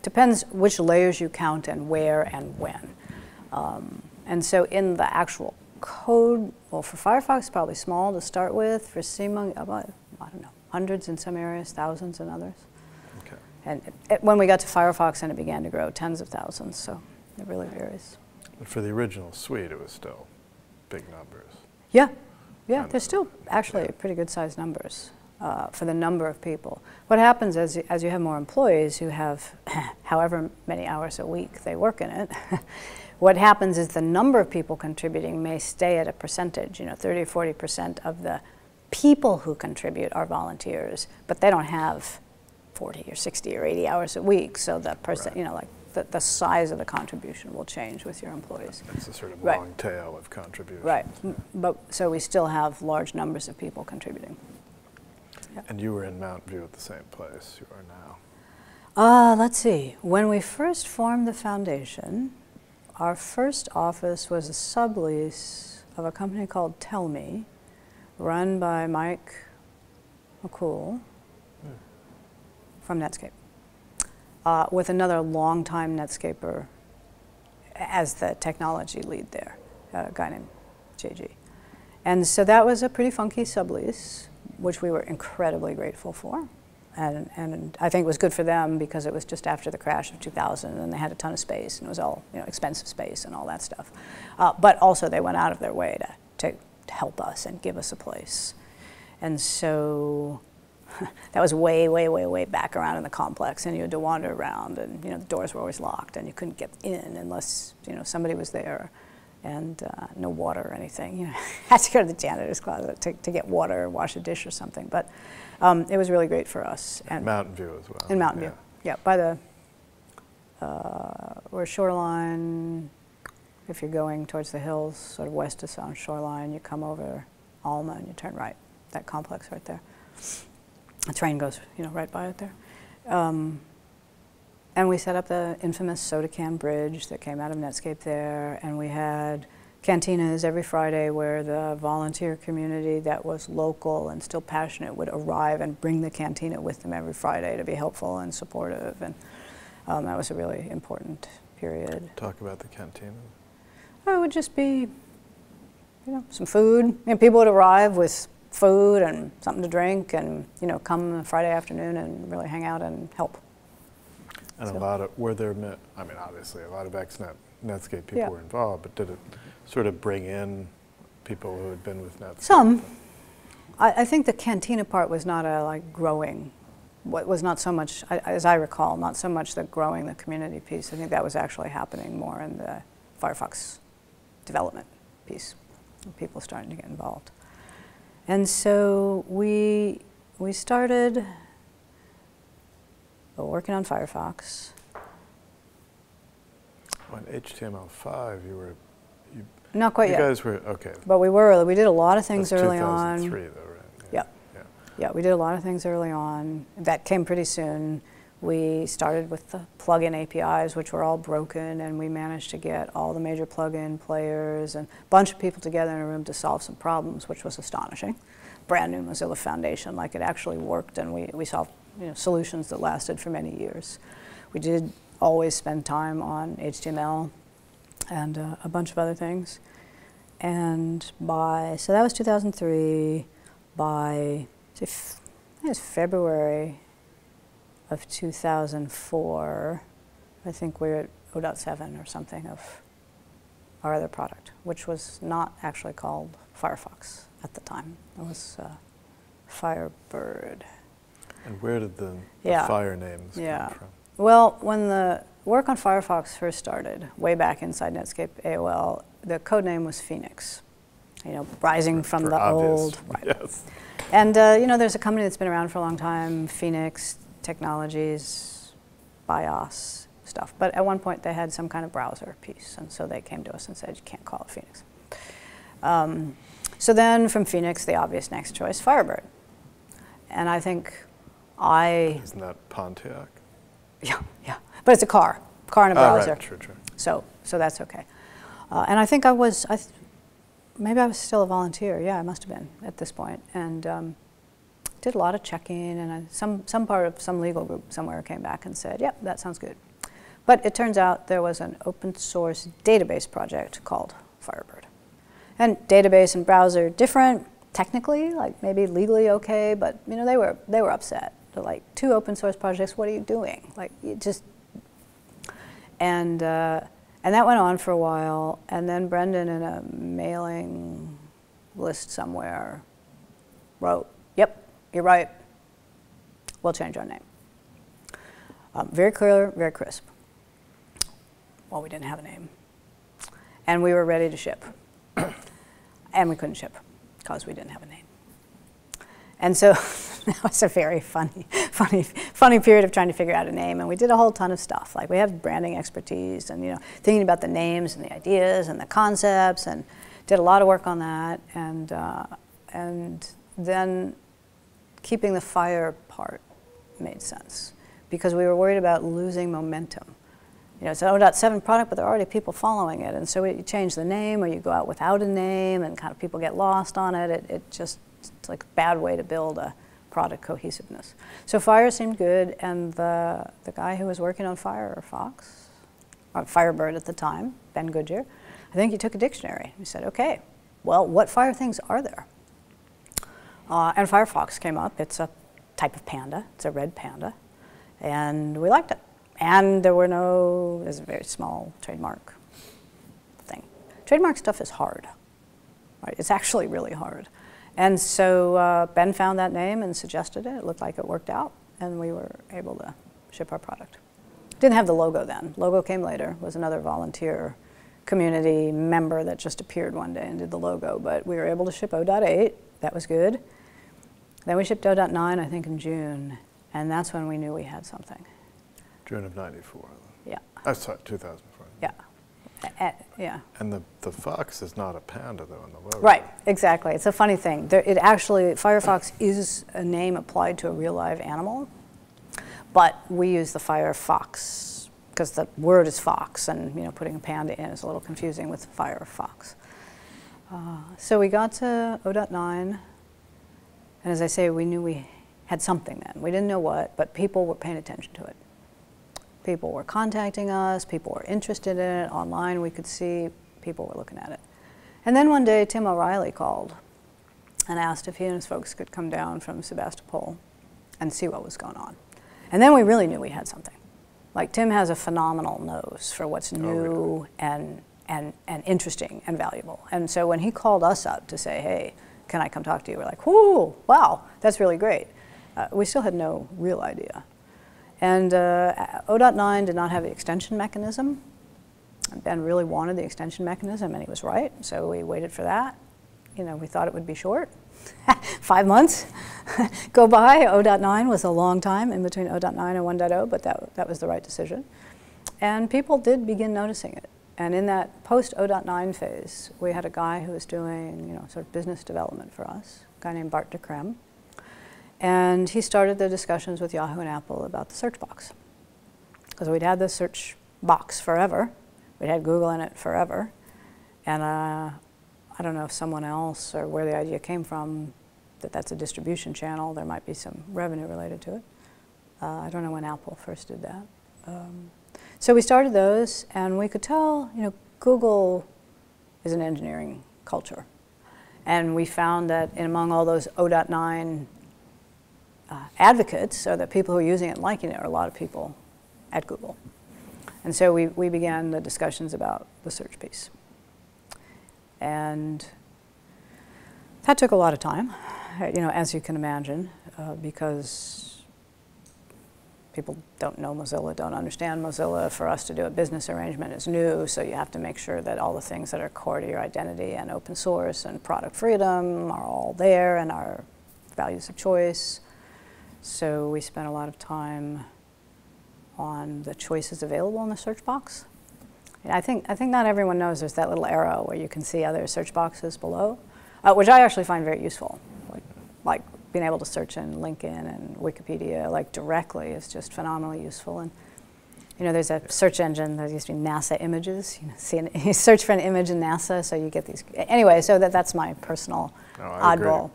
Speaker 2: depends which layers you count and where and when. And so in the actual code, well, for Firefox, probably small to start with. For CMON, about, I don't know, hundreds in some areas, thousands in others.
Speaker 1: Okay.
Speaker 2: And when we got to Firefox and it began to grow, tens of thousands, so it really varies.
Speaker 1: But for the original suite, it was still big numbers.
Speaker 2: Yeah, they're still actually pretty good sized numbers. For the number of people. What happens as you have more employees who have however many hours a week they work in it, what happens is the number of people contributing may stay at a percentage, 30 or 40% of the people who contribute are volunteers, but they don't have 40 or 60 or 80 hours a week, so that person, you know, like the size of the contribution will change with your employees.
Speaker 1: It's a sort of long tail of contribution.
Speaker 2: Right, but so we still have large numbers of people contributing. Yep.
Speaker 1: And you were in Mountain View at the same place you are now?
Speaker 2: Let's see. When we first formed the foundation, our first office was a sublease of a company called Tell Me, run by Mike McCool from Netscape, with another longtime Netscaper as the technology lead there, a guy named JG. And so that was a pretty funky sublease, which we were incredibly grateful for. And I think it was good for them because it was just after the crash of 2000 and they had a ton of space and it was all, you know, expensive space and all that stuff. But also they went out of their way to help us and give us a place. And so that was way, way, way, way back around in the complex, and you had to wander around, and, you know, the doors were always locked and you couldn't get in unless, you know, somebody was there, and no water or anything. You know, had to go to the janitor's closet to get water or wash a dish or something. But it was really great for us. And
Speaker 1: Mountain View as well.
Speaker 2: In Mountain View, yeah, by the we're Shoreline. If you're going towards the hills, sort of west of Sound Shoreline, you come over Alma and you turn right. That complex right there. The train goes, you know, right by it there. And we set up the infamous soda can bridge that came out of Netscape there, and we had cantinas every Friday where the volunteer community that was local and still passionate would arrive and bring the cantina with them every Friday to be helpful and supportive, and that was a really important period.
Speaker 1: Talk about the cantina.
Speaker 2: It would just be, you know, some food, and people would arrive with food and something to drink, and, you know, come on Friday afternoon and really hang out and help.
Speaker 1: And so, a lot of, were there, I mean, obviously a lot of ex-Netscape people were involved, but did it sort of bring in people who had been with Netscape?
Speaker 2: Some. I think the cantina part was not a, like, growing, was not so much, as I recall, not so much the growing the community piece. I think that was actually happening more in the Firefox development piece, people starting to get involved. And so we started working on Firefox.
Speaker 1: On HTML5, you
Speaker 2: not quite yet.
Speaker 1: You guys were, okay.
Speaker 2: But we did a lot of things early on.
Speaker 1: 2003 though, right?
Speaker 2: Yeah, we did a lot of things early on. That came pretty soon. We started with the plugin APIs, which were all broken, and we managed to get all the major plugin players and a bunch of people together in a room to solve some problems, which was astonishing. Brand new Mozilla Foundation, like it actually worked, and we solved, you know, solutions that lasted for many years. We did always spend time on HTML and a bunch of other things. And so that was 2003. By, I think it was February of 2004, I think we were at 0.7 or something of our other product, which was not actually called Firefox at the time. It was Firebird.
Speaker 1: And where did the Fire names come from?
Speaker 2: Well, when the work on Firefox first started, way back inside Netscape AOL, the code name was Phoenix. You know, rising from the old. Right.
Speaker 1: Yes.
Speaker 2: And you know, there's a company that's been around for a long time, Phoenix Technologies, BIOS stuff. But at one point they had some kind of browser piece, and so they came to us and said, you can't call it Phoenix. So then from Phoenix, the obvious next choice, Firebird. And I think
Speaker 1: Isn't that Pontiac?
Speaker 2: Yeah. But it's a car and a browser.
Speaker 1: Right, true.
Speaker 2: So that's okay. And I think maybe I was still a volunteer. Yeah, I must have been at this point. And did a lot of checking, and some part of some legal group somewhere came back and said, yep, that sounds good. But it turns out there was an open source database project called Firebird. And database and browser different technically, like maybe legally okay, but you know, they were upset. They're like, 2 open source projects, what are you doing? Like, you just, and that went on for a while, and then Brendan in a mailing list somewhere wrote, yep, you're right, we'll change our name. Very clear, very crisp. Well, we didn't have a name. And we were ready to ship. And we couldn't ship because we didn't have a name. And so That was a very funny period of trying to figure out a name, and we did a whole ton of stuff. Like we have branding expertise, and thinking about the names and the ideas and the concepts, and did a lot of work on that, and then keeping the fire part made sense because we were worried about losing momentum. It's an 0.7 product, but there are already people following it, and so you change the name or you go out without a name, and kind of people get lost on it. It's like a bad way to build a product cohesiveness. So Fire seemed good, and the guy who was working on Firefox, or Firebird at the time, Ben Goodyear, I think he took a dictionary. He said, okay, well, what Fire things are there? And Firefox came up. It's a type of panda. It's a red panda, and we liked it. And there's a very small trademark thing. Trademark stuff is hard, right? It's actually really hard. And so Ben found that name and suggested it. It looked like it worked out, and we were able to ship our product. Didn't have the logo then. Logo came later. Was another volunteer community member that just appeared one day and did the logo. But we were able to ship 0.8. That was good. Then we shipped 0.9, I think, in June, and that's when we knew we had something.
Speaker 1: June of '94.
Speaker 2: Yeah.
Speaker 1: Oh, sorry, 2004.
Speaker 2: Yeah. Yeah.
Speaker 1: And the fox is not a panda, though, in the logo.
Speaker 2: Right, exactly. It's a funny thing. Firefox is a name applied to a real live animal, but we use the Firefox because the word is fox, and putting a panda in is a little confusing with Firefox. So we got to 0.9, and as I say, we knew we had something then. We didn't know what, but people were paying attention to it. People were contacting us, people were interested in it. Online we could see people were looking at it. And then one day Tim O'Reilly called and asked if he and his folks could come down from Sebastopol and see what was going on. And then we really knew we had something. Like Tim has a phenomenal nose for what's new and interesting and valuable. And so when he called us up to say, hey, can I come talk to you? We're like, whoo, wow, that's really great. We still had no real idea. And 0.9 did not have the extension mechanism. Ben really wanted the extension mechanism, and he was right, so we waited for that. We thought it would be short. 5 months go by. 0.9 was a long time in between 0.9 and 1.0, but that was the right decision. And people did begin noticing it. And in that post-0.9 phase, we had a guy who was doing sort of business development for us, a guy named Bart de Krem. And he started the discussions with Yahoo and Apple about the search box. Because we'd had the search box forever. We'd had Google in it forever. And I don't know if someone else or where the idea came from, that's a distribution channel. There might be some revenue related to it. I don't know when Apple first did that. So we started those, and we could tell, Google is an engineering culture. And we found that among all those 0.9 advocates, so that people who are using it and liking it, are a lot of people at Google. And so we began the discussions about the search piece. And that took a lot of time, as you can imagine, because people don't know Mozilla, don't understand Mozilla. For us to do a business arrangement is new, so you have to make sure that all the things that are core to your identity and open source and product freedom are all there, and our values of choice. So we spent a lot of time on the choices available in the search box. I think not everyone knows there's that little arrow where you can see other search boxes below, which I actually find very useful. Like being able to search in LinkedIn and Wikipedia directly is just phenomenally useful. And there's a search engine that used to be NASA Images. You search for an image in NASA, so you get these. Anyway, so that's my personal oddball.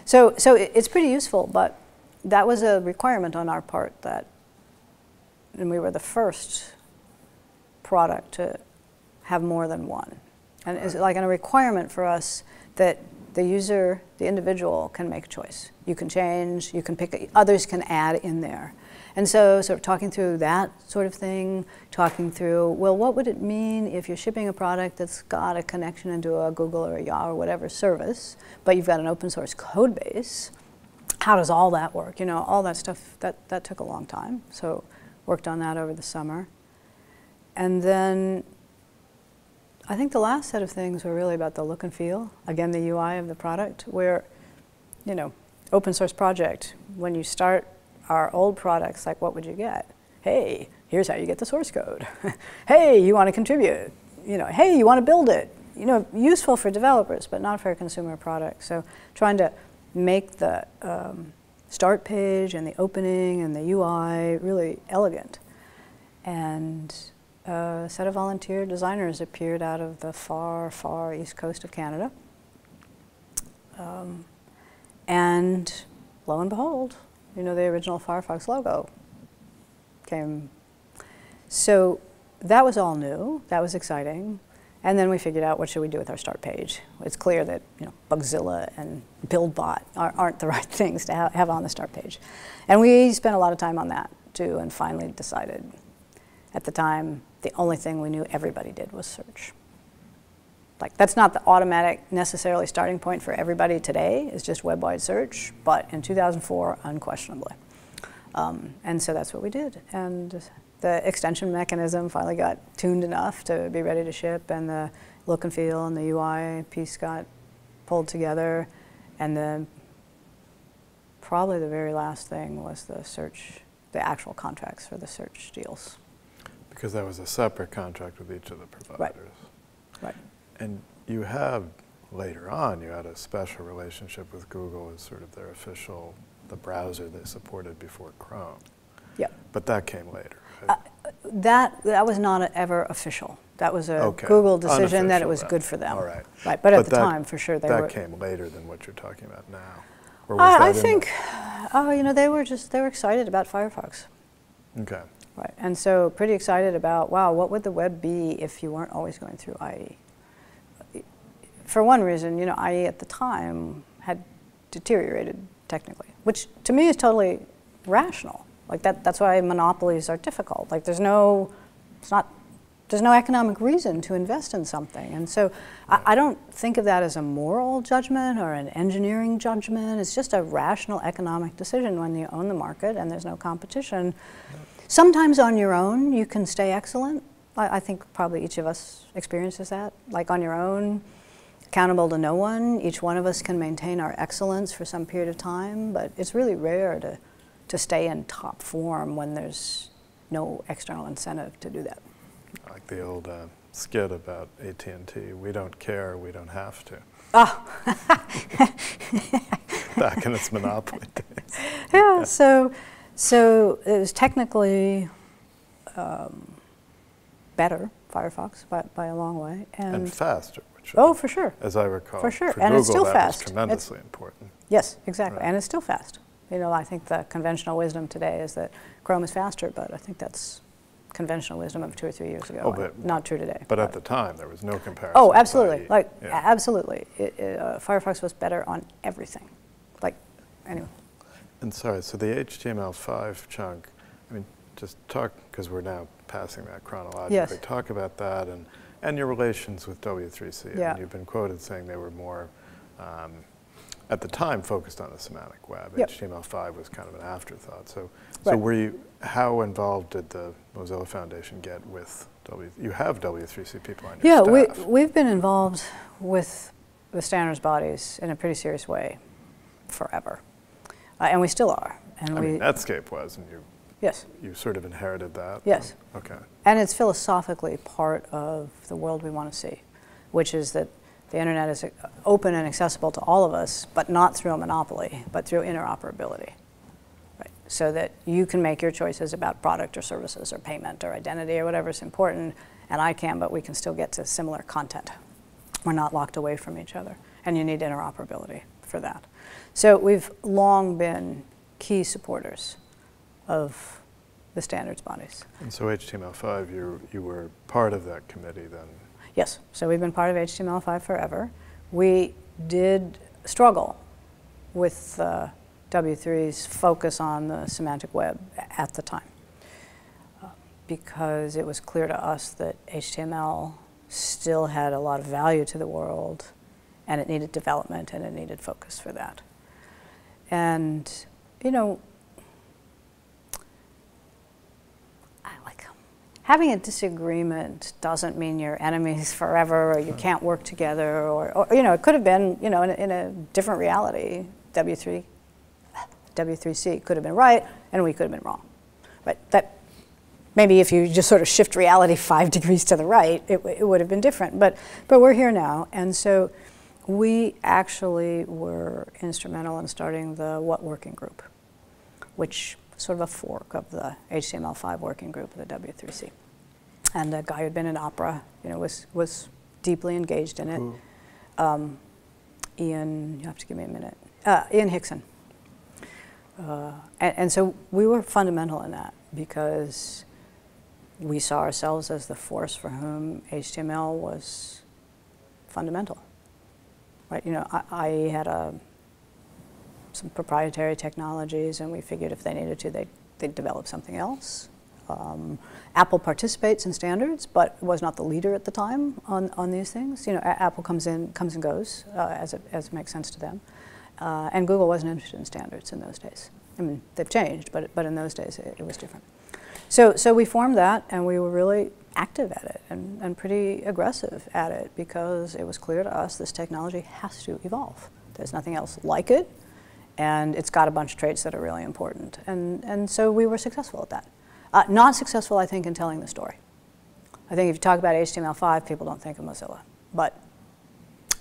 Speaker 2: So it's pretty useful, but that was a requirement on our part and we were the first product to have more than one. And it's like a requirement for us that the user, the individual, can make a choice. You can change, you can pick, others can add in there. And so sort of talking through that sort of thing, talking through, well, what would it mean if you're shipping a product that's got a connection into a Google or a Yahoo or whatever service, but you've got an open source code base? How does all that work? All that stuff, that took a long time. So worked on that over the summer. And then I think the last set of things were really about the look and feel. Again, the UI of the product, where, open source project, when you start our old products, like what would you get? Hey, here's how you get the source code. Hey, you want to contribute? You know, hey, you want to build it? You know, useful for developers, but not for a consumer product. So trying to make the start page and the opening and the UI really elegant. And a set of volunteer designers appeared out of the far, far east coast of Canada. And lo and behold, you know, the original Firefox logo came. So that was all new. That was exciting. And then we figured out, what should we do with our start page? It's clear that, you know, Bugzilla and BuildBot aren't the right things to have on the start page. And we spent a lot of time on that too, and finally decided, at the time, the only thing we knew everybody did was search. Like, that's not the automatic necessarily starting point for everybody today, it's just web-wide search, but in 2004, unquestionably. And so that's what we did. And the extension mechanism finally got tuned enough to be ready to ship, and the look and feel and the UI piece got pulled together. And then probably the very last thing was the search, the actual contracts for the search deals.
Speaker 1: Because that was a separate contract with each of the providers.
Speaker 2: Right.
Speaker 1: And you have, later on, you had a special relationship with Google as sort of their official, the browser they supported before Chrome.
Speaker 2: Yeah.
Speaker 1: But that came later. Right?
Speaker 2: That was not ever official. That was a Google decision that it was good for them.
Speaker 1: All right.
Speaker 2: Right. But at the time, for sure, they were.
Speaker 1: That came later than what you're talking about now. Or was
Speaker 2: I think, you know, they were excited about Firefox.
Speaker 1: Okay.
Speaker 2: Right. And so pretty excited about, wow, what would the web be if you weren't always going through IE? For one reason, you know, IE at the time had deteriorated technically, which to me is totally rational. Like that's why monopolies are difficult. Like there's no economic reason to invest in something. And so I don't think of that as a moral judgment or an engineering judgment. It's just a rational economic decision when you own the market and there's no competition. Sometimes on your own, you can stay excellent. I think probably each of us experiences that. Like on your own, accountable to no one, each one of us can maintain our excellence for some period of time, but it's really rare to stay in top form when there's no external incentive to do that.
Speaker 1: Like the old skit about AT&T, we don't care, we don't have to.
Speaker 2: Oh.
Speaker 1: Back in its monopoly days.
Speaker 2: Yeah, so it was technically better, Firefox, by a long way. And faster. Which, for sure.
Speaker 1: As I recall.
Speaker 2: For sure.
Speaker 1: For
Speaker 2: and
Speaker 1: Google,
Speaker 2: it's still
Speaker 1: that
Speaker 2: fast.
Speaker 1: was tremendously important.
Speaker 2: Yes, exactly.
Speaker 1: Right.
Speaker 2: And it's still fast. You know, I think the conventional wisdom today is that Chrome is faster, but I think that's conventional wisdom of 2 or 3 years ago.
Speaker 1: Oh, but
Speaker 2: not true today.
Speaker 1: But at the time, there was no comparison.
Speaker 2: Oh, absolutely.
Speaker 1: Like,
Speaker 2: absolutely. Firefox was better on everything. Like, anyway.
Speaker 1: And sorry, so the HTML5 chunk, I mean, just talk, because we're now passing that chronologically.
Speaker 2: Yes.
Speaker 1: Talk about that and your relations with W3C.
Speaker 2: Yeah.
Speaker 1: I mean, you've been quoted saying they were more, at the time, focused on the semantic web.
Speaker 2: Yep.
Speaker 1: HTML5 was kind of an afterthought. So
Speaker 2: Right.
Speaker 1: how involved did the Mozilla Foundation get with you have W3C people on your staff.
Speaker 2: Yeah, we've been involved with the standards bodies in a pretty serious way forever. And we still are. And
Speaker 1: I mean, Netscape was, and you sort of inherited that.
Speaker 2: Yes.
Speaker 1: Okay.
Speaker 2: And it's philosophically part of the world we want to see, which is that the internet is open and accessible to all of us, but not through a monopoly, but through interoperability. Right? So that you can make your choices about product or services or payment or identity or whatever is important, and I can, but we can still get to similar content. We're not locked away from each other, and you need interoperability for that. So we've long been key supporters of the standards bodies.
Speaker 1: And so HTML5, you were part of that committee then?
Speaker 2: Yes, so we've been part of HTML5 forever. We did struggle with W3's focus on the semantic web at the time because it was clear to us that HTML still had a lot of value to the world and it needed development and it needed focus for that. And, you know, having a disagreement doesn't mean you're enemies forever or you can't work together or you know, it could have been, you know, in a different reality, W3 W3C could have been right, and we could have been wrong. Right? That maybe if you just sort of shift reality 5 degrees to the right, it would have been different. But we're here now, and so we actually were instrumental in starting the What working group, which was sort of a fork of the HTML5 working group of the W3C. And a guy who'd been in opera, was deeply engaged in it. Ian, you have to give me a minute. Ian Hickson. And so we were fundamental in that because we saw ourselves as the force for whom HTML was fundamental. Right? I had some proprietary technologies, and we figured if they needed to, they'd develop something else. Apple participates in standards, but was not the leader at the time on these things. Apple comes and goes as it makes sense to them, and Google wasn't interested in standards in those days. I mean, they've changed, but in those days it was different. So we formed that, and we were really active at it and pretty aggressive at it because it was clear to us this technology has to evolve. There's nothing else like it, and it's got a bunch of traits that are really important. And so we were successful at that. Not successful, I think, in telling the story. I think if you talk about HTML5, people don't think of Mozilla. But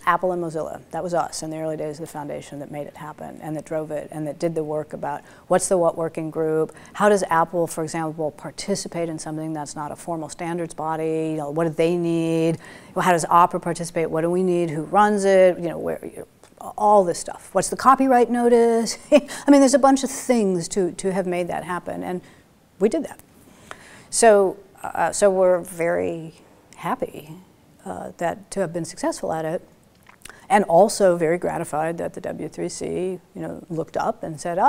Speaker 2: Apple and Mozilla, that was us in the early days of the foundation that made it happen and that drove it and that did the work about what's the What working group, how does Apple, for example, participate in something that's not a formal standards body, what do they need, how does Opera participate, what do we need, who runs it, all this stuff. What's the copyright notice? I mean, there's a bunch of things to have made that happen, and we did that. So we're very happy to have been successful at it, and also very gratified that the W3C, looked up and said,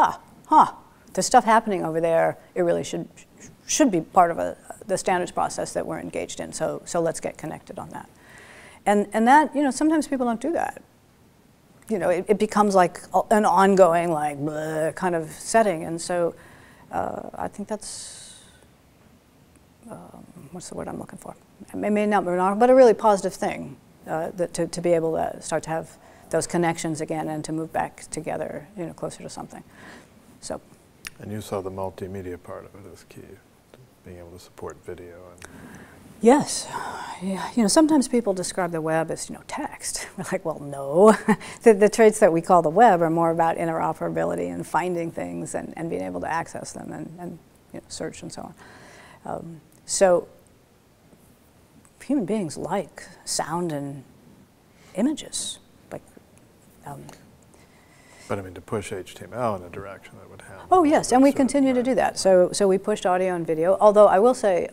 Speaker 2: there's stuff happening over there. It really should be part of the standards process that we're engaged in. So let's get connected on that. And that, sometimes people don't do that. It becomes like an ongoing, like, bleh, kind of setting. And so I think that's, what's the word I'm looking for? It may not be wrong, but a really positive thing to be able to start to have those connections again and to move back together, closer to something. So.
Speaker 1: And you saw the multimedia part of it as key, being able to support video.
Speaker 2: Yes. Yeah. Sometimes people describe the web as, text. We're like, well, no. the traits that we call the web are more about interoperability and finding things and being able to access them and search and so on. So human beings like sound and images.
Speaker 1: But I mean, to push HTML in a direction that would handle.
Speaker 2: Oh, yes, and we continue to do that. So we pushed audio and video, although I will say,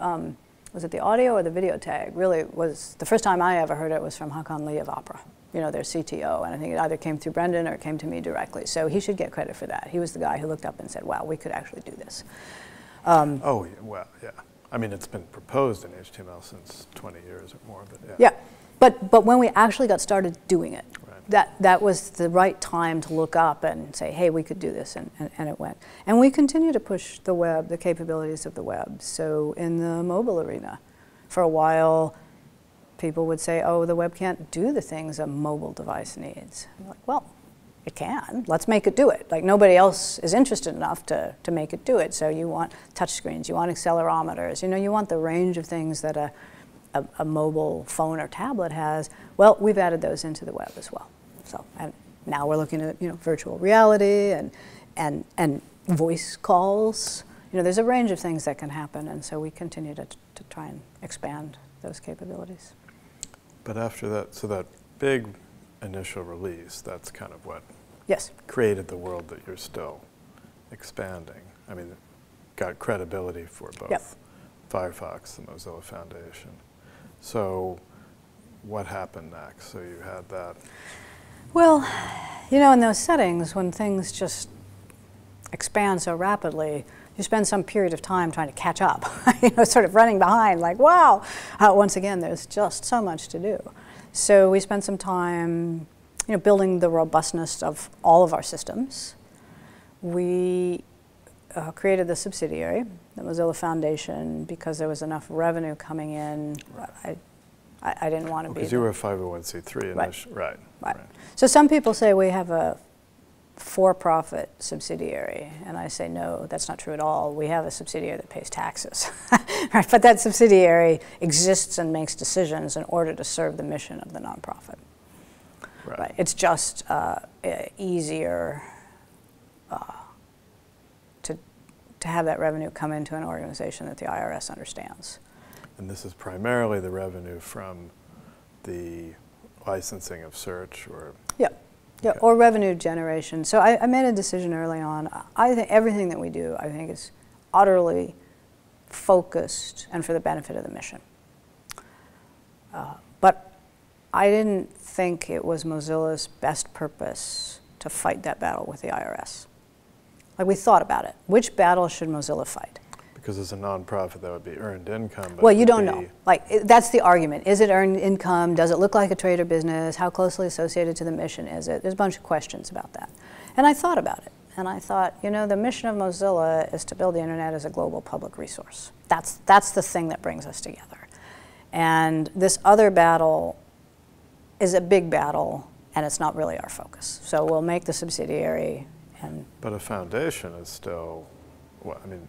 Speaker 2: was it the audio or the video tag? Really was, the first time I ever heard it was from Hakan Lee of Opera, their CTO, and I think it either came through Brendan or it came to me directly. So he should get credit for that. He was the guy who looked up and said, wow, we could actually do this.
Speaker 1: Oh, well, yeah. I mean, it's been proposed in HTML since 20 years or more, but yeah.
Speaker 2: Yeah, but when we actually got started doing it, right. that was the right time to look up and say, hey, we could do this, and it went. And we continue to push the web, the capabilities of the web. So in the mobile arena, for a while, people would say, oh, the web can't do the things a mobile device needs. I'm like, well, it can. Let's make it do it. Like, nobody else is interested enough to make it do it. So you want touchscreens, you want accelerometers, you want the range of things that a mobile phone or tablet has. Well, we've added those into the web as well. So, and now we're looking at virtual reality and voice calls. There's a range of things that can happen, and so we continue to try and expand those capabilities.
Speaker 1: But after that, so that big initial release, that's kind of what
Speaker 2: yes.
Speaker 1: created the world that you're still expanding. I mean, got credibility for both
Speaker 2: yep.
Speaker 1: Firefox, the Mozilla Foundation. So what happened next? So you had that.
Speaker 2: Well, in those settings, when things just expand so rapidly, you spend some period of time trying to catch up, sort of running behind, like, wow. Once again, there's just so much to do. So we spent some time, building the robustness of all of our systems. We created the subsidiary, the Mozilla Foundation, because there was enough revenue coming in.
Speaker 1: Right.
Speaker 2: I didn't want to be.
Speaker 1: Because you were a 501c3
Speaker 2: right.
Speaker 1: Right.
Speaker 2: So some people say we have for-profit subsidiary. And I say, no, that's not true at all. We have a subsidiary that pays taxes. Right? But that subsidiary exists and makes decisions in order to serve the mission of the nonprofit. Right. It's just easier to have that revenue come into an organization that the IRS understands.
Speaker 1: And this is primarily the revenue from the licensing of search, or?
Speaker 2: Yeah, yeah,
Speaker 1: Okay.
Speaker 2: or revenue generation. So I made a decision early on. I think everything that we do, I think, is utterly focused and for the benefit of the mission. But I didn't think it was Mozilla's best purpose to fight that battle with the IRS. Like, we thought about it. Which battle should Mozilla fight?
Speaker 1: Because as a nonprofit, that would be earned income. But
Speaker 2: Well, you don't know. Like, that's the argument. Is it earned income? Does it look like a trade or business? How closely associated to the mission is it? There's a bunch of questions about that. And I thought about it. And I thought, you know, the mission of Mozilla is to build the internet as a global public resource. That's the thing that brings us together. And this other battle is a big battle, and it's not really our focus. So we'll make the subsidiary.
Speaker 1: But a foundation is still, well, I mean,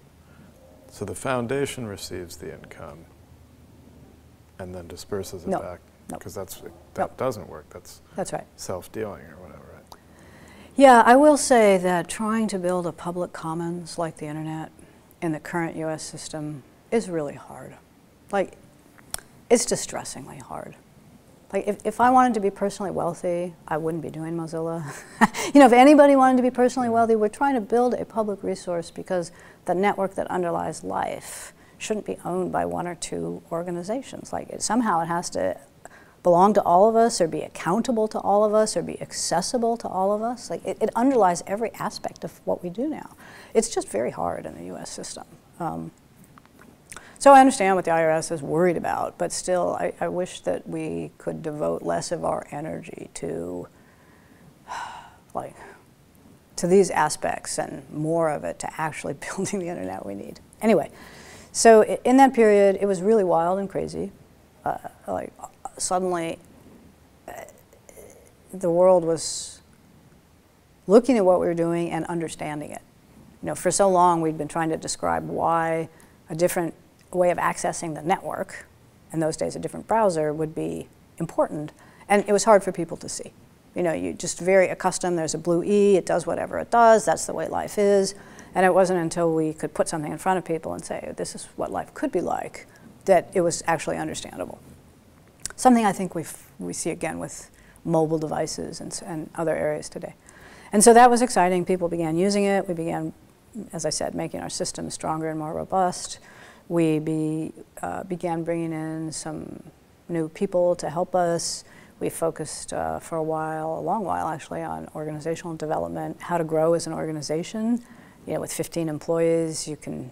Speaker 1: so the foundation receives the income and then disperses it back? Because that doesn't work. That's
Speaker 2: right.
Speaker 1: Self-dealing or whatever, right?
Speaker 2: Yeah, I will say that trying to build a public commons like the internet in the current US system is really hard. Like, it's distressingly hard. Like, if I wanted to be personally wealthy, I wouldn't be doing Mozilla. You know, if anybody wanted to be personally wealthy, we're trying to build a public resource because the network that underlies life shouldn't be owned by one or two organizations. Like, somehow it has to belong to all of us, or be accountable to all of us, or be accessible to all of us. Like, it underlies every aspect of what we do now. It's just very hard in the US system. So I understand what the IRS is worried about, but still, I wish that we could devote less of our energy to, like, to these aspects and more of it to actually building the internet we need. Anyway, so in that period, it was really wild and crazy. Like, suddenly, the world was looking at what we were doing and understanding it. You know, for so long, we'd been trying to describe why a different way of accessing the network, in those days a different browser, would be important, and it was hard for people to see. You know, you're just very accustomed, there's a blue E, it does whatever it does, that's the way life is, and it wasn't until we could put something in front of people and say, this is what life could be like, that it was actually understandable. Something I think we see again with mobile devices and other areas today. And so that was exciting. People began using it. We began, as I said, making our system stronger and more robust. We began bringing in some new people to help us. We focused for a while, a long while actually, on organizational development, how to grow as an organization. You know, with 15 employees, you can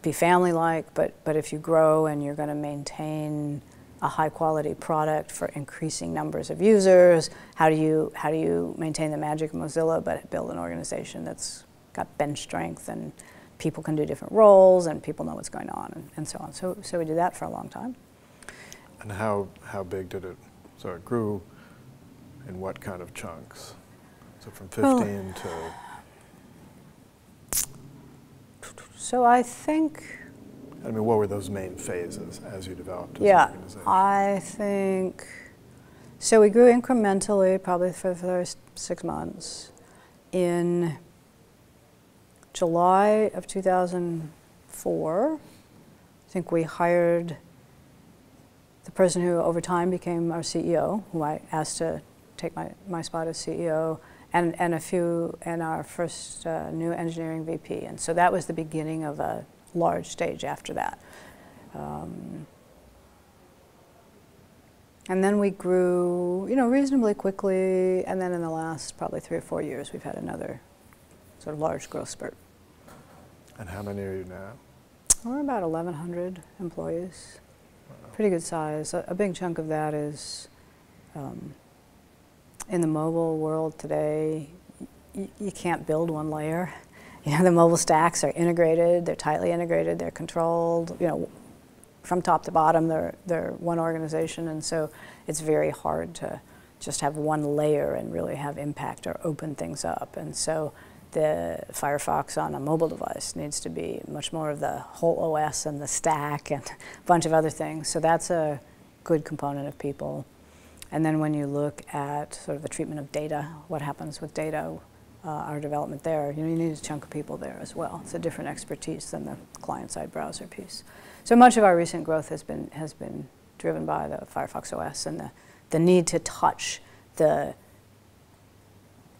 Speaker 2: be family-like, but if you grow and you're going to maintain a high-quality product for increasing numbers of users, how do you maintain the magic of Mozilla but build an organization that's got bench strength and people can do different roles and people know what's going on and so on. So we did that for a long time.
Speaker 1: And how big did it, so it grew in what kind of chunks? So from 15 to?
Speaker 2: So I think,
Speaker 1: I mean, what were those main phases as you developed as an organization?
Speaker 2: I think, so we grew incrementally probably for the first 6 months. In July of 2004, I think we hired the person who over time became our CEO, who I asked to take my spot as CEO, and our first new engineering VP. And so that was the beginning of a large stage after that. And then we grew, you know, reasonably quickly, and then in the last probably 3 or 4 years, we've had another sort of large growth spurt.
Speaker 1: And how many are you now?
Speaker 2: We're about 1,100 employees. Wow. Pretty good size. A big chunk of that is in the mobile world today, you can't build one layer. You know, the mobile stacks are integrated, they're tightly integrated, they're controlled, you know, from top to bottom, they're one organization, and so it's very hard to just have one layer and really have impact or open things up. And so the Firefox on a mobile device needs to be much more of the whole OS and the stack and a bunch of other things. So that's a good component of people. And then when you look at sort of the treatment of data, what happens with data, our development there, you need a chunk of people there as well. It's a different expertise than the client-side browser piece. So much of our recent growth has been driven by the Firefox OS and the need to touch the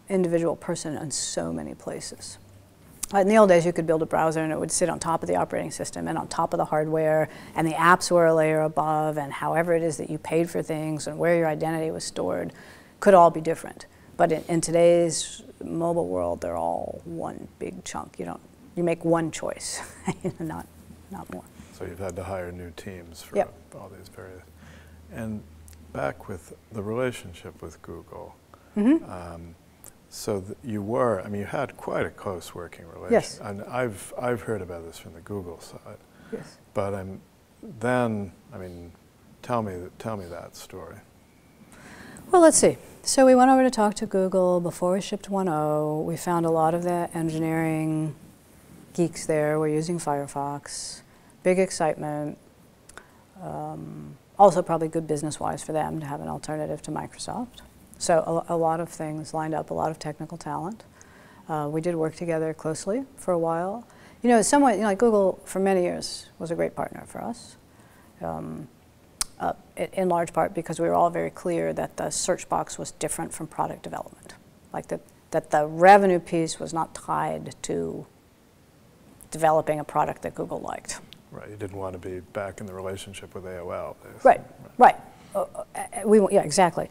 Speaker 2: individual person in so many places. In the old days, you could build a browser and it would sit on top of the operating system and on top of the hardware, and the apps were a layer above, and however it is that you paid for things and where your identity was stored could all be different. But in today's mobile world, they're all one big chunk. You make one choice, not more.
Speaker 1: So you've had to hire new teams for
Speaker 2: Yep.
Speaker 1: all these various. And back with the relationship with Google.
Speaker 2: Mm-hmm.
Speaker 1: So you had quite a close working relationship.
Speaker 2: Yes.
Speaker 1: And I've heard about this from the Google side.
Speaker 2: Yes.
Speaker 1: But tell me that story.
Speaker 2: Well, let's see. So we went over to talk to Google before we shipped 1.0. We found a lot of the engineering geeks there were using Firefox. Big excitement. Also probably good business-wise for them to have an alternative to Microsoft. So a lot of things lined up, a lot of technical talent. We did work together closely for a while. Somewhat, like Google for many years was a great partner for us. In large part because we were all very clear that the search box was different from product development. Like that the revenue piece was not tied to developing a product that Google liked.
Speaker 1: Right, you didn't want to be back in the relationship with AOL.
Speaker 2: Right. Yeah, exactly.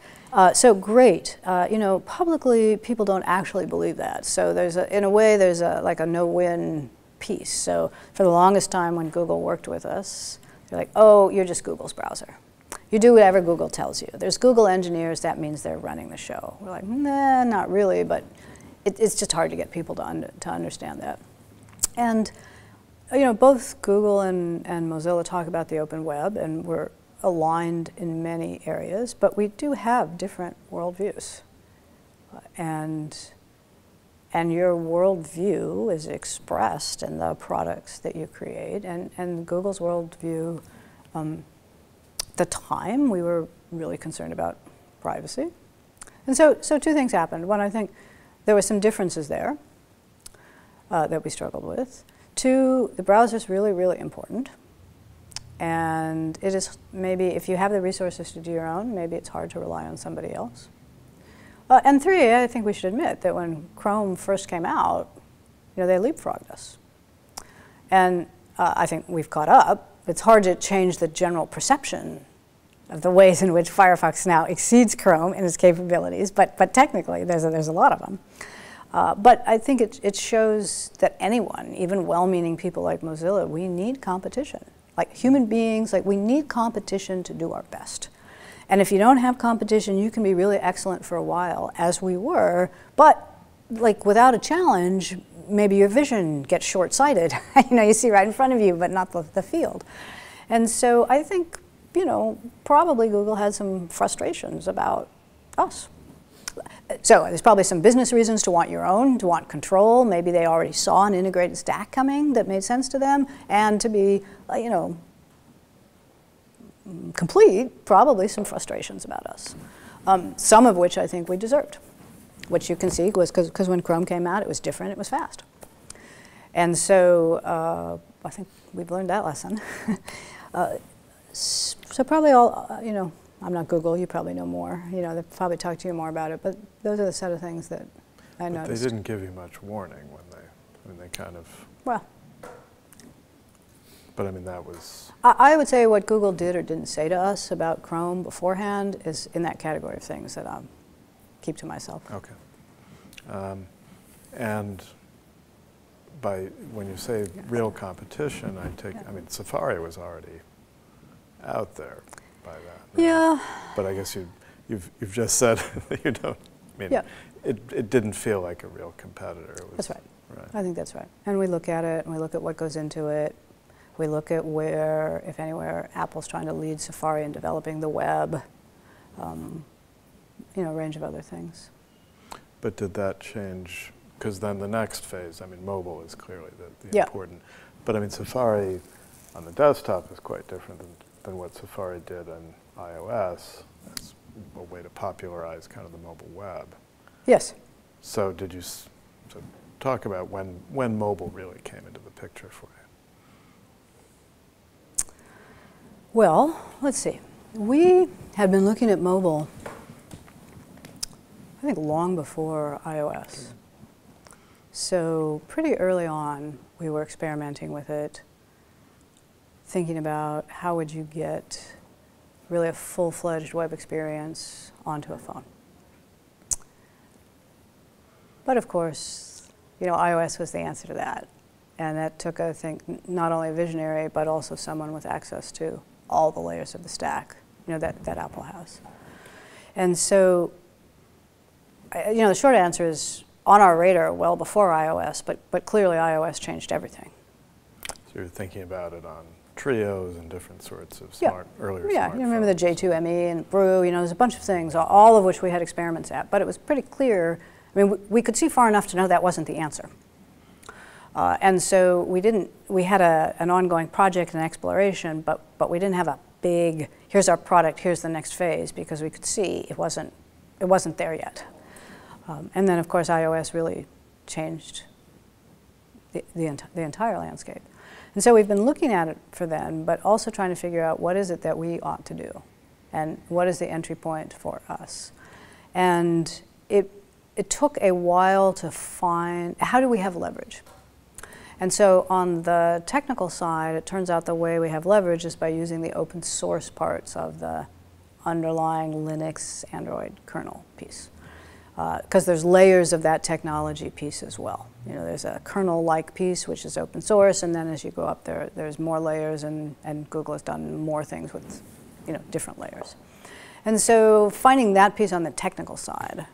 Speaker 2: So great. Publicly, people don't actually believe that. So in a way, there's like a no-win piece. So for the longest time when Google worked with us, they're like, oh, you're just Google's browser. You do whatever Google tells you. There's Google engineers, that means they're running the show. We're like, nah, not really, but it's just hard to get people to understand that. And both Google and Mozilla talk about the open web, and we're aligned in many areas, but we do have different worldviews. And your worldview is expressed in the products that you create. And Google's worldview, the time we were really concerned about privacy. And so two things happened. One, I think there were some differences there that we struggled with. Two, the browser's really, really important. And it is maybe, if you have the resources to do your own, maybe it's hard to rely on somebody else. And three, I think we should admit that when Chrome first came out, they leapfrogged us. And I think we've caught up. It's hard to change the general perception of the ways in which Firefox now exceeds Chrome in its capabilities, but technically there's a lot of them. But I think it shows that anyone, even well-meaning people like Mozilla, we need competition. Like human beings, we need competition to do our best. And if you don't have competition, you can be really excellent for a while, as we were, but without a challenge, maybe your vision gets short-sighted. You see right in front of you, but not the field. And so I think, probably Google had some frustrations about us. So there's probably some business reasons to want your own, to want control. Maybe they already saw an integrated stack coming that made sense to them, and to be, complete, probably some frustrations about us. Some of which I think we deserved, which you can see was because when Chrome came out, it was different, it was fast. And so I think we've learned that lesson. So probably all, I'm not Google, you probably know more. They'll probably talk to you more about it, but those are the set of things that I noticed.
Speaker 1: They didn't give you much warning when they kind of...
Speaker 2: Well.
Speaker 1: But that was...
Speaker 2: I would say what Google did or didn't say to us about Chrome beforehand is in that category of things that I'll keep to myself.
Speaker 1: Okay. And when you say real competition, Safari was already out there by that. Right?
Speaker 2: Yeah.
Speaker 1: But I guess you've just said that you don't. It didn't feel like a real competitor.
Speaker 2: That's right. I think that's right. And we look at it, and we look at what goes into it. We look at where, if anywhere, Apple's trying to lead Safari in developing the web. a range of other things.
Speaker 1: But did that change? Because then the next phase, I mean, mobile is clearly the
Speaker 2: Yeah.
Speaker 1: important. But I mean, Safari on the desktop is quite different than what Safari did on iOS. That's a way to popularize kind of the mobile web.
Speaker 2: Yes.
Speaker 1: So did you talk about when mobile really came into the picture for you?
Speaker 2: Well, let's see. We had been looking at mobile, I think, long before iOS. So pretty early on, we were experimenting with it, thinking about how would you get really a full-fledged web experience onto a phone. But of course, iOS was the answer to that. And that took, I think, not only a visionary, but also someone with access to all the layers of the stack, that Apple has. And so, the short answer is on our radar well before iOS, but clearly iOS changed everything.
Speaker 1: So you're thinking about it on Trios and different sorts of earlier smartphones.
Speaker 2: Yeah, you remember the J2ME and Brew, there's a bunch of things, all of which we had experiments at, but it was pretty clear. I mean, we could see far enough to know that wasn't the answer. And so we had an ongoing project and exploration, but we didn't have a big, here's our product, here's the next phase, because we could see it wasn't there yet. And then, of course, iOS really changed the entire landscape. And so we've been looking at it for then, but also trying to figure out what is it that we ought to do, and what is the entry point for us. And it took a while to find, how do we have leverage? And so on the technical side, it turns out the way we have leverage is by using the open source parts of the underlying Linux Android kernel piece. Because there's layers of that technology piece as well. There's a kernel-like piece, which is open source, and then as you go up there's more layers, and Google has done more things with, different layers. And so finding that piece on the technical side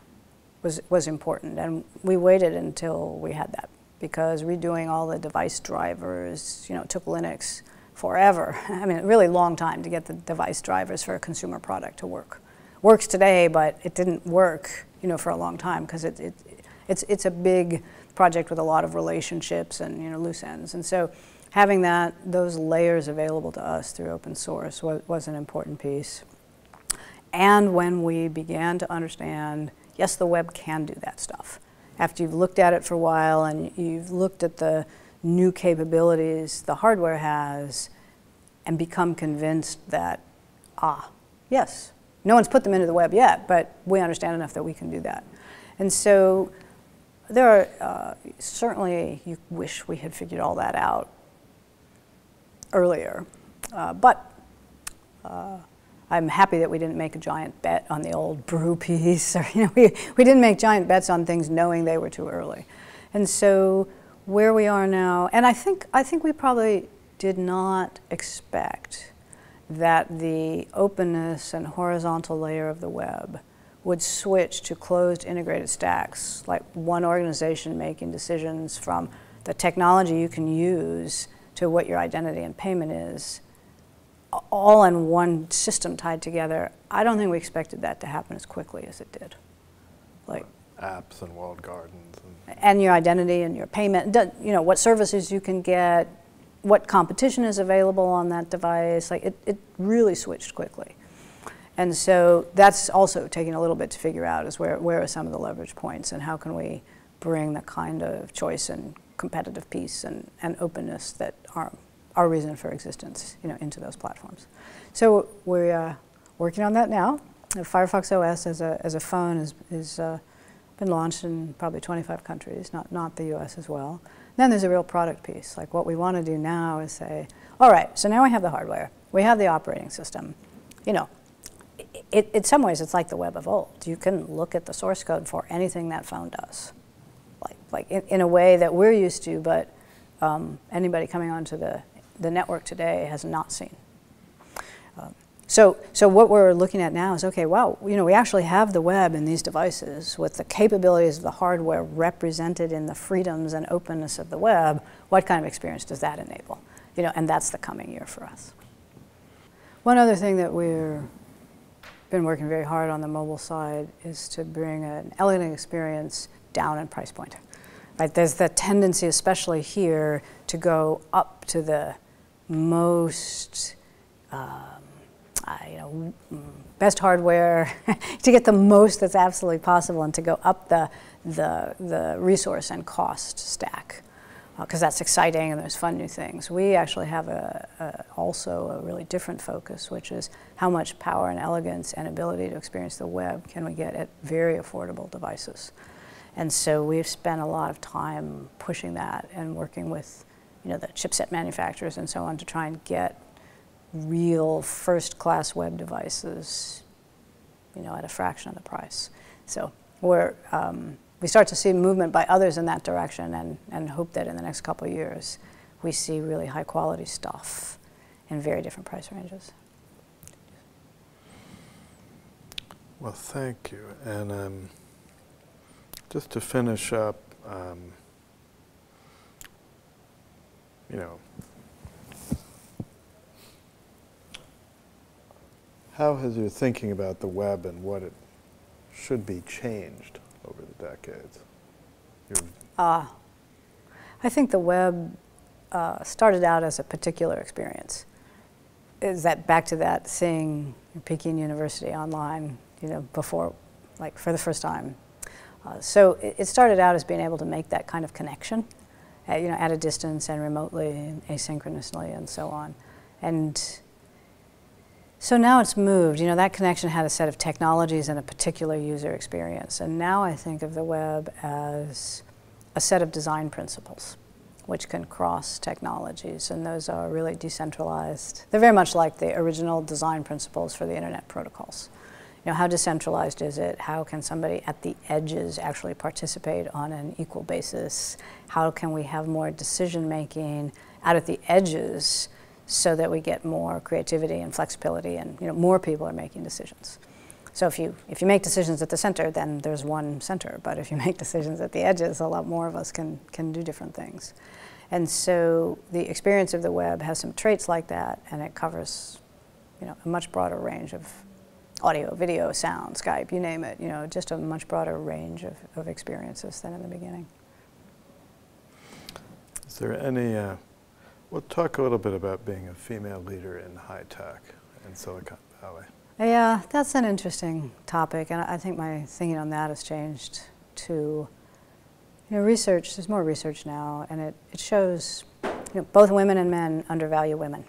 Speaker 2: was important, and we waited until we had that, because redoing all the device drivers, took Linux forever. I mean, a really long time to get the device drivers for a consumer product to work. Works today, but it didn't work, for a long time, because it's a big project with a lot of relationships and loose ends. And so having those layers available to us through open source was an important piece. And when we began to understand, yes, the web can do that stuff. After you've looked at it for a while and you've looked at the new capabilities the hardware has and become convinced that, yes, no one's put them into the web yet, but we understand enough that we can do that. And so there are, certainly you wish we had figured all that out earlier, but I'm happy that we didn't make a giant bet on the old Brew piece, or we didn't make giant bets on things knowing they were too early. And so where we are now, and I think we probably did not expect that the openness and horizontal layer of the web would switch to closed integrated stacks, like one organization making decisions from the technology you can use to what your identity and payment is, all in one system tied together. I don't think we expected that to happen as quickly as it did. Like
Speaker 1: apps and walled gardens.
Speaker 2: And your identity and your payment, what services you can get, what competition is available on that device. Like it really switched quickly. And so that's also taking a little bit to figure out, is where are some of the leverage points, and how can we bring the kind of choice and competitive piece and openness that are our reason for existence, into those platforms. So we're working on that now. Firefox OS as a phone is been launched in probably 25 countries, not the US as well. Then there's a real product piece. Like what we want to do now is say, all right, so now we have the hardware, we have the operating system. In some ways it's like the web of old. You can look at the source code for anything that phone does, like in a way that we're used to, but anybody coming onto the network today has not seen. So what we're looking at now is, okay, wow, we actually have the web in these devices with the capabilities of the hardware represented in the freedoms and openness of the web. What kind of experience does that enable? And that's the coming year for us. One other thing that we're been working very hard on the mobile side is to bring an elegant experience down in price point. Right? There's the tendency, especially here, to go up to the most best hardware to get the most that's absolutely possible, and to go up the resource and cost stack, because that's exciting and there's fun new things. We actually have also a really different focus, which is how much power and elegance and ability to experience the web can we get at very affordable devices. And so we've spent a lot of time pushing that and working with the chipset manufacturers and so on to try and get real first-class web devices at a fraction of the price. So we start to see movement by others in that direction, and hope that in the next couple of years we see really high-quality stuff in very different price ranges.
Speaker 1: Well, thank you. And just to finish up, how has your thinking about the web and what it should be changed over the decades?
Speaker 2: I think the web started out as a particular experience. Is that back to that seeing Peking University online, before, like for the first time. So it started out as being able to make that kind of connection, at a distance and remotely, and asynchronously, and so on. And so now it's moved. That connection had a set of technologies and a particular user experience. And now I think of the web as a set of design principles, which can cross technologies. And those are really decentralized. They're very much like the original design principles for the internet protocols. How decentralized is it? How can somebody at the edges actually participate on an equal basis? How can we have more decision-making out at the edges so that we get more creativity and flexibility, and more people are making decisions? So if you make decisions at the center, then there's one center. But if you make decisions at the edges, a lot more of us can do different things. And so the experience of the web has some traits like that, and it covers a much broader range of audio, video, sound, Skype, you name it, just a much broader range of experiences than in the beginning.
Speaker 1: Is there any, we'll talk a little bit about being a female leader in high tech in Silicon Valley.
Speaker 2: Yeah, that's an interesting topic, and I think my thinking on that has changed to, research, there's more research now, and it shows, both women and men undervalue women.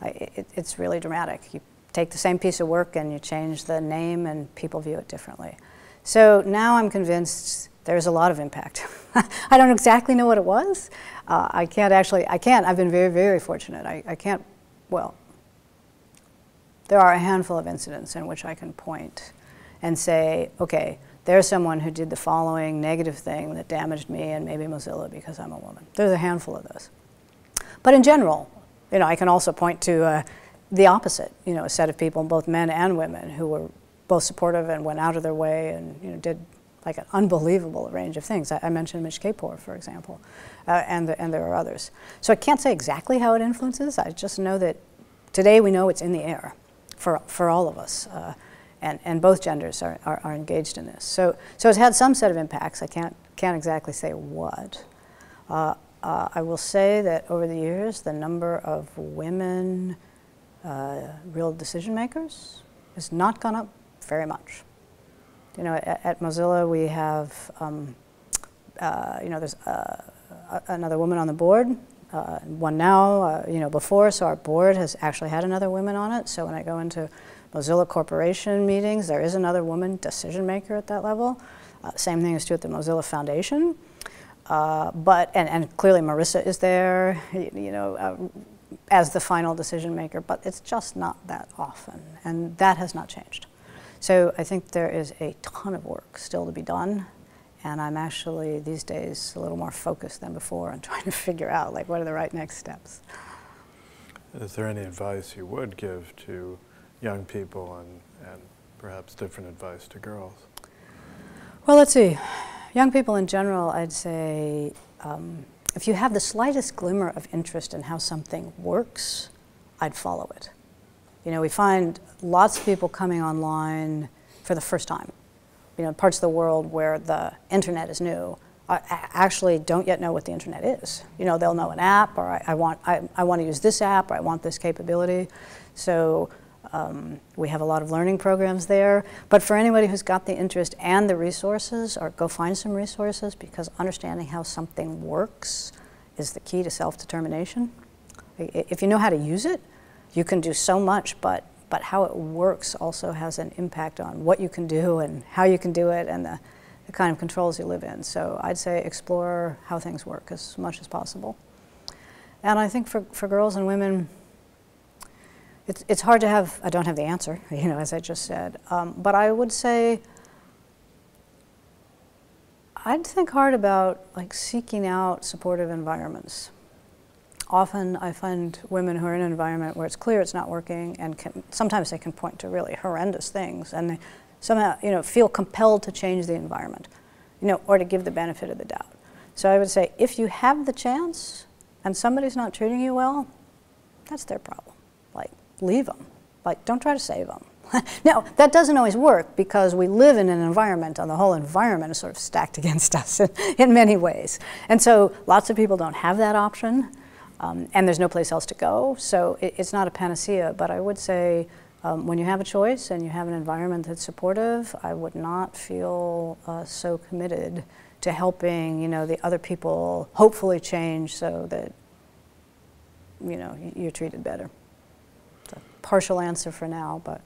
Speaker 2: It's really dramatic. You take the same piece of work and you change the name and people view it differently. So now I'm convinced there's a lot of impact. I don't exactly know what it was. I can't, I've been very, very fortunate. I can't, well, there are a handful of incidents in which I can point and say, okay, there's someone who did the following negative thing that damaged me and maybe Mozilla because I'm a woman. There's a handful of those. But in general, I can also point to the opposite, a set of people, both men and women, who were both supportive and went out of their way and did like an unbelievable range of things. I mentioned Mitch Kapor, for example, and there are others. So I can't say exactly how it influences. I just know that today we know it's in the air for all of us, and both genders are engaged in this. So it's had some set of impacts. I can't exactly say what. I will say that over the years, the number of women real decision makers has not gone up very much. At Mozilla we have, there's another woman on the board, one now, before, so our board has actually had another woman on it. So when I go into Mozilla Corporation meetings, there is another woman decision maker at that level. Same thing is true at the Mozilla Foundation. And clearly Marissa is there, as the final decision maker, but it's just not that often, and that has not changed. So I think there is a ton of work still to be done, and I'm actually these days a little more focused than before on trying to figure out what are the right next steps.
Speaker 1: Is there any advice you would give to young people and perhaps different advice to girls?
Speaker 2: Well, let's see. Young people in general, I'd say, if you have the slightest glimmer of interest in how something works, I'd follow it. You know, we find lots of people coming online for the first time. You know, parts of the world where the internet is new actually don't yet know what the internet is. You know, they'll know an app, or I want to use this app, or I want this capability. So we have a lot of learning programs there. But for anybody who's got the interest and the resources, or go find some resources, because understanding how something works is the key to self-determination. If you know how to use it, you can do so much, but how it works also has an impact on what you can do and how you can do it and the kind of controls you live in. So I'd say explore how things work as much as possible. And I think for girls and women, it's hard to have, I don't have the answer, you know, as I just said, but I would say I'd think hard about like seeking out supportive environments. Often I find women who are in an environment where it's clear it's not working, and sometimes they can point to really horrendous things, and they somehow, you know, feel compelled to change the environment, you know, or to give the benefit of the doubt. So I would say if you have the chance and somebody's not treating you well, that's their problem. Like, leave them. Like, don't try to save them. Now, that doesn't always work because we live in an environment, and the whole environment is sort of stacked against us in many ways. And so lots of people don't have that option. And there's no place else to go, so it's not a panacea. But I would say when you have a choice and you have an environment that's supportive, I would not feel so committed to helping, you know, the other people hopefully change so that, you know, you're treated better. It's a partial answer for now, but.